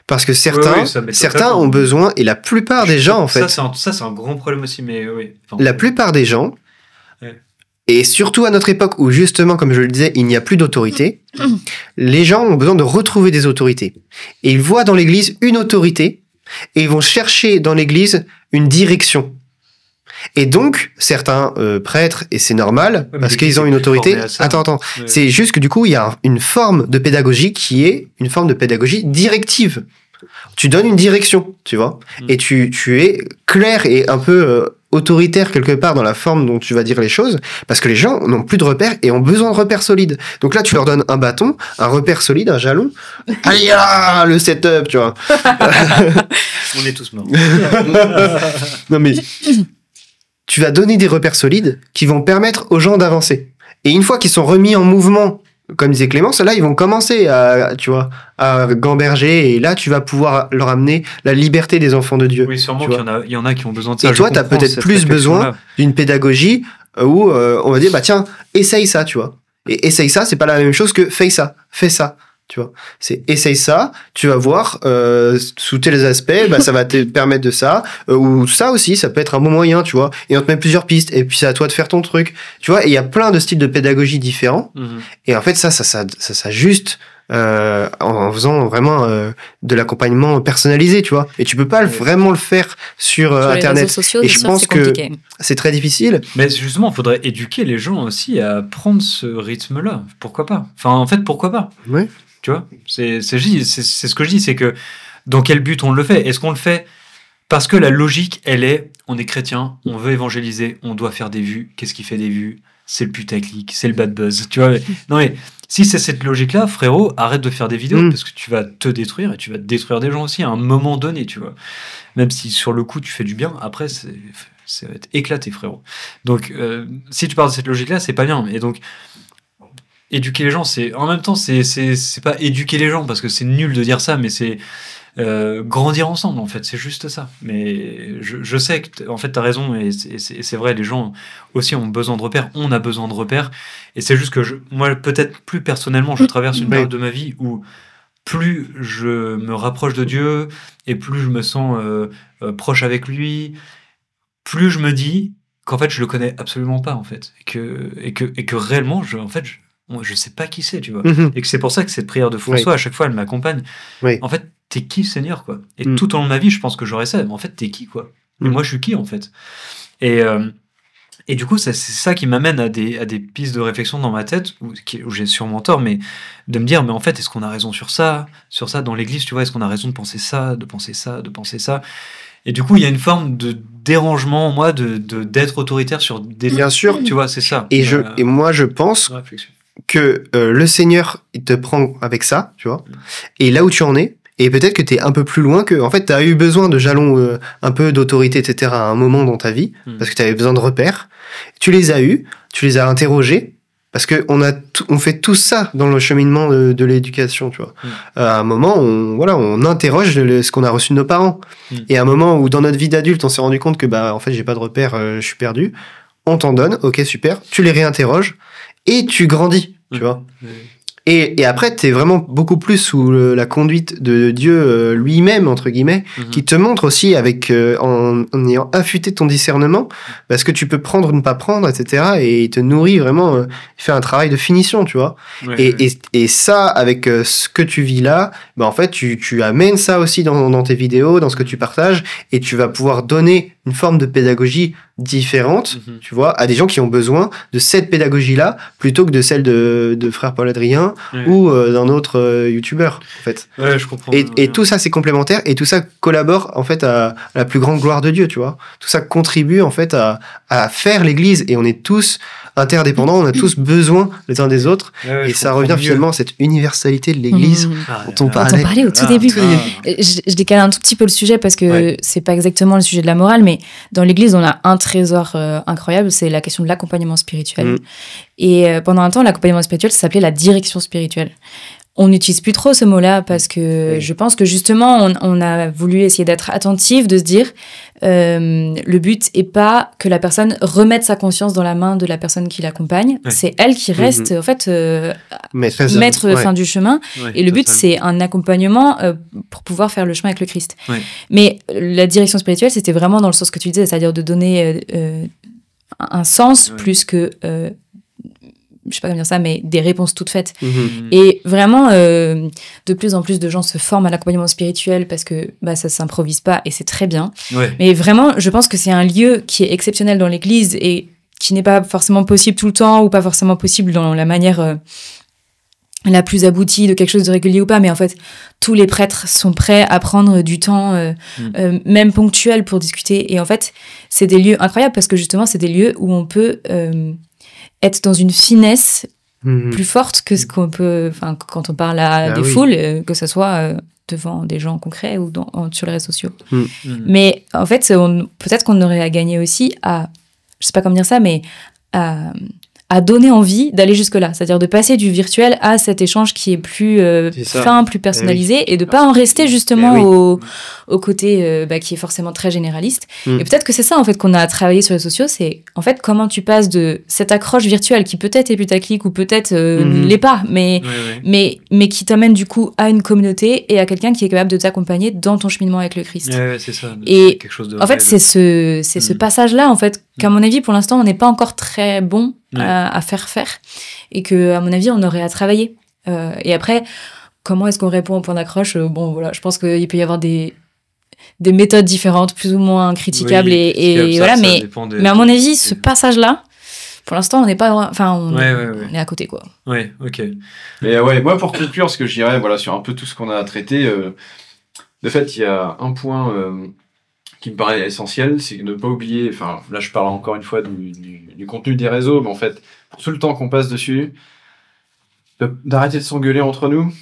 Parce que certains ont besoin, et la plupart des gens, en fait... Ça, c'est un grand problème aussi, mais oui. La plupart des gens, et surtout à notre époque où, justement, comme je le disais, il n'y a plus d'autorité, les gens ont besoin de retrouver des autorités. Et ils voient dans l'Église une autorité, et ils vont chercher dans l'Église une direction. Et donc, certains prêtres, et c'est normal, parce qu'ils ont une autorité... Attends. C'est juste que du coup, il y a une forme de pédagogie qui est une forme de pédagogie directive. Tu donnes une direction, tu vois, et tu es clair et un peu autoritaire quelque part dans la forme dont tu vas dire les choses, parce que les gens n'ont plus de repères et ont besoin de repères solides. Donc là, tu leur donnes un bâton, un repère solide, un jalon. Allez là, le setup, tu vois. On est tous morts. Non mais... Tu vas donner des repères solides qui vont permettre aux gens d'avancer. Et une fois qu'ils sont remis en mouvement, comme disait Clémence, là, ils vont commencer à gamberger, et là, tu vas pouvoir leur amener la liberté des enfants de Dieu. Oui, sûrement qu'il y en a qui ont besoin de ça. Et toi, tu as peut-être plus besoin d'une pédagogie où on va dire, bah tiens, essaye ça, tu vois. Et essaye ça, c'est pas la même chose que fais ça. Tu vois, c'est essaye ça, tu vas voir sous tels aspects, ça va te permettre de ça, ou ça aussi, ça peut être un bon moyen, tu vois, et on te met plusieurs pistes, et puis c'est à toi de faire ton truc, tu vois, et il y a plein de styles de pédagogie différents, et en fait ça s'ajuste en faisant vraiment de l'accompagnement personnalisé, tu vois, et tu peux pas vraiment le faire sur Internet, réseaux sociaux, et je pense que c'est très difficile. Mais justement, il faudrait éduquer les gens aussi à prendre ce rythme-là, pourquoi pas, pourquoi pas. Oui. Tu vois, c'est ce que je dis, c'est que dans quel but on le fait? Est-ce qu'on le fait parce que la logique, elle est, on est chrétien, on veut évangéliser, on doit faire des vues. Qu'est-ce qui fait des vues? C'est le putaclic, c'est le bad buzz. Tu vois, non mais si c'est cette logique-là, frérot, arrête de faire des vidéos parce que tu vas te détruire et tu vas détruire des gens aussi à un moment donné, tu vois. Même si sur le coup tu fais du bien, après ça va être éclaté, frérot. Donc si tu pars de cette logique-là, c'est pas bien. Et donc éduquer les gens, c'est en même temps c'est pas éduquer les gens parce que c'est nul de dire ça, mais c'est grandir ensemble en fait, c'est juste ça. Mais je sais que en fait t'as raison, et c'est vrai, les gens aussi ont besoin de repères, on a besoin de repères, et c'est juste que moi peut-être plus personnellement je traverse une période de ma vie où plus je me rapproche de Dieu et plus je me sens proche avec lui, plus je me dis qu'en fait je le connais absolument pas en fait, et que réellement je sais pas qui c'est, tu vois. Et que c'est pour ça que cette prière de François, à chaque fois, elle m'accompagne. En fait, t'es qui, Seigneur, quoi? Et tout au long de ma vie, je pense que j'aurais ça. Mais en fait, t'es qui, quoi? Et moi, je suis qui, en fait? Et du coup, c'est ça qui m'amène à des pistes de réflexion dans ma tête, où j'ai sûrement tort, mais de me dire, mais en fait, est-ce qu'on a raison sur ça dans l'Église, tu vois? Est-ce qu'on a raison de penser ça, de penser ça? Et du coup, il y a une forme de dérangement, moi, d'être autoritaire sur des... Bien sûr. Tu vois, c'est ça. Et moi, je pense que le Seigneur, il te prend avec ça, tu vois, et là où tu en es, et peut-être que tu es un peu plus loin, que en fait tu as eu besoin de jalons un peu d'autorité, etc. à un moment dans ta vie, parce que tu avais besoin de repères, tu les as eus, tu les as interrogés, parce que on fait tout ça dans le cheminement de l'éducation, tu vois. À un moment, on interroge ce qu'on a reçu de nos parents, et à un moment où dans notre vie d'adulte, on s'est rendu compte que en fait j'ai pas de repères, je suis perdu, on t'en donne, ok super, tu les réinterroges, et tu grandis, tu vois. Et après, t'es vraiment beaucoup plus sous la conduite de Dieu lui-même, entre guillemets, qui te montre aussi en ayant affûté ton discernement, parce que tu peux prendre ou ne pas prendre, etc. Et il te nourrit vraiment, il fait un travail de finition, tu vois. Et ça, avec ce que tu vis là, en fait, tu amènes ça aussi dans tes vidéos, dans ce que tu partages, et tu vas pouvoir donner une forme de pédagogie différente, tu vois, à des gens qui ont besoin de cette pédagogie-là plutôt que de celle de frère Paul Adrien ou d'un autre youtubeur, en fait. Ouais, je comprends. Et tout ça, c'est complémentaire et tout ça collabore, en fait, à la plus grande gloire de Dieu, tu vois. Tout ça contribue, en fait, à faire l'Église et on est tous interdépendants, on a tous besoin les uns des autres et ça revient finalement à cette universalité de l'Église dont on parlait au tout début. Je décale un tout petit peu le sujet parce que c'est pas exactement le sujet de la morale, mais dans l'Église, on a un trésor incroyable, c'est la question de l'accompagnement spirituel. Et pendant un temps, l'accompagnement spirituel, ça s'appelait la direction spirituelle. On n'utilise plus trop ce mot-là parce que je pense que justement, on a voulu essayer d'être attentif, de se dire le but est pas que la personne remette sa conscience dans la main de la personne qui l'accompagne. C'est elle qui reste, en fait, maître du chemin. Et le but, c'est un accompagnement pour pouvoir faire le chemin avec le Christ. Mais la direction spirituelle, c'était vraiment dans le sens que tu disais, c'est-à-dire de donner un sens plus que... je sais pas comment dire ça, mais des réponses toutes faites. Et vraiment, de plus en plus de gens se forment à l'accompagnement spirituel parce que ça s'improvise pas et c'est très bien. Mais vraiment, je pense que c'est un lieu qui est exceptionnel dans l'Église et qui n'est pas forcément possible tout le temps ou pas forcément possible dans la manière la plus aboutie de quelque chose de régulier ou pas. Mais en fait, tous les prêtres sont prêts à prendre du temps, même ponctuel, pour discuter. Et en fait, c'est des lieux incroyables parce que justement, c'est des lieux où on peut... être dans une finesse plus forte que ce qu'on peut, quand on parle à des foules, que ce soit devant des gens concrets ou sur les réseaux sociaux. Mais en fait, peut-être qu'on aurait à gagner aussi à, je sais pas comment dire ça, mais à donner envie d'aller jusque-là. C'est-à-dire de passer du virtuel à cet échange qui est plus fin, plus personnalisé, et de pas en rester justement au côté qui est forcément très généraliste. Et peut-être que c'est ça, en fait, qu'on a travaillé sur les sociaux, c'est, en fait, comment tu passes de cette accroche virtuelle qui peut-être est putaclic ou peut-être l'est pas, mais qui t'amène du coup à une communauté et à quelqu'un qui est capable de t'accompagner dans ton cheminement avec le Christ. C'est ça. Et quelque chose de en fait, c'est ce passage-là, en fait, qu'à mon avis, pour l'instant, on n'est pas encore très bon à faire et que, à mon avis, on aurait à travailler. Et après, comment est-ce qu'on répond au point d'accroche ? Bon, voilà, je pense qu'il peut y avoir des méthodes différentes, plus ou moins critiquables, et voilà, mais à mon avis, ce passage-là, pour l'instant, on n'est pas, on est à côté, quoi. Ouais, ok. Mais moi, pour conclure, ce que je dirais, sur un peu tout ce qu'on a traité, de fait, il y a un point qui me paraît essentiel, c'est de ne pas oublier, là je parle encore une fois du contenu des réseaux, mais en fait, pour tout le temps qu'on passe dessus, d'arrêter de s'engueuler entre nous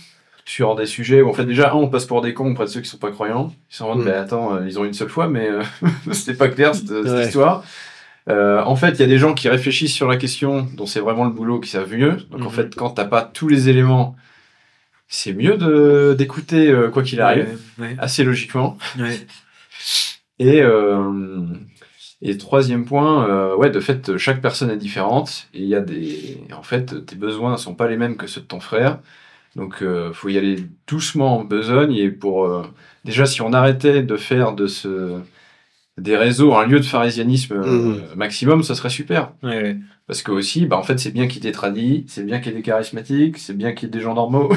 sur des sujets où en fait déjà, on passe pour des cons auprès de ceux qui sont pas croyants, ils sont en mode, attends, ils ont une seule foi, mais c'était pas clair cette histoire. En fait, il y a des gens qui réfléchissent sur la question, dont c'est vraiment le boulot, qui savent mieux, donc en fait, quand t'as pas tous les éléments, c'est mieux d'écouter quoi qu'il arrive, assez logiquement. Et troisième point, de fait, chaque personne est différente et il y a en fait, tes besoins ne sont pas les mêmes que ceux de ton frère. Donc, faut y aller doucement en besogne et déjà, si on arrêtait de faire des réseaux un lieu de pharisianisme maximum, ça serait super. Parce que aussi, en fait, c'est bien qu'il y ait des tradis, c'est bien qu'il y ait des charismatiques, c'est bien qu'il y ait des gens normaux.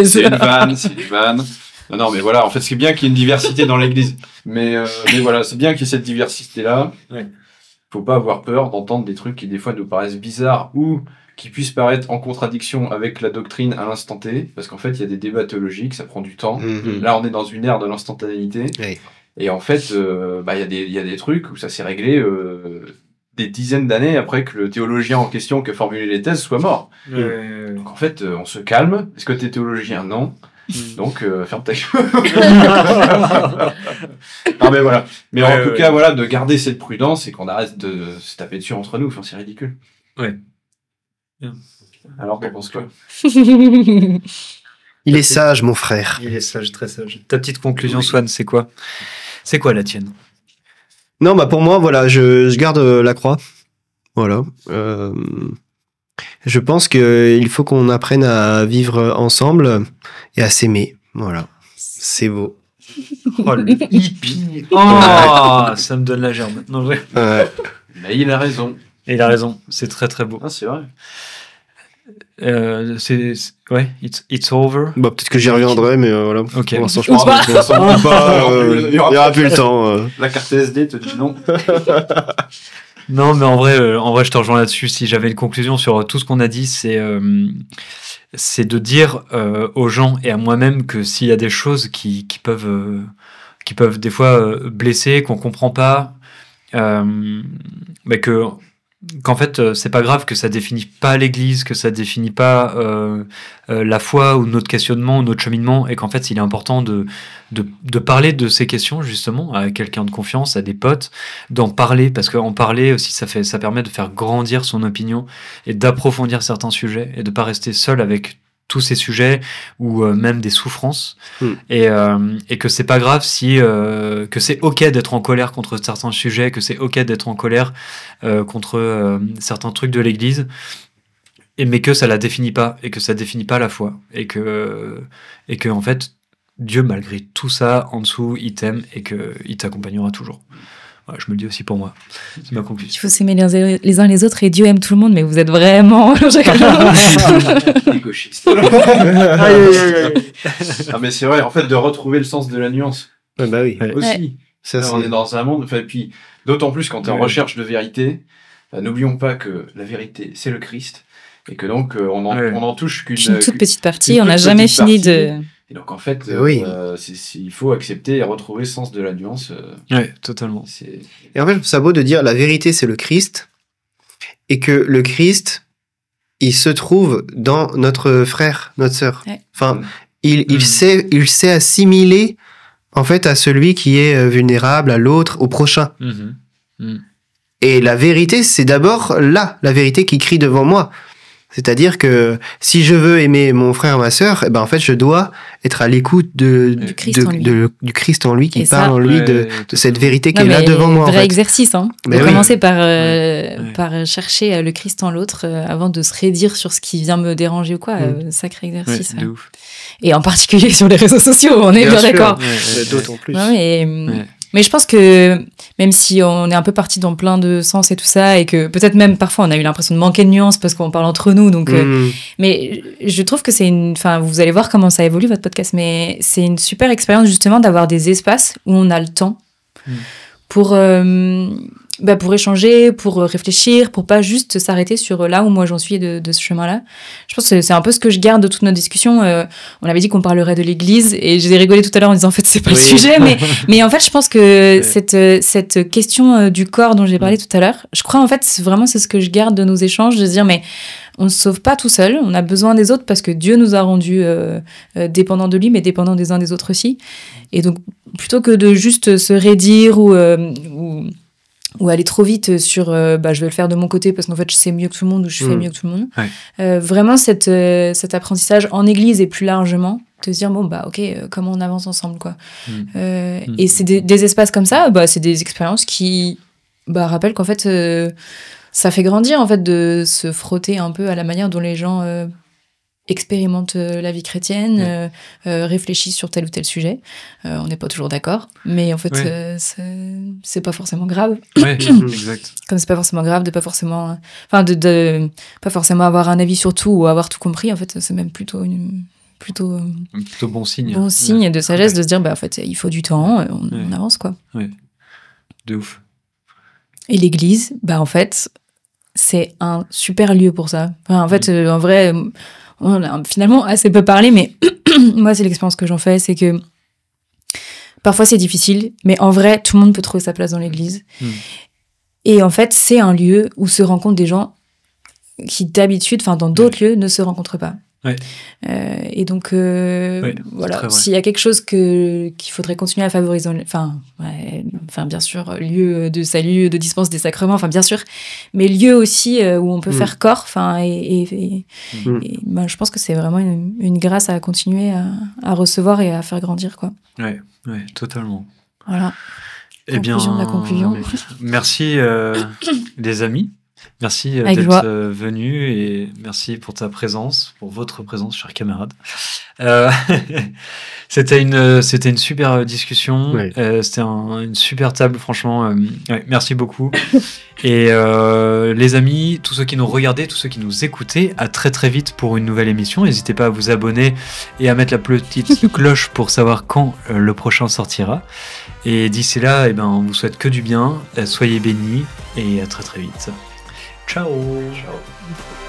C'est une vanne. Non, mais voilà, en fait, c'est bien qu'il y ait une diversité dans l'église. Mais voilà, c'est bien qu'il y ait cette diversité-là. Faut pas avoir peur d'entendre des trucs qui, des fois, nous paraissent bizarres ou qui puissent paraître en contradiction avec la doctrine à l'instant T. Parce qu'en fait, il y a des débats théologiques, ça prend du temps. Là, on est dans une ère de l'instantanéité. Et en fait, il y a des trucs où ça s'est réglé des dizaines d'années après que le théologien en question qui a formulé les thèses soit mort. Donc en fait, on se calme. Est-ce que t'es théologien ? Non. Donc, ferme ta gueule. Non, mais voilà. Mais en tout cas, voilà, de garder cette prudence et qu'on arrête de se taper dessus entre nous. C'est ridicule. Alors, t'en penses quoi ? Il est sage, mon frère. Il est sage, très sage. Ta petite conclusion, Swan, c'est quoi ? C'est quoi la tienne ? Non, pour moi, voilà, je garde la croix. Voilà. Je pense qu'il faut qu'on apprenne à vivre ensemble et à s'aimer. Voilà. C'est beau. Oh, le hippie. Ça me donne la gerbe. Non, Mais il a raison. Et il a raison. C'est très, très beau. C'est vrai. Ouais, it's over. Bah, peut-être que j'y reviendrai, mais voilà. Ok. Pour l'instant, je Ou pense pas. il n'y aura plus le temps. La carte SD te dit non. Non, mais en vrai, je te rejoins là-dessus. Si j'avais une conclusion sur tout ce qu'on a dit, c'est de dire aux gens et à moi-même que s'il y a des choses qui peuvent des fois blesser, qu'on comprend pas, mais qu'en fait c'est pas grave, que ça définit pas l'Église, que ça définit pas la foi ou notre questionnement ou notre cheminement, et qu'en fait il est important de parler de ces questions justement à quelqu'un de confiance, à des potes, d'en parler, parce qu'en parler aussi ça permet de faire grandir son opinion et d'approfondir certains sujets et de pas rester seul avec tous ces sujets ou même des souffrances, et que c'est pas grave que c'est ok d'être en colère contre certains sujets, que c'est ok d'être en colère contre certains trucs de l'Église, mais que ça la définit pas, et que ça définit pas la foi, et que en fait Dieu, malgré tout ça en dessous, il t'aime et que il t'accompagnera toujours. Voilà, je me le dis aussi pour moi. C'est ma conclusion. Il faut s'aimer les uns les autres, et Dieu aime tout le monde, mais vous êtes vraiment... Les gauchistes. Ah, mais c'est vrai, en fait, de retrouver le sens de la nuance. Ouais, bah oui. Aussi. Ouais. Ça, on est dans un monde, enfin, puis d'autant plus quand tu es en recherche de vérité, n'oublions pas que la vérité, c'est le Christ, et que donc on en touche une toute petite partie, on toute n'a jamais petite fini partie. de... Et donc en fait, Oui. il faut accepter et retrouver le sens de la nuance. Ouais, totalement. Et en fait, je trouve ça beau de dire la vérité, c'est le Christ, et que le Christ, il se trouve dans notre frère, notre sœur. Ouais. Enfin, il sait assimiler en fait à celui qui est vulnérable, à l'autre, au prochain. Et la vérité, c'est d'abord là, la vérité qui crie devant moi. C'est-à-dire que si je veux aimer mon frère, ma sœur, en fait, je dois être à l'écoute du Christ en lui qui parle en lui, de cette vérité qui est là devant moi. Vrai en fait. exercice, hein. De commencer par chercher le Christ en l'autre avant de se raidir sur ce qui vient me déranger ou quoi. Sacré exercice. Ouais, de ouf. Et en particulier sur les réseaux sociaux, on est bien d'accord. D'autant plus. Mais je pense que même si on est un peu parti dans plein de sens et tout ça, et que peut-être même parfois on a eu l'impression de manquer de nuances parce qu'on parle entre nous, donc mais je trouve que enfin, vous allez voir comment ça évolue votre podcast, mais c'est une super expérience justement d'avoir des espaces où on a le temps pour échanger, pour réfléchir, pour pas juste s'arrêter sur là où moi j'en suis de ce chemin-là. Je pense que c'est un peu ce que je garde de toute notre discussion. On avait dit qu'on parlerait de l'Église, et j'ai rigolé tout à l'heure en disant en fait c'est pas le sujet, mais en fait je pense que cette question du corps dont j'ai parlé tout à l'heure, je crois en fait c'est ce que je garde de nos échanges, de se dire mais on ne se sauve pas tout seul, on a besoin des autres parce que Dieu nous a rendus dépendants de lui, mais dépendants des uns des autres aussi. Et donc plutôt que de juste se raidir ou aller trop vite sur je vais le faire de mon côté parce qu'en fait je sais mieux que tout le monde, ou je fais mieux que tout le monde. Vraiment cet apprentissage en église et plus largement, de se dire ok, comment on avance ensemble quoi. Et c'est des espaces comme ça, c'est des expériences qui rappellent qu'en fait ça fait grandir en fait de se frotter un peu à la manière dont les gens expérimentent la vie chrétienne, réfléchissent sur tel ou tel sujet. On n'est pas toujours d'accord, mais en fait, c'est pas forcément grave. Ouais, exact. Comme c'est pas forcément grave de pas forcément, de pas forcément avoir un avis sur tout ou avoir tout compris. En fait, c'est même plutôt bon signe. Bon signe de sagesse de se dire, en fait, il faut du temps, on avance quoi. Ouais. De ouf. Et l'Église, en fait, c'est un super lieu pour ça. Enfin, en fait, en vrai. On a finalement assez peu parlé, mais moi, c'est l'expérience que j'en fais, c'est que parfois c'est difficile, mais en vrai, tout le monde peut trouver sa place dans l'église. Et en fait, c'est un lieu où se rencontrent des gens qui, d'habitude, dans d'autres lieux, ne se rencontrent pas. Ouais. Et donc, voilà, s'il y a quelque chose qu'il faudrait continuer à favoriser, bien sûr, lieu de salut, de dispense des sacrements, bien sûr, mais lieu aussi où on peut faire corps, je pense que c'est vraiment une grâce à continuer à recevoir et à faire grandir, quoi. Ouais, totalement. Voilà. Eh bien, la conclusion. Merci les amis. Merci Avec d'être joie. venu et merci pour ta présence, pour votre présence, chers camarades. C'était une super discussion. Ouais. C'était une super table, franchement. Ouais, merci beaucoup. Et les amis, tous ceux qui nous regardaient, tous ceux qui nous écoutaient, à très très vite pour une nouvelle émission. N'hésitez pas à vous abonner et à mettre la petite cloche pour savoir quand le prochain sortira. Et d'ici là, eh ben, on vous souhaite que du bien. Soyez bénis et à très très vite. Ciao. Ciao.